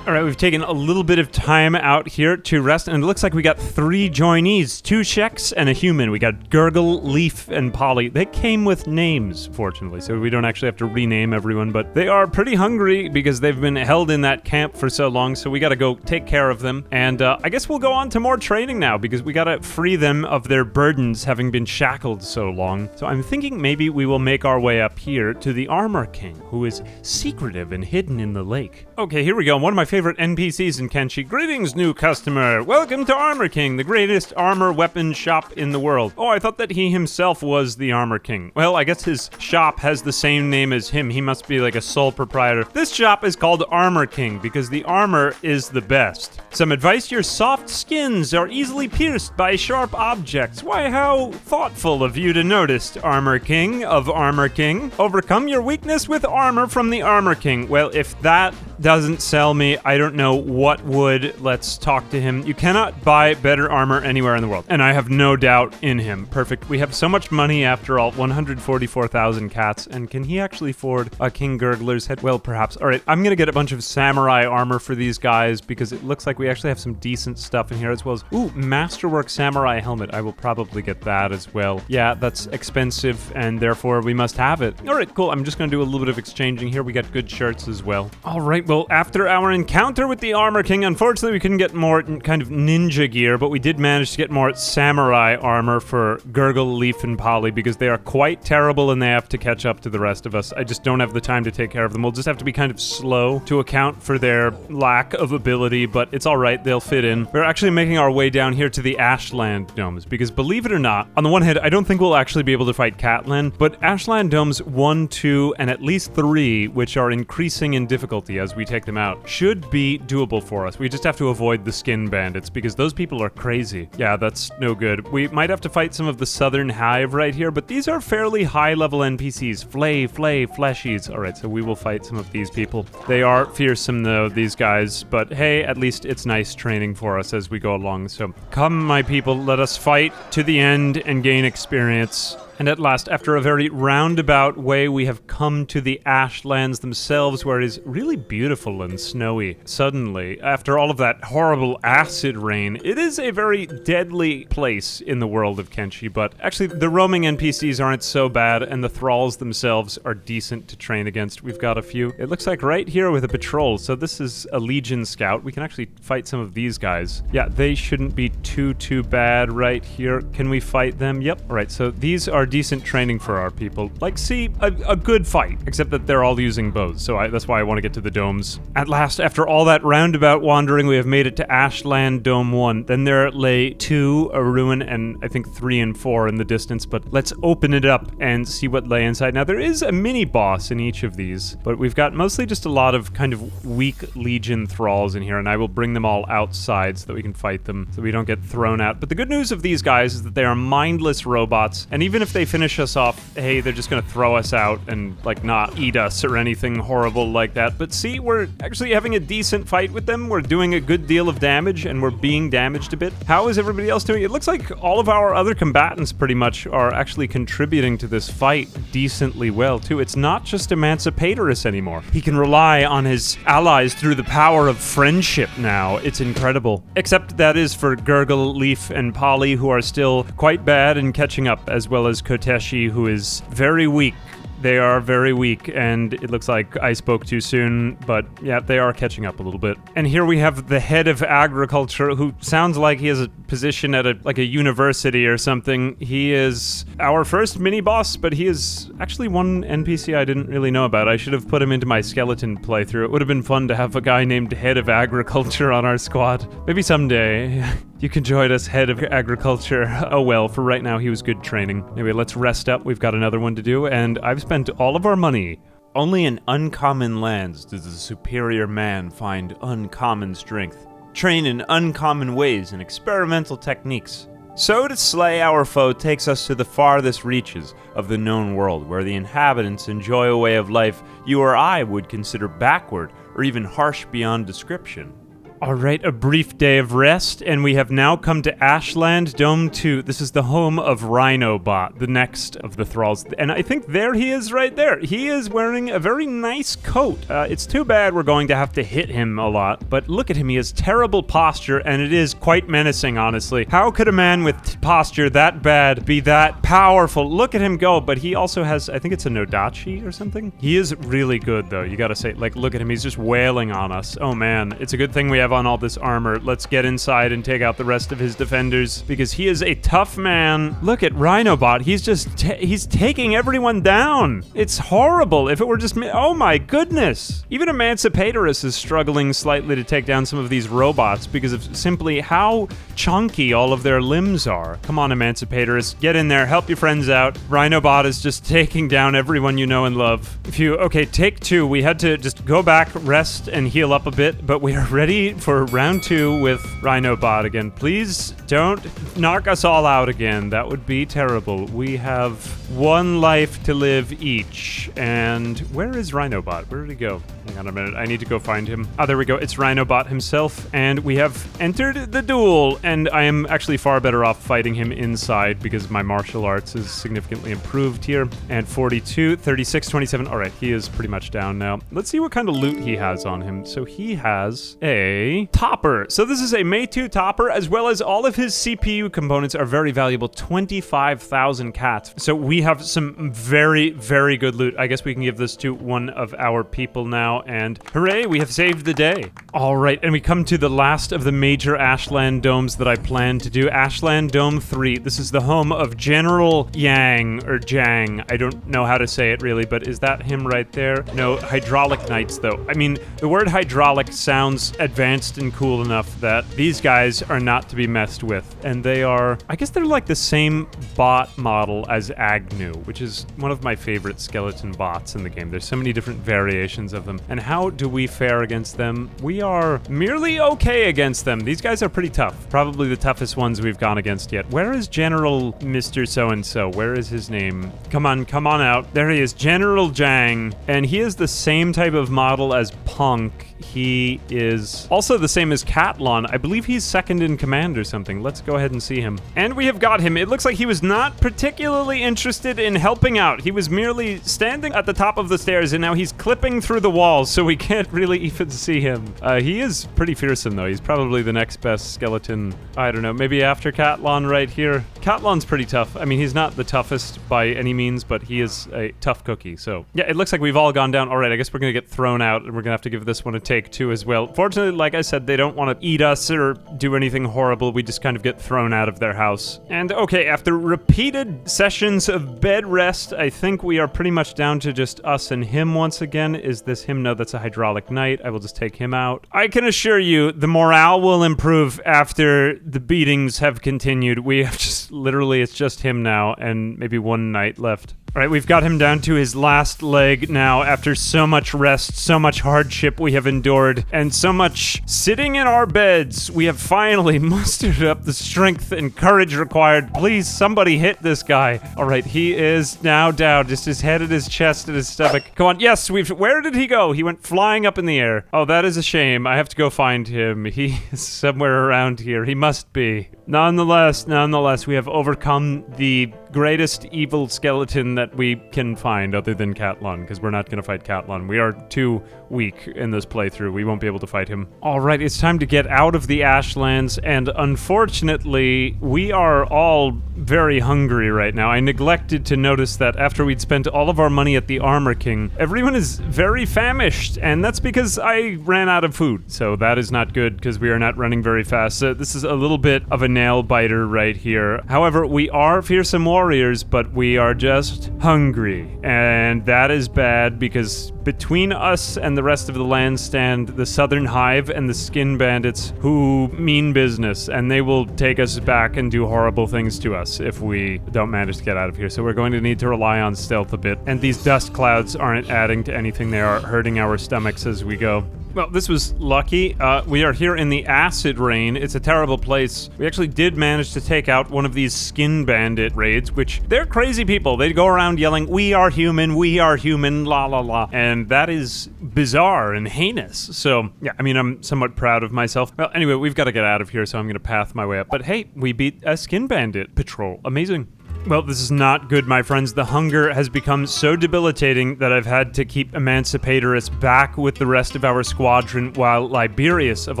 All right, we've taken a little bit of time out here to rest, and it looks like we got 3 joinees, 2 Sheks and a human. We got Gurgle, Leaf, and Polly. They came with names, fortunately, so we don't actually have to rename everyone, but they are pretty hungry because they've been held in that camp for so long, so we gotta go take care of them. And I guess we'll go on to more training now, because we gotta free them of their burdens having been shackled so long. So I'm thinking maybe we will make our way up here to the Armor King, who is secretive and hidden in the lake. Okay, here we go. One of my favorite NPCs in Kenshi. Greetings, new customer. Welcome to Armor King, the greatest armor weapon shop in the world. Oh, I thought that he himself was the Armor King. Well, I guess his shop has the same name as him. He must be like a sole proprietor. This shop is called Armor King because the armor is the best. Some advice: your soft skins are easily pierced by sharp objects. Why, how thoughtful of you to notice, Armor King of Armor King. Overcome your weakness with armor from the Armor King. Well, if that doesn't sell me, I don't know what would. Let's talk to him. You cannot buy better armor anywhere in the world, and I have no doubt in him. Perfect. We have so much money after all. 144,000 cats. And can he actually afford a King Gurgler's head? Well, perhaps. All right, I'm gonna get a bunch of samurai armor for these guys because it looks like we actually have some decent stuff in here, as well as, ooh, masterwork samurai helmet. I will probably get that as well. Yeah, that's expensive, and therefore we must have it. All right, cool. I'm just gonna do a little bit of exchanging here. We got good shirts as well. All right, well, after our encounter with the Armor King, unfortunately we couldn't get more kind of ninja gear, but we did manage to get more samurai armor for Gurgle, Leaf, and Polly because they are quite terrible and they have to catch up to the rest of us. I just don't have the time to take care of them. We'll just have to be kind of slow to account for their lack of ability, but it's all right. They'll fit in. We're actually making our way down here to the Ashland domes because, believe it or not, on the one hand, I don't think we'll actually be able to fight Catland, but Ashland domes 1, 2, and at least 3, which are increasing in difficulty as we take them out, should be doable for us. We just have to avoid the skin bandits because those people are crazy. Yeah, that's no good. We might have to fight some of the Southern Hive right here, but these are fairly high-level NPCs. Fleshies. All right, so we will fight some of these people. They are fearsome, though, these guys, but hey, at least it's nice training for us as we go along. So come, my people, let us fight to the end and gain experience. And at last, after a very roundabout way, we have come to the Ashlands themselves, where it is really beautiful and snowy. Suddenly, after all of that horrible acid rain, it is a very deadly place in the world of Kenshi, but actually the roaming NPCs aren't so bad, and the thralls themselves are decent to train against. We've got a few. It looks like right here with a patrol, so this is a Legion scout. We can actually fight some of these guys. Yeah, they shouldn't be too bad right here. Can we fight them? Yep. All right, so these are decent training for our people. Like, see, a good fight, except that they're all using bows, so that's why I want to get to the domes. At last, after all that roundabout wandering, we have made it to Ashland Dome 1. Then there lay 2, a ruin, and I think 3 and 4 in the distance, but let's open it up and see what lay inside. Now, there is a mini-boss in each of these, but we've got mostly just a lot of kind of weak Legion thralls in here, and I will bring them all outside so that we can fight them, so we don't get thrown out. But the good news of these guys is that they are mindless robots, and even if they finish us off, hey, they're just gonna throw us out and, like, not eat us or anything horrible like that. But see, we're actually having a decent fight with them. We're doing a good deal of damage, and we're being damaged a bit. How is everybody else doing? It looks like all of our other combatants pretty much are actually contributing to this fight decently well, too. It's not just emancipatorist anymore. He can rely on his allies through the power of friendship now. It's incredible. Except that is for Gurgle, Leaf, and Polly, who are still quite bad and catching up, as well as Koteshi, who is very weak They are very weak, and it looks like I spoke too soon, but yeah, they are catching up a little bit. And here we have the head of agriculture, who sounds like he has a position at a university or something. He is our first mini-boss, but he is actually one NPC I didn't really know about. I should have put him into my skeleton playthrough. It would have been fun to have a guy named head of agriculture on our squad. Maybe someday you can join us, head of agriculture. Oh well, for right now he was good training. Anyway, let's rest up. We've got another one to do, and I've spent all of our money. Only in uncommon lands does the superior man find uncommon strength, train in uncommon ways and experimental techniques. So to slay our foe takes us to the farthest reaches of the known world, where the inhabitants enjoy a way of life you or I would consider backward or even harsh beyond description. All right, a brief day of rest, and we have now come to Ashland, Dome 2. This is the home of Rhinobot, the next of the thralls. And I think there he is right there. He is wearing a very nice coat. It's too bad we're going to have to hit him a lot, but look at him. He has terrible posture, and it is quite menacing, honestly. How could a man with posture that bad be that powerful? Look at him go, but he also has, I think it's a Nodachi or something. He is really good, though. You gotta say, like, look at him. He's just wailing on us. Oh, man. It's a good thing we have on all this armor. Let's get inside and take out the rest of his defenders, because he is a tough man. Look at Rhinobot. He's just he's taking everyone down. It's horrible. If it were just me, oh my goodness. Even Emancipator is struggling slightly to take down some of these robots because of simply how chunky all of their limbs are. Come on, Emancipator, get in there, help your friends out. Rhinobot is just taking down everyone you know and love. Okay, take two. We had to just go back, rest, and heal up a bit, but we are ready for round 2 with Rhinobot again. Please don't knock us all out again. That would be terrible. We have one life to live each. And where is Rhinobot? Where did he go? Hang on a minute. I need to go find him. Oh, there we go. It's Rhinobot himself. And we have entered the duel. And I am actually far better off fighting him inside because my martial arts is significantly improved here. And 42, 36, 27. All right, he is pretty much down now. Let's see what kind of loot he has on him. So he has a topper. So this is a May 2 topper, as well as all of his CPU components are very valuable. 25,000 cats. So we have some very, very good loot. I guess we can give this to one of our people now, and hooray, we have saved the day. All right, and we come to the last of the major Ashland domes that I plan to do. Ashland Dome 3. This is the home of General Yang, or Jang. I don't know how to say it really, but is that him right there? No, hydraulic knights though. I mean, the word hydraulic sounds advanced and cool enough that these guys are not to be messed with. And they are, I guess they're like the same bot model as Agnew, which is one of my favorite skeleton bots in the game. There's so many different variations of them. And how do we fare against them? We are merely okay against them. These guys are pretty tough. Probably the toughest ones we've gone against yet. Where is General Mr. So-and-so? Where is his name? Come on out. There he is, General Jang. And he is the same type of model as Punk. He is also the same as Catlon. I believe he's second in command or something. Let's go ahead and see him. And we have got him. It looks like he was not particularly interested in helping out. He was merely standing at the top of the stairs, and now he's clipping through the walls, so we can't really even see him. He is pretty fearsome, though. He's probably the next best skeleton. I don't know, maybe after Catlon right here. Catlon's pretty tough. I mean, he's not the toughest by any means, but he is a tough cookie. So, yeah, it looks like we've all gone down. All right, I guess we're going to get thrown out, and we're going to have to give this one a take two as well. Fortunately, like I said, they don't want to eat us or do anything horrible. We just kind of get thrown out of their house. And okay, after repeated sessions of bed rest, I think we are pretty much down to just us and him once again. Is this him? No, that's a hydraulic knight. I will just take him out. I can assure you the morale will improve after the beatings have continued. We have just, literally, it's just him now and maybe one knight left. All right, we've got him down to his last leg now after so much rest, so much hardship we have endured, and so much sitting in our beds. We have finally mustered up the strength and courage required. Please, somebody hit this guy. All right, he is now down, just his head and his chest and his stomach. Come on, yes, where did he go? He went flying up in the air. Oh, that is a shame. I have to go find him. He is somewhere around here. He must be. Nonetheless, we have overcome the greatest evil skeleton that we can find other than Catlon, because we're not going to fight Catlon. We are too weak in this playthrough. We won't be able to fight him. All right, it's time to get out of the Ashlands, and unfortunately, we are all very hungry right now. I neglected to notice that after we'd spent all of our money at the Armor King, everyone is very famished, and that's because I ran out of food. So that is not good, because we are not running very fast. So this is a little bit of a nail biter right here. However, we are fearsome warriors, but we are just hungry, and that is bad because between us and the rest of the land stand the Southern Hive and the Skin Bandits, who mean business, and they will take us back and do horrible things to us if we don't manage to get out of here. So we're going to need to rely on stealth a bit, and these dust clouds aren't adding to anything. They are hurting our stomachs as we go. Well, this was lucky. We are here in the Acid Rain. It's a terrible place. We actually did manage to take out one of these Skin Bandit raids, which they're crazy people. They go around yelling, we are human, la la la. And that is bizarre and heinous. So, yeah, I mean, I'm somewhat proud of myself. Well, anyway, we've got to get out of here, so I'm going to path my way up. But hey, we beat a Skin Bandit patrol. Amazing. Well, this is not good, my friends. The hunger has become so debilitating that I've had to keep Emancipatorus back with the rest of our squadron, while Liberius, of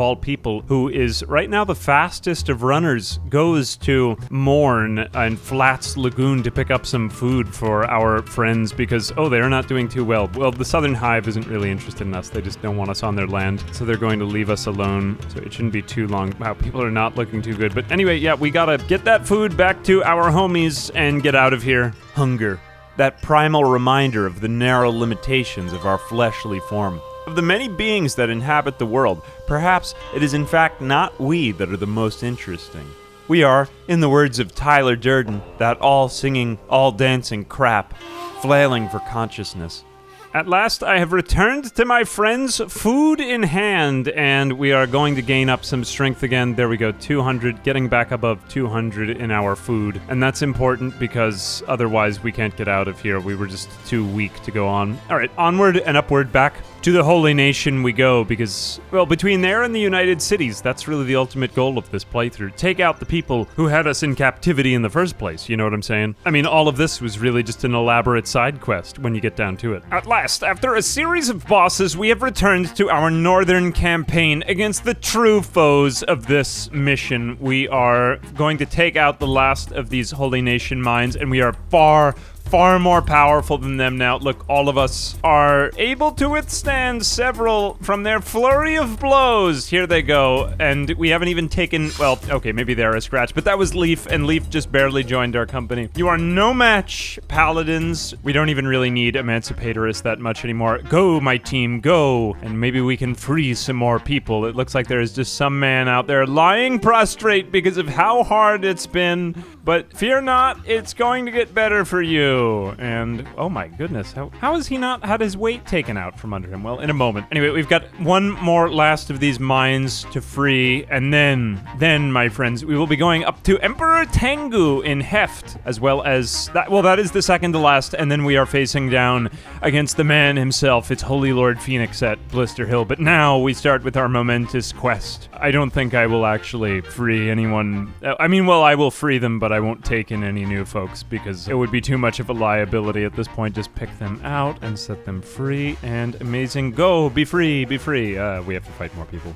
all people, who is right now the fastest of runners, goes to Morn and Flats Lagoon to pick up some food for our friends because, oh, they're not doing too well. Well, the Southern Hive isn't really interested in us. They just don't want us on their land, so they're going to leave us alone, so it shouldn't be too long. Wow, people are not looking too good. But anyway, yeah, we gotta get that food back to our homies and get out of here. Hunger. That primal reminder of the narrow limitations of our fleshly form. Of the many beings that inhabit the world, perhaps it is in fact not we that are the most interesting. We are, in the words of Tyler Durden, that all-singing, all-dancing crap, flailing for consciousness. At last, I have returned to my friends, food in hand, and we are going to gain up some strength again. There we go, 200, getting back above 200 in our food. And that's important because otherwise we can't get out of here. We were just too weak to go on. All right, onward and upward, back to the Holy Nation we go because, well, between there and the United Cities, that's really the ultimate goal of this playthrough. Take out the people who had us in captivity in the first place, you know what I'm saying? I mean, all of this was really just an elaborate side quest when you get down to it. At last, after a series of bosses, we have returned to our northern campaign against the true foes of this mission. We are going to take out the last of these Holy Nation mines, and we are far more powerful than them now. Look, all of us are able to withstand several from their flurry of blows. Here they go, and we haven't even taken, well, okay, maybe they're a scratch, but that was Leaf, and Leaf just barely joined our company. You are no match, Paladins. We don't even really need Emancipatorus that much anymore. Go, my team, go, and maybe we can free some more people. It looks like there is just some man out there lying prostrate because of how hard it's been, but fear not, it's going to get better for you. And oh my goodness, how has he not had his weight taken out from under him? Well, in a moment. Anyway, we've got one more last of these mines to free, and then, my friends, we will be going up to Emperor Tangu in Heft, as well as that. Well, that is the second to last, and then we are facing down against the man himself. It's Holy Lord Phoenix at Blister Hill. But now we start with our momentous quest. I don't think I will actually free anyone. I mean, well, I will free them, but I won't take in any new folks because it would be too much of a liability at this point. Just pick them out and set them free, and amazing. Go, be free, be free. We have to fight more people.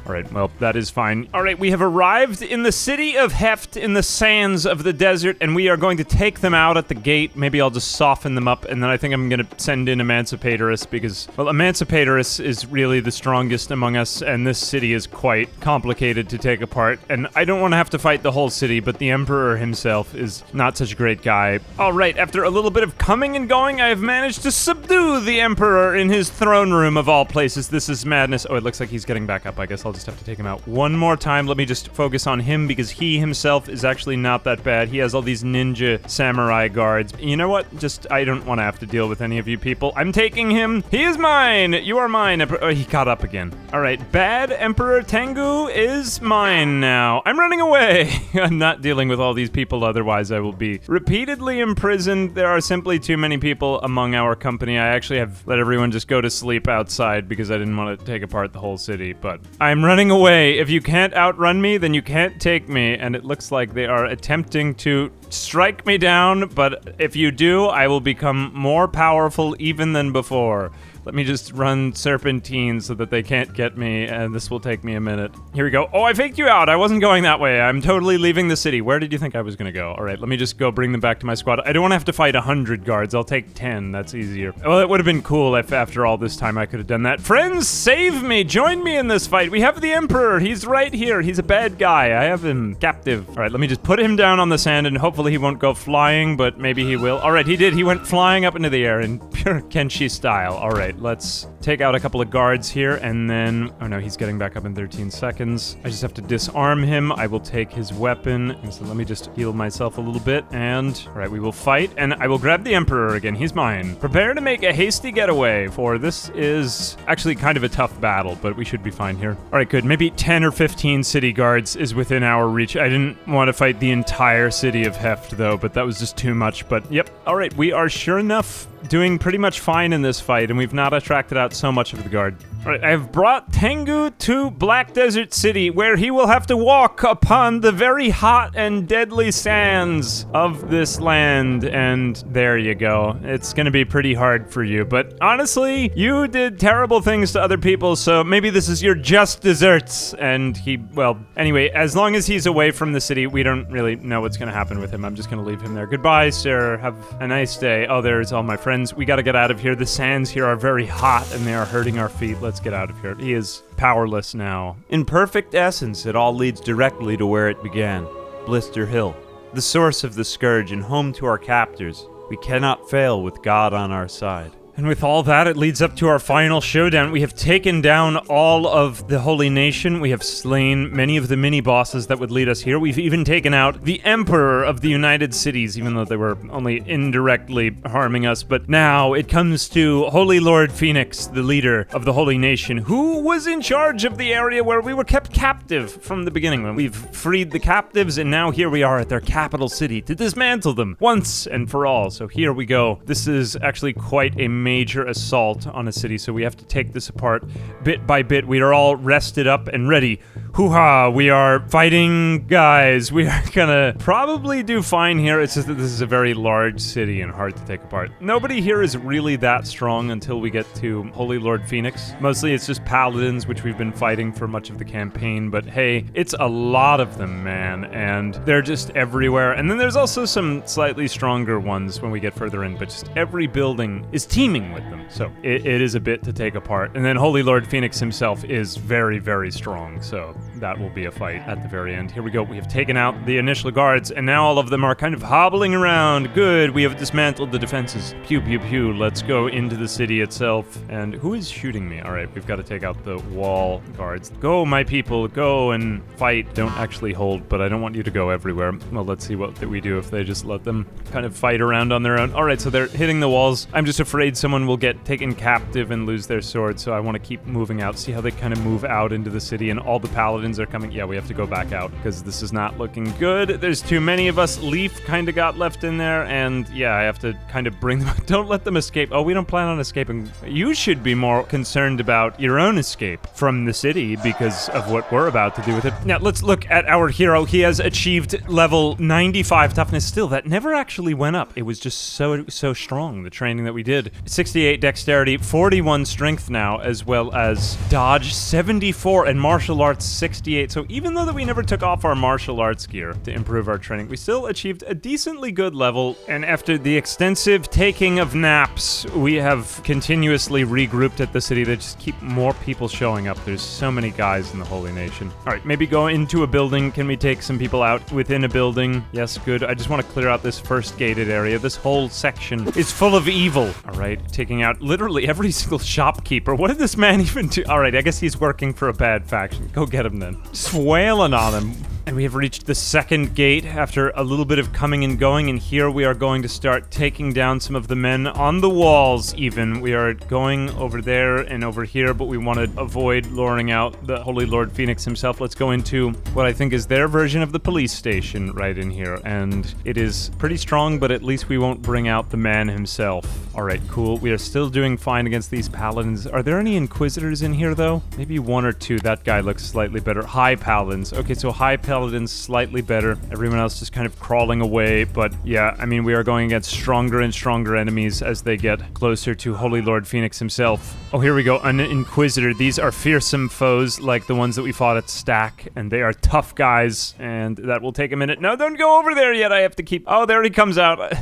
All right, well, that is fine. All right, we have arrived in the city of Heft in the sands of the desert, and we are going to take them out at the gate. Maybe I'll just soften them up, and then I think I'm going to send in Emancipatorus because, well, Emancipatorus is really the strongest among us, and this city is quite complicated to take apart, and I don't want to have to fight the whole city, but the Emperor himself is not such a great guy. All right, after a little bit of coming and going, I have managed to subdue the Emperor in his throne room of all places. This is madness. Oh, it looks like he's getting back up. I guess I'll just have to take him out one more time. Let me just focus on him because he himself is actually not that bad. He has all these ninja samurai guards. You know what? Just, I don't want to have to deal with any of you people. I'm taking him. He is mine. You are mine. Oh, he caught up again. All right, bad Emperor Tangu is mine now. I'm running away. I'm not dealing with all these people, otherwise I will be repeatedly imprisoned. There are simply too many people among our company. I actually have let everyone just go to sleep outside because I didn't want to take apart the whole city, but I'm running away. If you can't outrun me, then you can't take me, and it looks like they are attempting to strike me down, but if you do, I will become more powerful even than before. Let me just run serpentine so that they can't get me, and this will take me a minute. Here we go. Oh, I faked you out. I wasn't going that way. I'm totally leaving the city. Where did you think I was gonna go? All right, let me just go bring them back to my squad. I don't want to have to fight 100 guards. I'll take 10. That's easier. Well, it would have been cool if after all this time I could have done that. Friends, save me. Join me in this fight. We have the Emperor. He's right here. He's a bad guy. I have him captive. All right, let me just put him down on the sand, and hopefully he won't go flying, but maybe he will. All right, he did. He went flying up into the air in pure Kenshi style. All right, let's take out a couple of guards here, and then... Oh no, he's getting back up in 13 seconds. I just have to disarm him. I will take his weapon. And so let me just heal myself a little bit, and... All right, we will fight, and I will grab the Emperor again. He's mine. Prepare to make a hasty getaway, for this is actually kind of a tough battle, but we should be fine here. All right, good. Maybe 10 or 15 city guards is within our reach. I didn't want to fight the entire city of Heft, though, but that was just too much. But yep, all right, we are sure enough doing pretty much fine in this fight, and we've not attracted out so much of the guard. All right, I have brought Tangu to Black Desert City, where he will have to walk upon the very hot and deadly sands of this land, and there you go. It's gonna be pretty hard for you, but honestly, you did terrible things to other people, so maybe this is your just desserts, and he, well, anyway, as long as he's away from the city, we don't really know what's gonna happen with him. I'm just gonna leave him there. Goodbye, sir. Have a nice day. Oh, there's all my friends. We gotta get out of here. The sands here are very hot, and they are hurting our feet. Let's get out of here. He is powerless now. In perfect essence, it all leads directly to where it began, Blister Hill, the source of the scourge and home to our captors. We cannot fail with God on our side. And with all that, it leads up to our final showdown. We have taken down all of the Holy Nation. We have slain many of the mini-bosses that would lead us here. We've even taken out the Emperor of the United Cities, even though they were only indirectly harming us. But now it comes to Holy Lord Phoenix, the leader of the Holy Nation, who was in charge of the area where we were kept captive from the beginning. When we've freed the captives, and now here we are at their capital city to dismantle them once and for all. So here we go. This is actually quite a major assault on a city, so we have to take this apart bit by bit. We are all rested up and ready. Hoo-ha, we are fighting, guys. We are gonna probably do fine here. It's just that this is a very large city and hard to take apart. Nobody here is really that strong until we get to Holy Lord Phoenix. Mostly it's just paladins, which we've been fighting for much of the campaign, but hey, it's a lot of them, man, and they're just everywhere. And then there's also some slightly stronger ones when we get further in, but just every building is teeming with them. So it is a bit to take apart. And then Holy Lord Phoenix himself is very, very strong. So that will be a fight at the very end. Here we go. We have taken out the initial guards, and now all of them are kind of hobbling around. Good. We have dismantled the defenses. Pew, pew, pew. Let's go into the city itself. And who is shooting me? All right, we've got to take out the wall guards. Go, my people. Go and fight. Don't actually hold, but I don't want you to go everywhere. Well, let's see what we do if they just let them kind of fight around on their own. All right, so they're hitting the walls. I'm just afraid someone will get taken captive and lose their sword, so I want to keep moving out. See how they kind of move out into the city, and all the paladins are coming. Yeah, we have to go back out because this is not looking good. There's too many of us. Leaf kind of got left in there, and yeah, I have to kind of bring them. Don't let them escape. Oh, we don't plan on escaping. You should be more concerned about your own escape from the city because of what we're about to do with it. Now, let's look at our hero. He has achieved level 95 toughness. Still, that never actually went up. It was just so strong, the training that we did. 68 dexterity, 41 strength now, as well as dodge 74 and martial arts 68. So even though that we never took off our martial arts gear to improve our training, we still achieved a decently good level. And after the extensive taking of naps, we have continuously regrouped at the city. They just keep more people showing up. There's so many guys in the Holy Nation. All right, maybe go into a building. Can we take some people out within a building? Yes, good. I just want to clear out this first gated area. This whole section is full of evil. All right, taking out literally every single shopkeeper. What did this man even do? All right, I guess he's working for a bad faction. Go get him then. Just wailing on him. And we have reached the second gate after a little bit of coming and going, and here we are going to start taking down some of the men on the walls even. We are going over there and over here, but we want to avoid luring out the Holy Lord Phoenix himself. Let's go into what I think is their version of the police station right in here, and it is pretty strong, but at least we won't bring out the man himself. All right, cool. We are still doing fine against these paladins. Are there any inquisitors in here, though? Maybe one or two. That guy looks slightly better. High paladins. Okay, so high paladins slightly better. Everyone else just kind of crawling away. But yeah, I mean, we are going against stronger and stronger enemies as they get closer to Holy Lord Phoenix himself. Oh, here we go. An inquisitor. These are fearsome foes like the ones that we fought at Stack, and they are tough guys, and that will take a minute. No, don't go over there yet. I have to keep... Oh, there he comes out.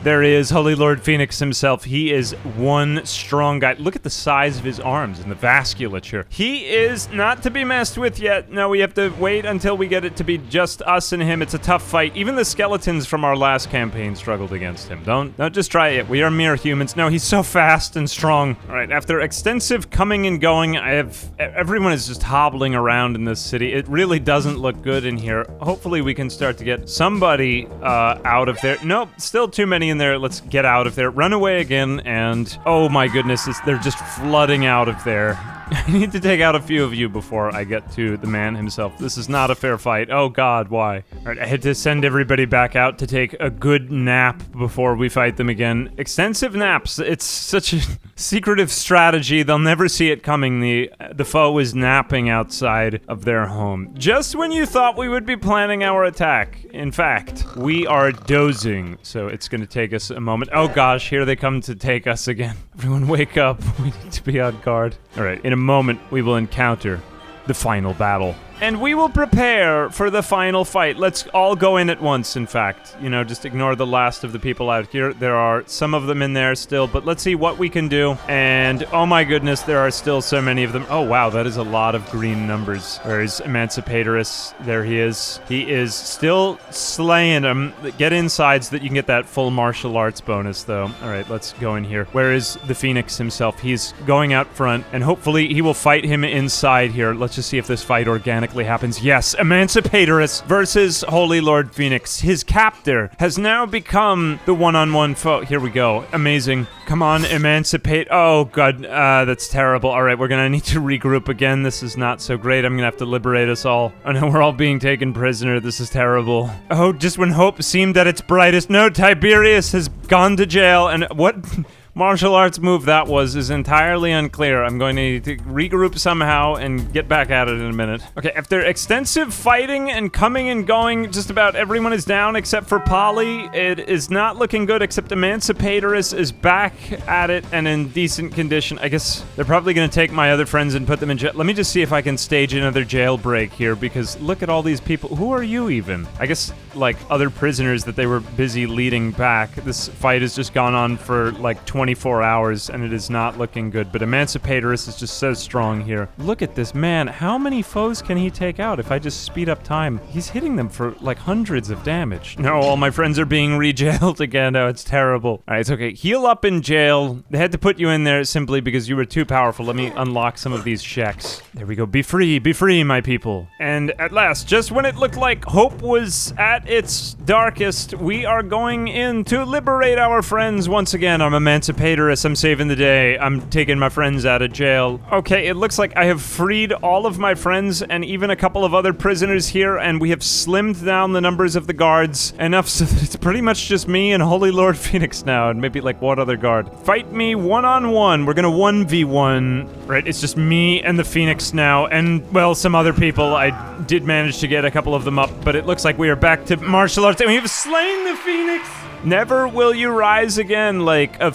There he is, Holy Lord Phoenix himself. He is one strong guy. Look at the size of his arms and the vasculature. He is not to be messed with yet. No, we have to wait until we get it to be just us and him. It's a tough fight. Even the skeletons from our last campaign struggled against him. Don't just try it. We are mere humans. No, he's so fast and strong. All right, after extensive coming and going, everyone is just hobbling around in this city. It really doesn't look good in here. Hopefully we can start to get somebody out of there. Nope, still too many in there. Let's get out of there. Run away again, and oh my goodness, they're just flooding out of there. I need to take out a few of you before I get to the man himself. This is not a fair fight. Oh god, why? Alright, I had to send everybody back out to take a good nap before we fight them again. Extensive naps. It's such a secretive strategy. They'll never see it coming. The foe is napping outside of their home. Just when you thought we would be planning our attack. In fact, we are dozing, so it's gonna take us a moment. Oh gosh, here they come to take us again. Everyone wake up. We need to be on guard. Alright, in a moment, we will encounter the final battle. And we will prepare for the final fight. Let's all go in at once, in fact. You know, just ignore the last of the people out here. There are some of them in there still, but let's see what we can do. And, oh my goodness, there are still so many of them. Oh, wow, that is a lot of green numbers. Where's Emancipatorus? There he is. He is still slaying them. Get inside so that you can get that full martial arts bonus, though. All right, let's go in here. Where is the Phoenix himself? He's going out front, and hopefully he will fight him inside here. Let's just see if this fight organically happens. Yes, Emancipatorus versus Holy Lord Phoenix. His captor has now become the one-on-one foe. Here we go. Amazing. Come on, emancipate. Oh, God. That's terrible. All right, we're gonna need to regroup again. This is not so great. I'm gonna have to liberate us all. Oh, no, we're all being taken prisoner. This is terrible. Oh, just when hope seemed at its brightest. No, Tiberius has gone to jail. And what... martial arts move that was is entirely unclear. I'm going to need to regroup somehow and get back at it in a minute. Okay, after extensive fighting and coming and going, just about everyone is down except for Polly. It is not looking good, except Emancipatorus is back at it and in decent condition. I guess they're probably going to take my other friends and put them in jail. Let me just see if I can stage another jailbreak here, because look at all these people. Who are you even? I guess, like, other prisoners that they were busy leading back. This fight has just gone on for, like, 24 hours, and it is not looking good, but Emancipatorus is just so strong here. Look at this man. How many foes can he take out if I just speed up time? He's hitting them for, like, hundreds of damage. No, all my friends are being re-jailed again. Oh, it's terrible. All right, it's okay. Heal up in jail. They had to put you in there simply because you were too powerful. Let me unlock some of these checks. There we go. Be free, my people. And at last, just when it looked like hope was at its darkest, we are going in to liberate our friends once again. I'm Emancipatorus. I'm saving the day. I'm taking my friends out of jail. Okay, it looks like I have freed all of my friends and even a couple of other prisoners here, and we have slimmed down the numbers of the guards enough so that it's pretty much just me and Holy Lord Phoenix now, and maybe like one other guard. Fight me one-on-one. We're gonna 1v1. Right, it's just me and the Phoenix now, and, well, some other people. I did manage to get a couple of them up, but it looks like we are back to martial arts, and we have slain the Phoenix! Never will you rise again like a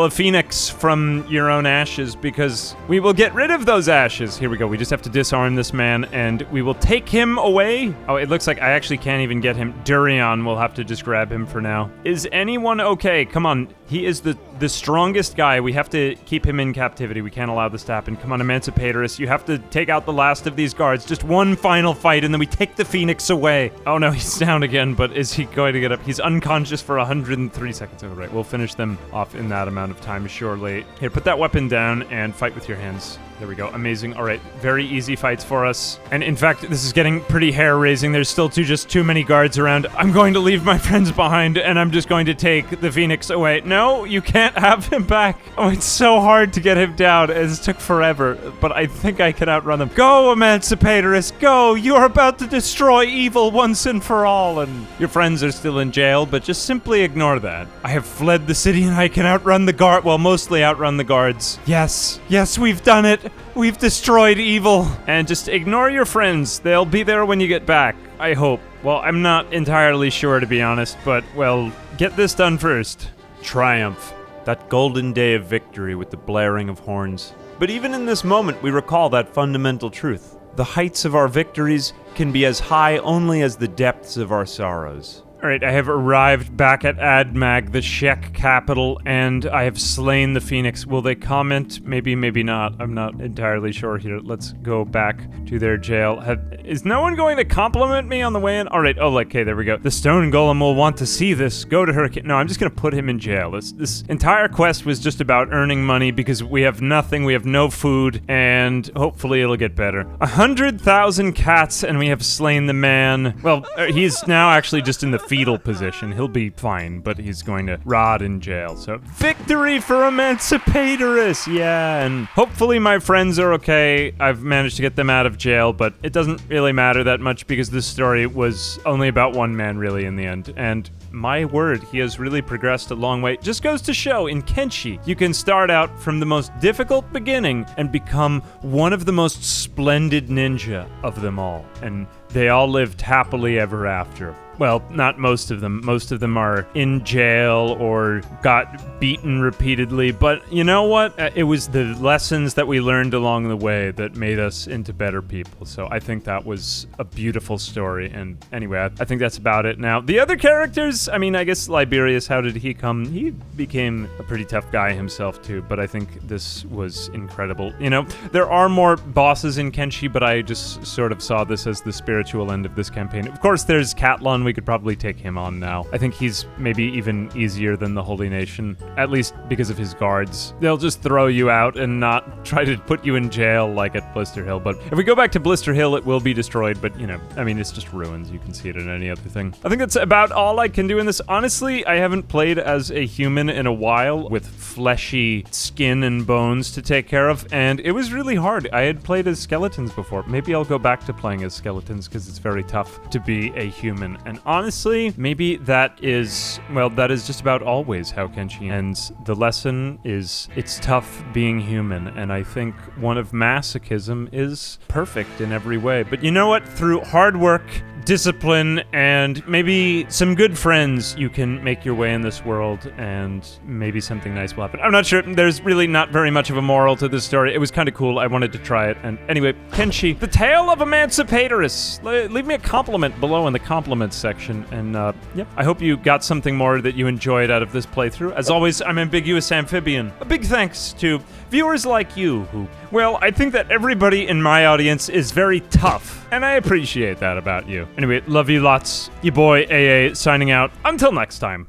phoenix from your own ashes, because we will get rid of those ashes. Here we go. We just have to disarm this man, and we will take him away. Oh, it looks like I actually can't even get him. Durian will have to just grab him for now. Is anyone okay? Come on. He is the strongest guy. We have to keep him in captivity. We can't allow this to happen. Come on, Emancipatorus. You have to take out the last of these guards. Just one final fight, and then we take the Phoenix away. Oh, no, he's down again, but is he going to get up? He's unconscious for 103 seconds. All right, we'll finish them off in that amount of time, surely. Here, put that weapon down and fight with your hands. There we go. Amazing. All right. Very easy fights for us. And in fact, this is getting pretty hair-raising. There's still just too many guards around. I'm going to leave my friends behind, and I'm just going to take the Phoenix away. No, you can't have him back. Oh, it's so hard to get him down. It took forever, but I think I can outrun them. Go, emancipatorists, go! You are about to destroy evil once and for all. And your friends are still in jail, but just simply ignore that. I have fled the city, and I can outrun the guard. Well, mostly outrun the guards. Yes, we've done it. We've destroyed evil. And just ignore your friends. They'll be there when you get back, I hope. Well, I'm not entirely sure, to be honest, but, well, get this done first. Triumph. That golden day of victory with the blaring of horns. But even in this moment, we recall that fundamental truth. The heights of our victories can be as high only as the depths of our sorrows. All right, I have arrived back at Admag, the Shek capital, and I have slain the Phoenix. Will they comment? Maybe, maybe not. I'm not entirely sure here. Let's go back to their jail. Is no one going to compliment me on the way in? All right, okay, there we go. The stone golem will want to see this. Go to her. No, I'm just going to put him in jail. This entire quest was just about earning money because we have nothing, we have no food, and hopefully it'll get better. 100,000 cats, and we have slain the man. Well, he's now actually just in the fetal position. He'll be fine, but he's going to rot in jail. So, victory for emancipatorists! Yeah, and hopefully my friends are okay. I've managed to get them out of jail, but it doesn't really matter that much because this story was only about one man, really, in the end. And my word, he has really progressed a long way. Just goes to show, in Kenshi, you can start out from the most difficult beginning and become one of the most splendid ninja of them all. And they all lived happily ever after. Well, not most of them. Most of them are in jail or got beaten repeatedly. But you know what? It was the lessons that we learned along the way that made us into better people. So I think that was a beautiful story. And anyway, I think that's about it now. The other characters, I mean, I guess Liberius, how did he come? He became a pretty tough guy himself too. But I think this was incredible. You know, there are more bosses in Kenshi, but I just sort of saw this as the spiritual end of this campaign. Of course, there's Catlon. We could probably take him on now. I think he's maybe even easier than the Holy Nation, at least because of his guards. They'll just throw you out and not try to put you in jail like at Blister Hill. But if we go back to Blister Hill, it will be destroyed. But, you know, I mean, it's just ruins. You can see it in any other thing. I think that's about all I can do in this. Honestly, I haven't played as a human in a while with fleshy skin and bones to take care of, and it was really hard. I had played as skeletons before. Maybe I'll go back to playing as skeletons because it's very tough to be a human. And honestly, maybe that is just about always how Kenshi ends. The lesson is it's tough being human, and I think one of masochism is perfect in every way. But you know what? Through hard work, discipline, and maybe some good friends, you can make your way in this world, and maybe something nice will happen. I'm not sure. There's really not very much of a moral to this story. It was kind of cool. I wanted to try it. And anyway, Kenshi, the tale of emancipatorists. Leave me a compliment below in the compliments section. And yep, I hope you got something more that you enjoyed out of this playthrough. As always, I'm ambiguousamphibian. A big thanks to viewers like you who, well, I think that everybody in my audience is very tough, and I appreciate that about you. Anyway, love you lots. Your boy AA signing out. Until next time.